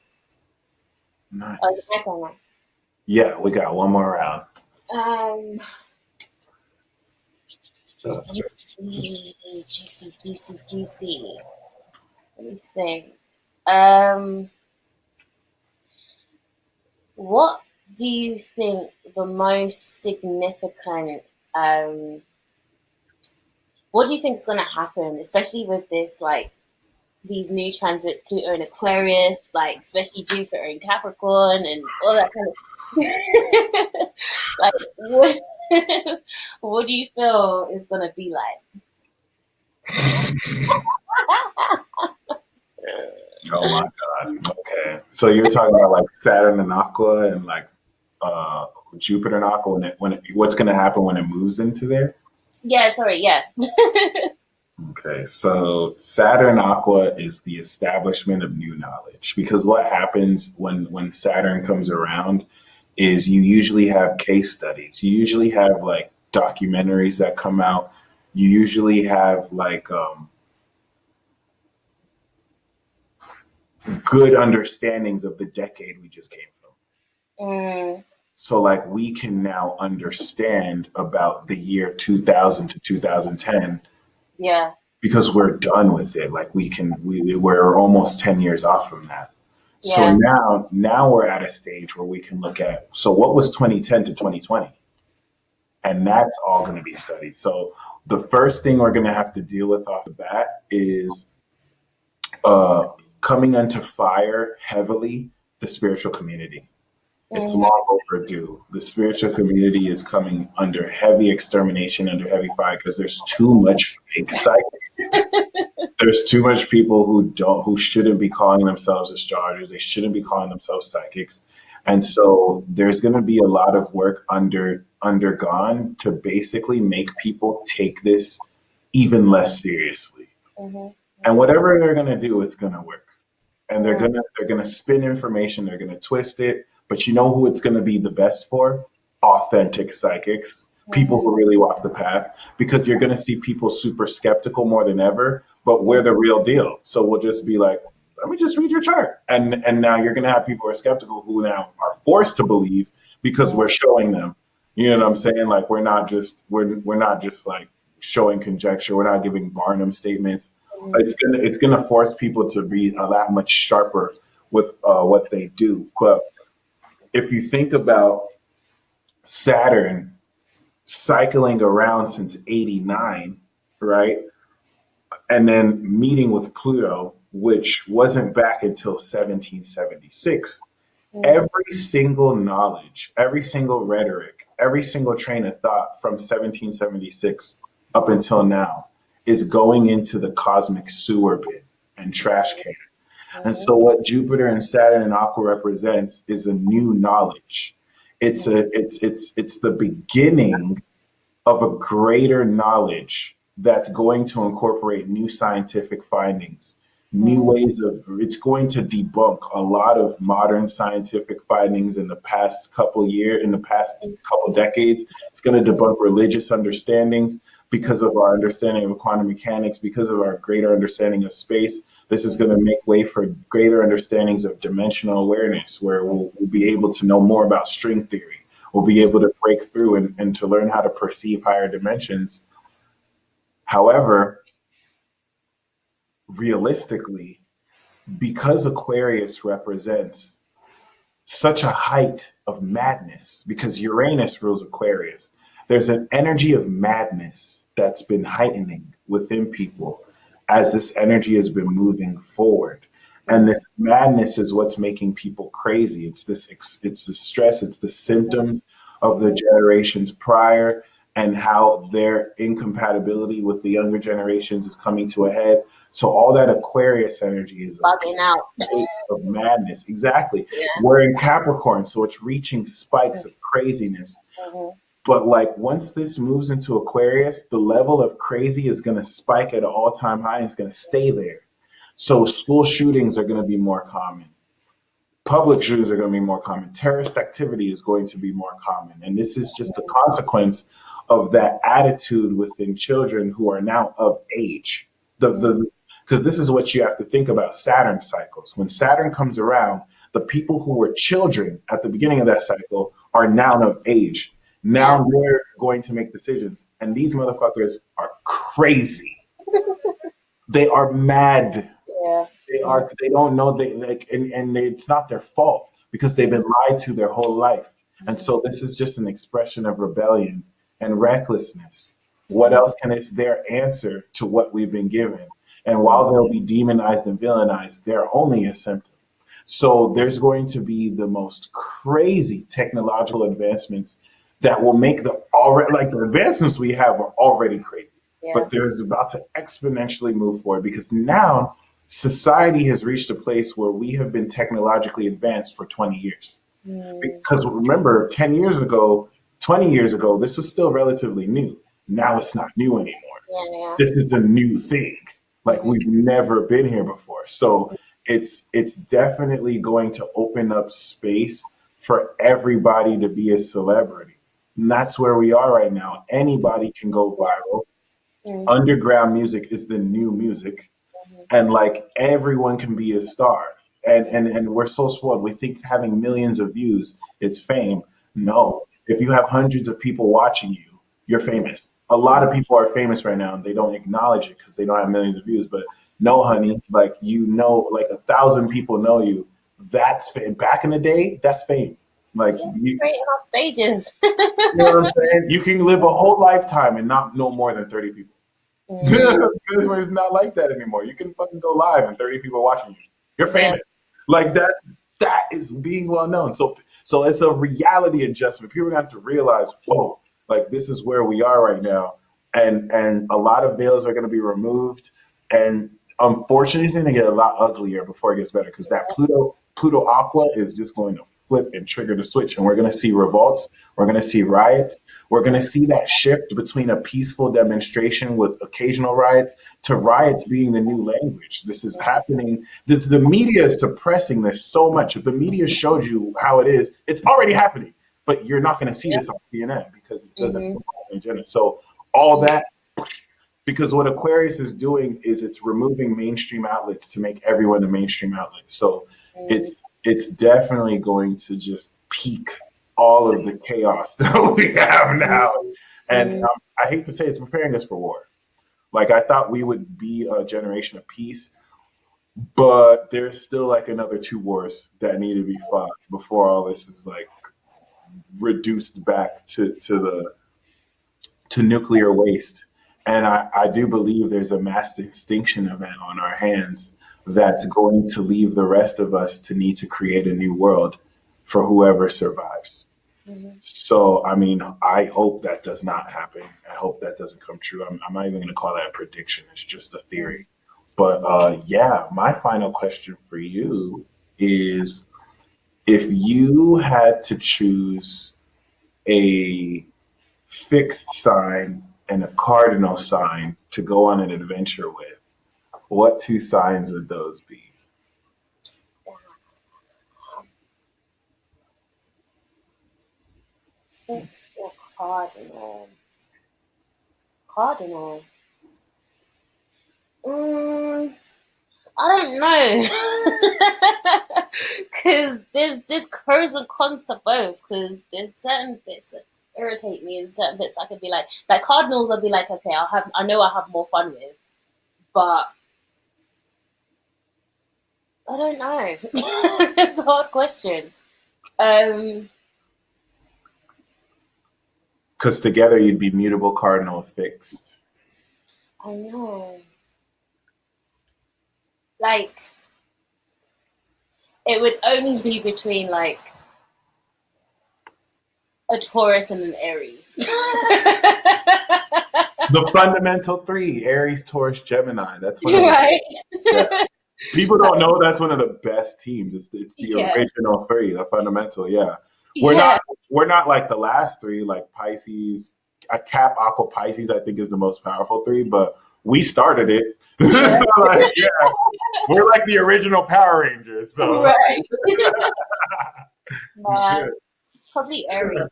Speaker 3: Oh, it's
Speaker 2: Nice.
Speaker 3: my turn now.
Speaker 2: Yeah, we got one more round.
Speaker 3: Um, let's see. Juicy, juicy, juicy. Let me think. Um, what do you think the most significant um what do you think is going to happen, especially with this, like, these new transits, Pluto in Aquarius, like, especially Jupiter in Capricorn and all that kind of like, what, what do you feel is going to be like?
Speaker 2: Oh my God. Okay. So you're talking about like Saturn and Aqua and like uh Jupiter and Aqua what's gonna happen when it moves into there?
Speaker 3: Yeah, sorry, yeah.
Speaker 2: Okay, so Saturn Aqua is the establishment of new knowledge because what happens when Saturn comes around is you usually have case studies. You usually have like documentaries that come out. You usually have like good understandings of the decade we just came from.
Speaker 3: Mm,
Speaker 2: So like we can now understand about the year 2000 to 2010
Speaker 3: yeah,
Speaker 2: because we're done with it. Like we're almost 10 years off from that. So
Speaker 3: yeah.
Speaker 2: now we're at a stage where we can look at, so what was 2010 to 2020? And that's all going to be studied. So the first thing we're going to have to deal with off the bat is uh, coming into fire heavily the spiritual community. It's
Speaker 3: Mm-hmm.
Speaker 2: long overdue. The spiritual community is coming under heavy extermination, under heavy fire, because there's too much fake psychics. There's too much people who shouldn't be calling themselves astrologers. They shouldn't be calling themselves psychics. And so there's going to be a lot of work undergone to basically make people take this even less seriously.
Speaker 3: Mm-hmm.
Speaker 2: And whatever they're going to do, it's going to work. And
Speaker 3: Mm-hmm.
Speaker 2: they're gonna spin information, they're gonna twist it, but you know who it's gonna be the best for? Authentic psychics, people
Speaker 3: Mm-hmm.
Speaker 2: who really walk the path, because you're gonna see people super skeptical more than ever, but we're the real deal. So we'll just be like, let me just read your chart. And now you're gonna have people who are skeptical who now are forced to believe because we're showing them. You know what I'm saying? Like we're not just like showing conjecture, we're not giving Barnum statements. It's gonna force people to be a lot much sharper with what they do. But if you think about Saturn cycling around since '89, right, and then meeting with Pluto, which wasn't back until 1776,
Speaker 3: Mm-hmm.
Speaker 2: every single knowledge, every single rhetoric, every single train of thought from 1776 up until now is going into the cosmic sewer bin and trash can. And
Speaker 3: Mm-hmm.
Speaker 2: so what Jupiter and Saturn and Aqua represents is a new knowledge. It's the beginning of a greater knowledge that's going to incorporate new scientific findings, new ways of, it's going to debunk a lot of modern scientific findings in the past in the past couple decades. It's going to debunk religious understandings because of our understanding of quantum mechanics, because of our greater understanding of space. This is going to make way for greater understandings of dimensional awareness, where we'll be able to know more about string theory. We'll be able to break through and to learn how to perceive higher dimensions. However, realistically, because Aquarius represents such a height of madness, because Uranus rules Aquarius, there's an energy of madness that's been heightening within people as this energy has been moving forward. And this madness is what's making people crazy. It's the stress, it's the symptoms of the generations prior and how their incompatibility with the younger generations is coming to a head. So all that Aquarius energy is a
Speaker 3: Bugging out.
Speaker 2: state of madness. Exactly.
Speaker 3: Yeah.
Speaker 2: We're in Capricorn, so it's reaching spikes of craziness.
Speaker 3: Mm-hmm.
Speaker 2: But like once this moves into Aquarius, the level of crazy is going to spike at an all-time high and it's going to stay there. So school shootings are going to be more common. Public shootings are going to be more common. Terrorist activity is going to be more common. And this is just a consequence of that attitude within children who are now of age. The Because this is what you have to think about Saturn cycles. When Saturn comes around, the people who were children at the beginning of that cycle are now of age. Now they're going to make decisions. And these motherfuckers are crazy. They are mad.
Speaker 3: Yeah.
Speaker 2: They don't know, it's not their fault because they've been lied to their whole life. And so this is just an expression of rebellion and recklessness. What else is their answer to what we've been given? And while they'll be demonized and villainized, they're only a symptom. So there's going to be the most crazy technological advancements that will make the advancements we have are already crazy. Yeah. But there's about to exponentially move forward because now society has reached a place where we have been technologically advanced for 20 years. Because remember, 10 years ago, 20 years ago, this was still relatively new. Now it's not new anymore.
Speaker 3: Yeah.
Speaker 2: This is a new thing. Like we've never been here before. So it's definitely going to open up space for everybody to be a celebrity. And that's where we are right now. Anybody can go viral. Underground music is the new music. And like everyone can be a star. And we're so spoiled. We think having millions of views is fame. No. If you have hundreds of people watching you, you're famous. A lot of people are famous right now and they don't acknowledge it because they don't have millions of views. But no, honey, like 1,000 people know you. That's fame. Back in the day, that's fame. Like
Speaker 3: creating on stages.
Speaker 2: You know what I'm saying? You can live a whole lifetime and not know more than 30 people. It's not like that anymore. You can fucking go live and 30 people watching you. You're famous. Like that is being well known. So it's a reality adjustment. People have to realize, whoa, like this is where we are right now. And a lot of veils are going to be removed. And unfortunately, it's going to get a lot uglier before it gets better because that Pluto Aqua is just going to flip and trigger the switch. And we're going to see revolts. We're going to see riots. We're going to see that shift between a peaceful demonstration with occasional riots to riots being the new language. This is happening. The media is suppressing this so much. If the media showed you how it is, it's already happening. But you're not going to see this on CNN because it doesn't put on the agenda. So all that, because what Aquarius is doing is it's removing mainstream outlets to make everyone a mainstream outlet. So it's definitely going to just peak all of the chaos that we have now. And I hate to say it's preparing us for war. Like I thought we would be a generation of peace, but there's still like another 2 wars that need to be fought before all this is like reduced back to nuclear waste. And I do believe there's a mass extinction event on our hands that's going to leave the rest of us to need to create a new world for whoever survives. So, I mean, I hope that does not happen. I hope that doesn't come true. I'm not even going to call that a prediction. It's just a theory. But my final question for you is if you had to choose a fixed sign and a cardinal sign to go on an adventure with, what 2 signs would those be?
Speaker 3: Fixed or cardinal? Cardinal. I don't know. Because there's pros and cons to both. Because there's certain bits that irritate me and certain bits I could be like cardinals I'll be like, okay, I know I have more fun with. But I don't know. It's a hard question.
Speaker 2: Because together you'd be mutable, cardinal, fixed.
Speaker 3: I know. Like, it would only be between like a Taurus and an Aries.
Speaker 2: The fundamental 3, Aries, Taurus, Gemini. That's one of
Speaker 3: right.
Speaker 2: People don't know that's one of the best teams. It's the original 3, the fundamental. Yeah. We're not like the last 3, like Pisces. Cap, Aqua, Pisces, I think is the most powerful 3, but we started it. So we're like the original Power Rangers. So
Speaker 3: right. Probably Aries.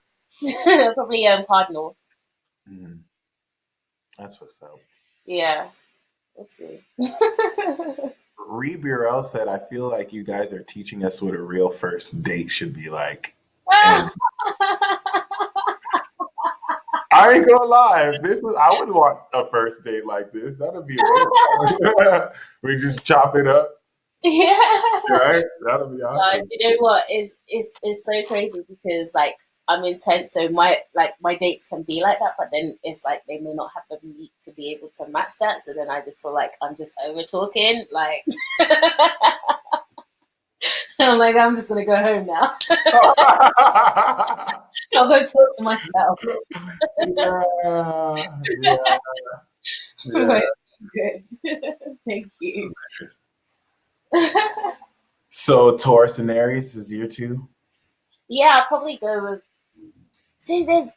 Speaker 3: Probably Cardinal.
Speaker 2: That's what's up.
Speaker 3: Yeah. we'll see.
Speaker 2: Ree Burrell said, I feel like you guys are teaching us what a real first date should be like. And I ain't gonna lie, if this was, I would want a first date like this. That'd be lit. We just chop it up,
Speaker 3: Yeah.
Speaker 2: right? That'd be awesome.
Speaker 3: You know what? It's so crazy because like I'm intense, so my dates can be like that, but then it's like they may not have the meat to be able to match that. So then I just feel like I'm just over talking. Like I'm like, I'm just gonna go home now. I'll go talk to myself.
Speaker 2: Yeah.
Speaker 3: Like, good. Thank you.
Speaker 2: So Taurus and Aries is year 2?
Speaker 3: Yeah, I'll probably go with. See, there's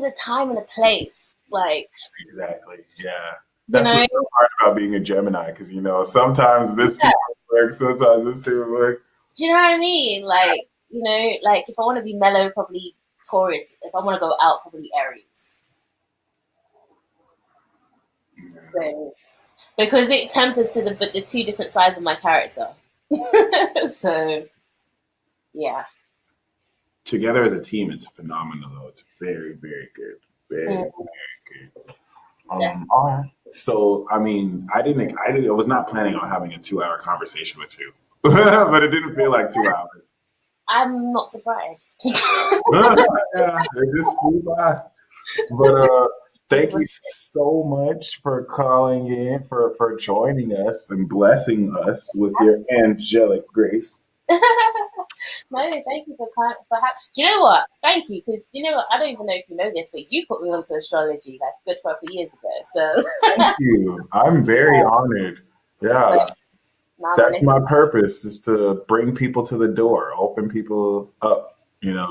Speaker 3: a time and a place. Like
Speaker 2: exactly, yeah. That's
Speaker 3: you know,
Speaker 2: what's so hard about being a Gemini, because sometimes this people work, sometimes this people work.
Speaker 3: Do you know what I mean? Like like if I want to be mellow, probably Taurus. If I want to go out, probably Aries.
Speaker 2: Yeah.
Speaker 3: So because it tempers to the two different sides of my character. So yeah.
Speaker 2: Together as a team, it's phenomenal. Though. It's very, very good. Very, very good. All right. So, I mean, I was not planning on having a 2-hour conversation with you, but it didn't feel like 2 hours.
Speaker 3: I'm not surprised.
Speaker 2: Yeah, it just flew by. But thank you so much for calling in, for joining us and blessing us with your angelic grace.
Speaker 3: No, thank you for having. Do you know what? Thank you, because you know what? I don't even know if you know this, but you put me onto astrology like good 12 years ago. So
Speaker 2: thank you. I'm very honored. Yeah,
Speaker 3: so,
Speaker 2: that's my purpose: is to bring people to the door, open people up.
Speaker 3: Yeah,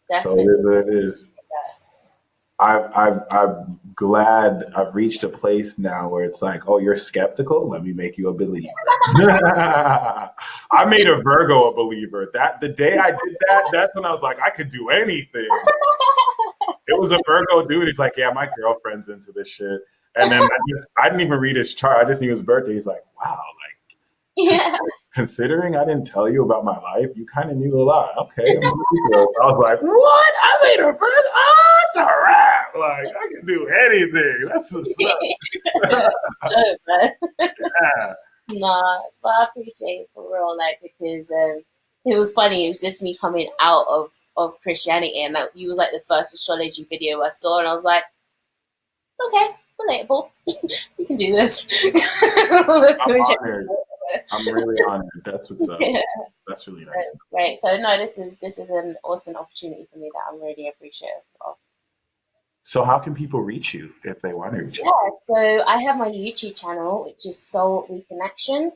Speaker 2: definitely. So it is what it is. I'm glad I've reached a place now where it's like, oh, you're skeptical? Let me make you a believer. I made a Virgo a believer. The day I did that, that's when I was like, I could do anything. It was a Virgo dude. He's like, yeah, my girlfriend's into this shit. And then I didn't even read his chart. I just knew his birthday. He's like, wow, considering I didn't tell you about my life, you kind of knew a lot. Okay. I was like, what? I made a Virgo? Oh, it's a wrap. Like, I can do anything. That's what's up.
Speaker 3: Yeah. Nah, but I appreciate it for real, like, because it was funny. It was just me coming out of Christianity, and that you was like the first astrology video I saw, and I was like, okay, relatable. We can do this. Let's go check this out.
Speaker 2: I'm really honored. That's what's up. Yeah. That's really nice.
Speaker 3: That's great. So no, this is an awesome opportunity for me that I'm really appreciative of.
Speaker 2: So how can people reach you if they want to reach you?
Speaker 3: Yeah, so I have my YouTube channel, which is Soul-Reconnection.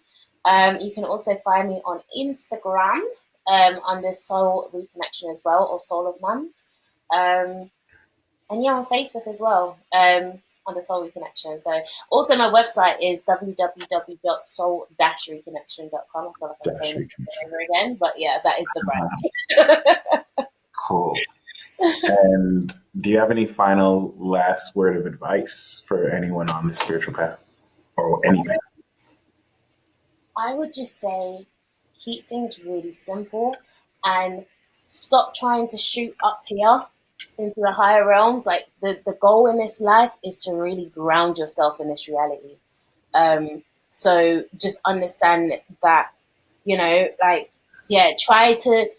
Speaker 3: You can also find me on Instagram under Soul-Reconnection as well, or Soul of Namz. And yeah, on Facebook as well, under Soul-Reconnection. So also my website is www.soul-reconnection.com. I feel like I'm saying it over again, but yeah, that is the brand.
Speaker 2: Cool. And do you have any final last word of advice for anyone on the spiritual path or anyone?
Speaker 3: I would just say keep things really simple and stop trying to shoot up here into the higher realms. Like the goal in this life is to really ground yourself in this reality. So just understand that, try to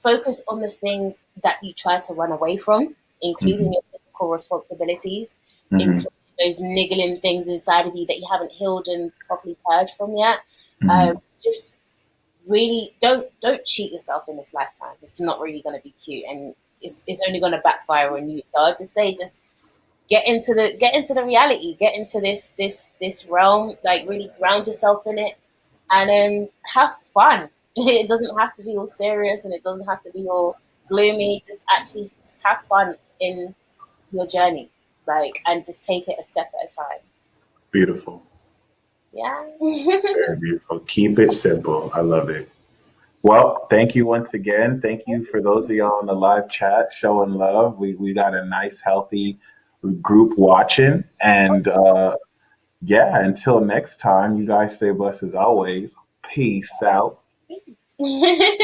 Speaker 3: focus on the things that you try to run away from, including your physical responsibilities, including those niggling things inside of you that you haven't healed and properly purged from yet. Just really don't cheat yourself in this lifetime. It's not really going to be cute, and it's only going to backfire on you. So I'd just say, just get into the reality, get into this realm, like really ground yourself in it, and have fun. It doesn't have to be all serious, and it doesn't have to be all gloomy. Just have fun in your journey, and just take it a step at a time.
Speaker 2: Beautiful.
Speaker 3: Yeah.
Speaker 2: Very beautiful. Keep it simple. I love it. Well, thank you once again. Thank you for those of y'all in the live chat showing love. We got a nice, healthy group watching, and yeah, until next time, you guys stay blessed as always. Peace out.